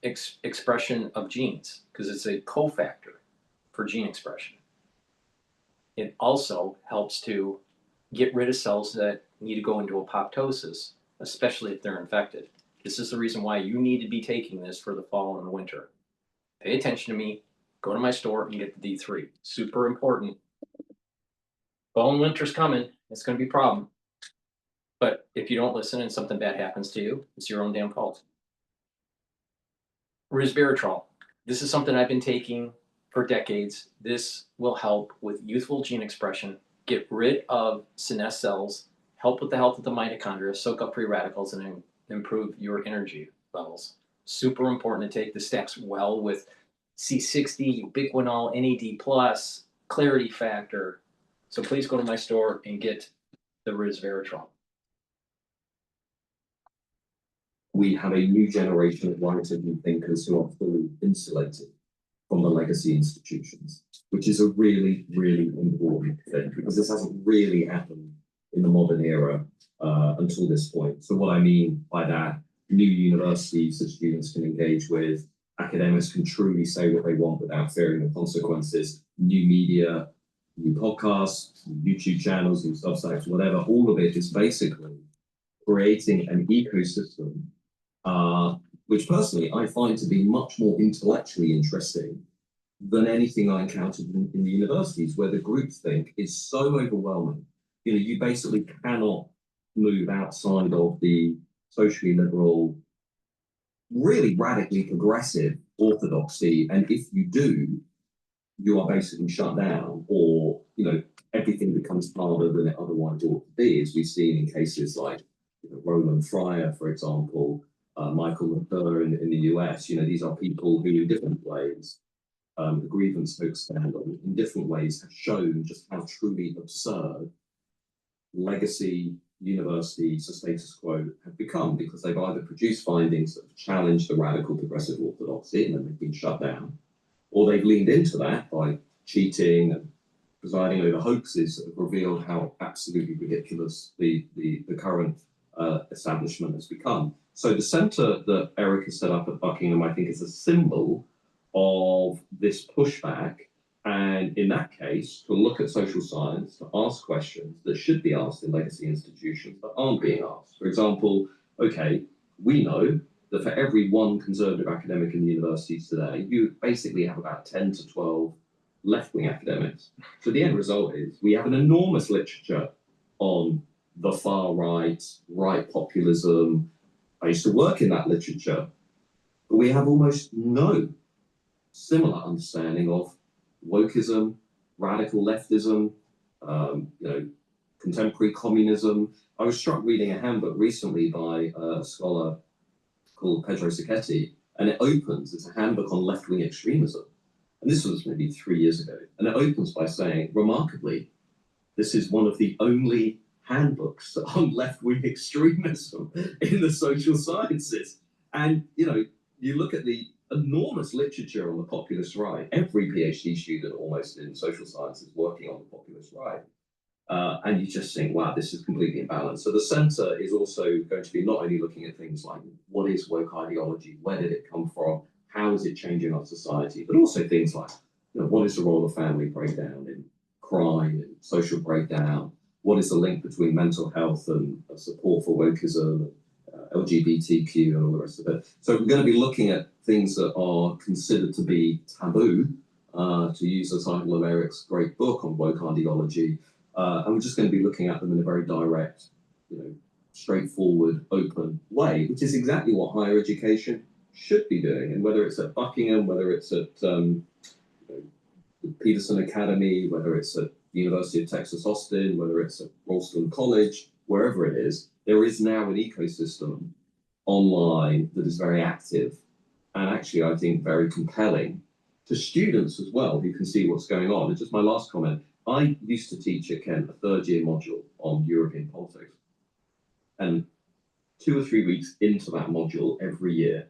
expression of genes, because it's a cofactor for gene expression. It also helps to get rid of cells that need to go into apoptosis, especially if they're infected. This is the reason why you need to be taking this for the fall and the winter. Pay attention to me. Go to my store and get the D3. Super important. Fall and winter's coming. It's going to be a problem. But if you don't listen and something bad happens to you, it's your own damn fault. Resveratrol. This is something I've been taking for decades. This will help with youthful gene expression, get rid of senescent cells, help with the health of the mitochondria, soak up free radicals, and improve your energy levels. Super important to take. This stacks well with C60, ubiquinol, NAD+, clarity factor. So please go to my store and get the resveratrol. We have a new generation of writers and thinkers who are fully insulated from the legacy institutions, which is a really, really important thing, because this hasn't really happened in the modern era until this point. So what I mean by that, new universities that students can engage with, academics can truly say what they want without fearing the consequences, new media, new podcasts, new YouTube channels, new Substacks, whatever, all of it is basically creating an ecosystem which personally I find to be much more intellectually interesting than anything I encountered in the universities, where the groupthink is so overwhelming. You know, you basically cannot move outside of the socially liberal, really radically progressive orthodoxy, and if you do, you are basically shut down, or everything becomes harder than it otherwise ought to be, as we've seen in cases like Roland Fryer, for example, Michael McCullough in the US. These are people who, in different ways, the grievance folk scandal, in different ways, have shown just how truly absurd legacy universities, the status quo, have become, because they've either produced findings that have challenged the radical progressive orthodoxy and then they've been shut down, or they've leaned into that by cheating and presiding over hoaxes that have revealed how absolutely ridiculous the current establishment has become. So the centre that Eric has set up at Buckingham, I think, is a symbol of this pushback. And in that case, to look at social science, to ask questions that should be asked in legacy institutions that aren't being asked. For example, okay, we know that for every one conservative academic in the universities today, you basically have about 10 to 12 left-wing academics. So the end result is we have an enormous literature on the far right, right populism. I used to work in that literature, but we have almost no similar understanding of Wokism, radical leftism, contemporary communism. I was struck reading a handbook recently by a scholar called Pedro Sacchetti, and it opens, it's a handbook on left-wing extremism. And this was maybe 3 years ago. And it opens by saying, remarkably, this is one of the only handbooks on left-wing extremism in the social sciences. And, you look at the enormous literature on the populist right. Every PhD student almost in social sciences working on the populist right. And you just think, wow, this is completely imbalanced. So the centre is also going to be not only looking at things like what is woke ideology, where did it come from, how is it changing our society, but also things like, what is the role of family breakdown in crime and social breakdown? What is the link between mental health and support for wokeism, LGBTQ and all the rest of it? So we're going to be looking at things that are considered to be taboo, to use the title of Eric's great book on woke ideology. And we're just going to be looking at them in a very direct, straightforward, open way, which is exactly what higher education should be doing. And whether it's at Buckingham, whether it's at Peterson Academy, whether it's at the University of Texas Austin, whether it's at Ralston College, wherever it is, there is now an ecosystem online that is very active and actually, I think, very compelling to students as well, who can see what's going on. And just my last comment, I used to teach at Kent a third-year module on European politics. And 2 or 3 weeks into that module every year,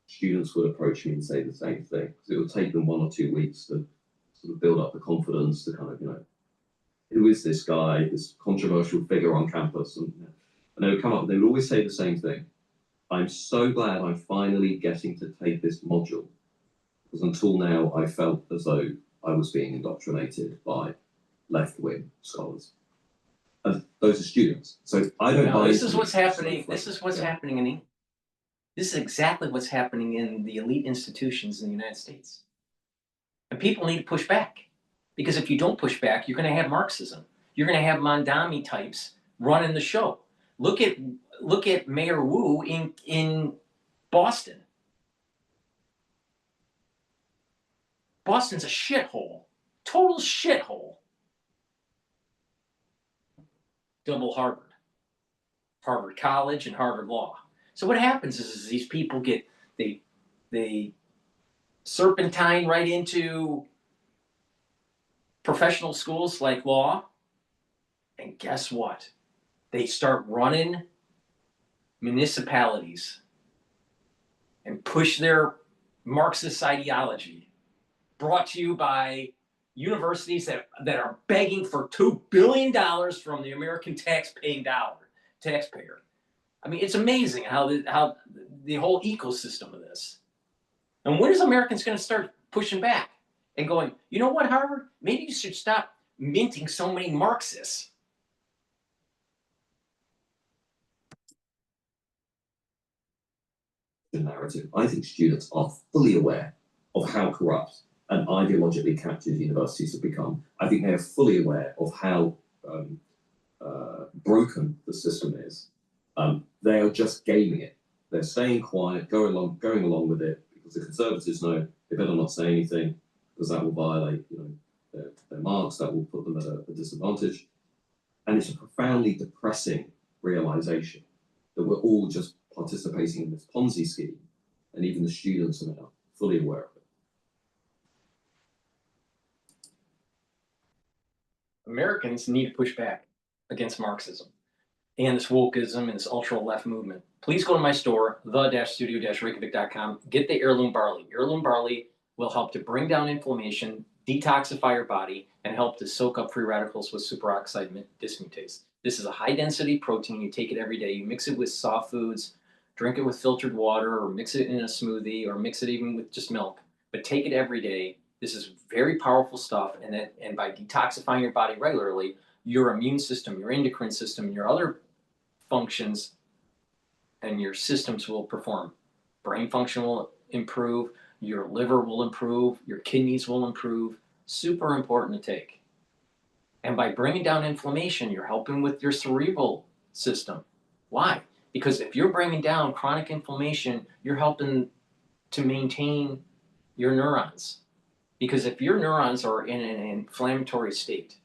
students would approach me and say the same thing, because it would take them 1 or 2 weeks to sort of build up the confidence to kind of, who is this guy, this controversial figure on campus? And they would come up, they would always say the same thing. I'm so glad I'm finally getting to take this module, because until now I felt as though I was being indoctrinated by left-wing scholars. And those are students. So I don't buy. This is what's happening. This is what's happening in England. This is exactly what's happening in the elite institutions in the United States. And people need to push back. Because if you don't push back, you're going to have Marxism. You're going to have Mamdani types running the show. Look at Mayor Wu in Boston. Boston's a shithole. Total shithole. Double Harvard. Harvard College and Harvard Law. So what happens is these people they serpentine right into professional schools like law, and guess what? They start running municipalities and push their Marxist ideology, brought to you by universities that are begging for $2 billion from the American taxpayer. I mean, it's amazing how the whole ecosystem of this. And when is Americans going to start pushing back and going, you know what, Harvard? Maybe you should stop minting so many Marxists. The narrative. I think students are fully aware of how corrupt and ideologically captured universities have become. I think they are fully aware of how broken the system is. They are just gaming it. They're staying quiet, going along with it, because the Conservatives know they better not say anything, because that will violate, their marks, that will put them at a disadvantage. And it's a profoundly depressing realization that we're all just participating in this Ponzi scheme, and even the students are now fully aware of it. Americans need to push back. against Marxism and this Wokism and this ultra left movement. Please go to my store, the-studio-reykjavik.com. Get the heirloom barley. Heirloom barley will help to bring down inflammation, detoxify your body, and help to soak up free radicals with superoxide dismutase. This is a high density protein. You take it every day. You mix it with soft foods, drink it with filtered water, or mix it in a smoothie, or mix it even with just milk. But take it every day. This is very powerful stuff. And by detoxifying your body regularly, your immune system, your endocrine system, and your other functions and your systems will perform. Brain function will improve, your liver will improve, your kidneys will improve. Super important to take. And by bringing down inflammation, you're helping with your cerebral system. Why? Because if you're bringing down chronic inflammation, you're helping to maintain your neurons. Because if your neurons are in an inflammatory state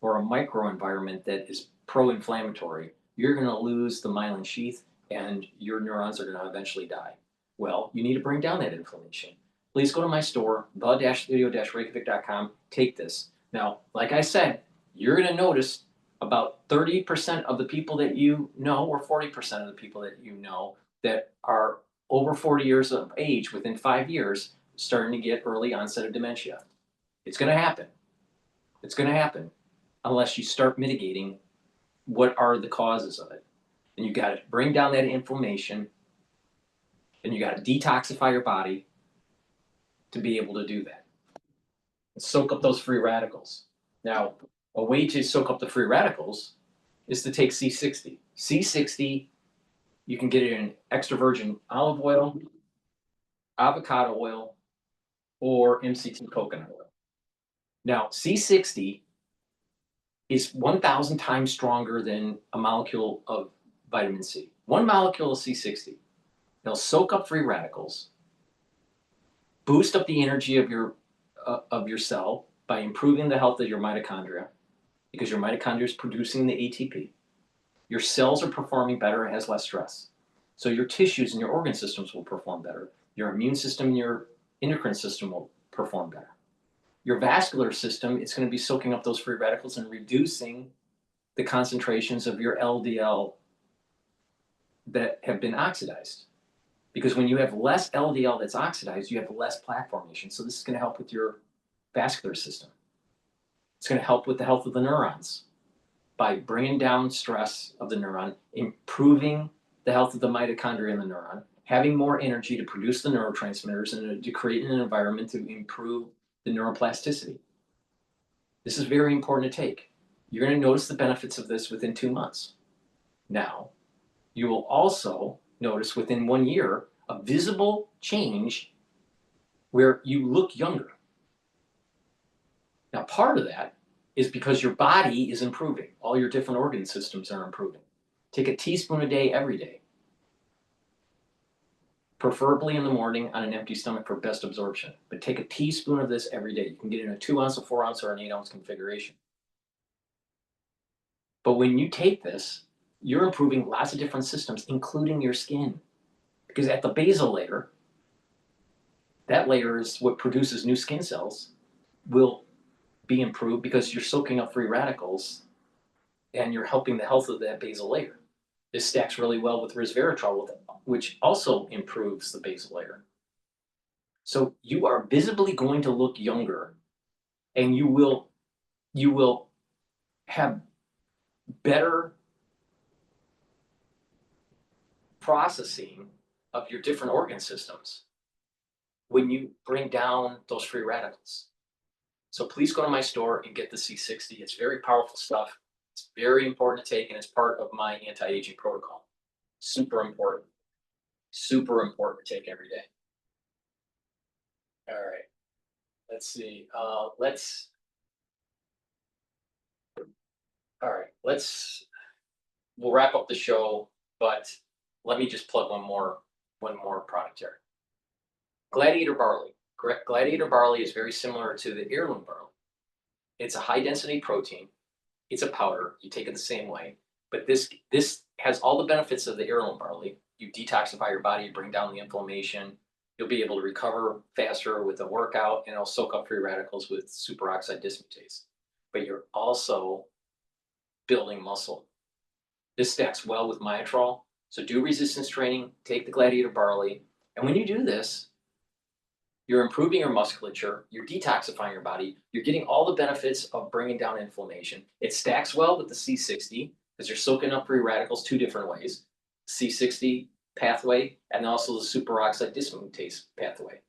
or a microenvironment that is pro-inflammatory, you're going to lose the myelin sheath and your neurons are going to eventually die. Well, you need to bring down that inflammation. Please go to my store, the-studio-reykjavik.com. Take this. Now, like I said, you're going to notice about 30% of the people that you know, or 40% of the people that you know that are over 40 years of age within 5 years, starting to get early onset of dementia. It's going to happen. It's going to happen unless you start mitigating what are the causes of it. And you got to bring down that inflammation, and you got to detoxify your body to be able to do that. And soak up those free radicals. Now, a way to soak up the free radicals is to take C60. C60, you can get it in extra virgin olive oil, avocado oil, or MCT coconut oil. Now, C60 is 1,000 times stronger than a molecule of vitamin C. One molecule of C60. They'll soak up free radicals, boost up the energy of your cell by improving the health of your mitochondria, because your mitochondria is producing the ATP. Your cells are performing better, it has less stress. So your tissues and your organ systems will perform better. Your immune system and your endocrine system will perform better. Your vascular system, it's going to be soaking up those free radicals and reducing the concentrations of your LDL that have been oxidized. Because when you have less LDL that's oxidized, you have less plaque formation. So this is going to help with your vascular system. It's going to help with the health of the neurons by bringing down stress of the neuron, improving the health of the mitochondria in the neuron, having more energy to produce the neurotransmitters and to create an environment to improve the neuroplasticity. This is very important to take. You're going to notice the benefits of this within 2 months. Now, you will also notice within 1 year a visible change where you look younger. Now, part of that is because your body is improving. All your different organ systems are improving. Take a teaspoon a day every day, preferably in the morning on an empty stomach for best absorption. But take a teaspoon of this every day. You can get it in a 2 ounce, a 4 ounce, or an 8 ounce configuration. But when you take this, you're improving lots of different systems, including your skin. Because at the basal layer, that layer is what produces new skin cells, will be improved because you're soaking up free radicals and you're helping the health of that basal layer. This stacks really well with resveratrol, which also improves the basal layer. So you are visibly going to look younger, and you will have better processing of your different organ systems when you bring down those free radicals. So please go to my store and get the C60. It's very powerful stuff. It's very important to take, and it's part of my anti-aging protocol. Super important. Super important to take every day. All right. Let's see. All right. We'll wrap up the show, but let me just plug one more product here. Gladiator barley. Gladiator barley is very similar to the heirloom barley. It's a high density protein. It's a powder. You take it the same way, but this has all the benefits of the heirloom barley. You detoxify your body, you bring down the inflammation. You'll be able to recover faster with a workout, and it'll soak up free radicals with superoxide dismutase. But you're also building muscle. This stacks well with Myotrol. So do resistance training, take the Gladiator barley. And when you do this, you're improving your musculature, you're detoxifying your body, you're getting all the benefits of bringing down inflammation. It stacks well with the C60 because you're soaking up free radicals two different ways. C60 pathway and also the superoxide dismutase pathway.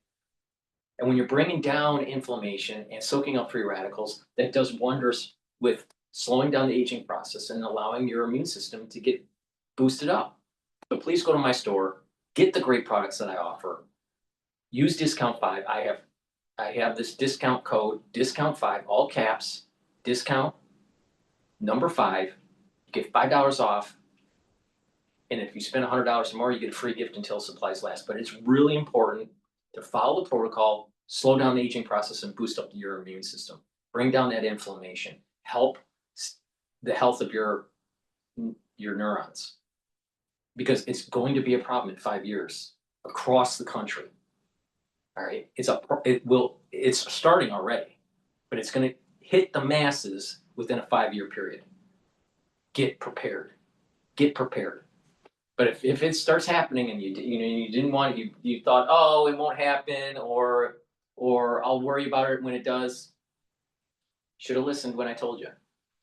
And when you're bringing down inflammation and soaking up free radicals, that does wonders with slowing down the aging process and allowing your immune system to get boosted up. So please go to my store, get the great products that I offer. Use discount 5. I have this discount code, discount 5, all caps, discount number 5. You get $5 off. And if you spend $100 or more, you get a free gift until supplies last. But it's really important to follow the protocol, slow down the aging process, and boost up your immune system. Bring down that inflammation. Help the health of your neurons. Because it's going to be a problem in 5 years across the country. All right, it's starting already, but it's going to hit the masses within a 5-year period. Get prepared. Get prepared. But if it starts happening and you didn't want it, you thought, oh, it won't happen, or I'll worry about it when it does. Should have listened when I told you.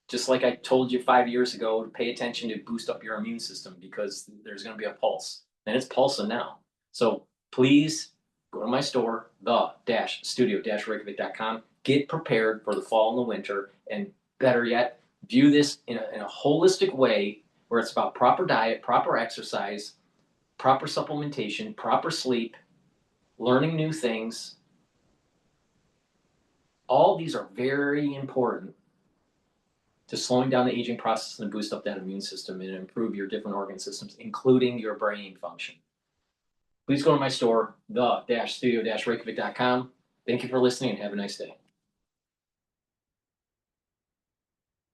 Just like I told you 5 years ago to pay attention to boost up your immune system because there's going to be a pulse, and it's pulsing now. So please go to my store, the-studio-reykjavik.com. Get prepared for the fall and the winter, and better yet, view this in a holistic way where it's about proper diet, proper exercise, proper supplementation, proper sleep, learning new things. All these are very important to slowing down the aging process and boost up that immune system and improve your different organ systems, including your brain function. Please go to my store, the-studio-reykjavik.com. Thank you for listening and have a nice day.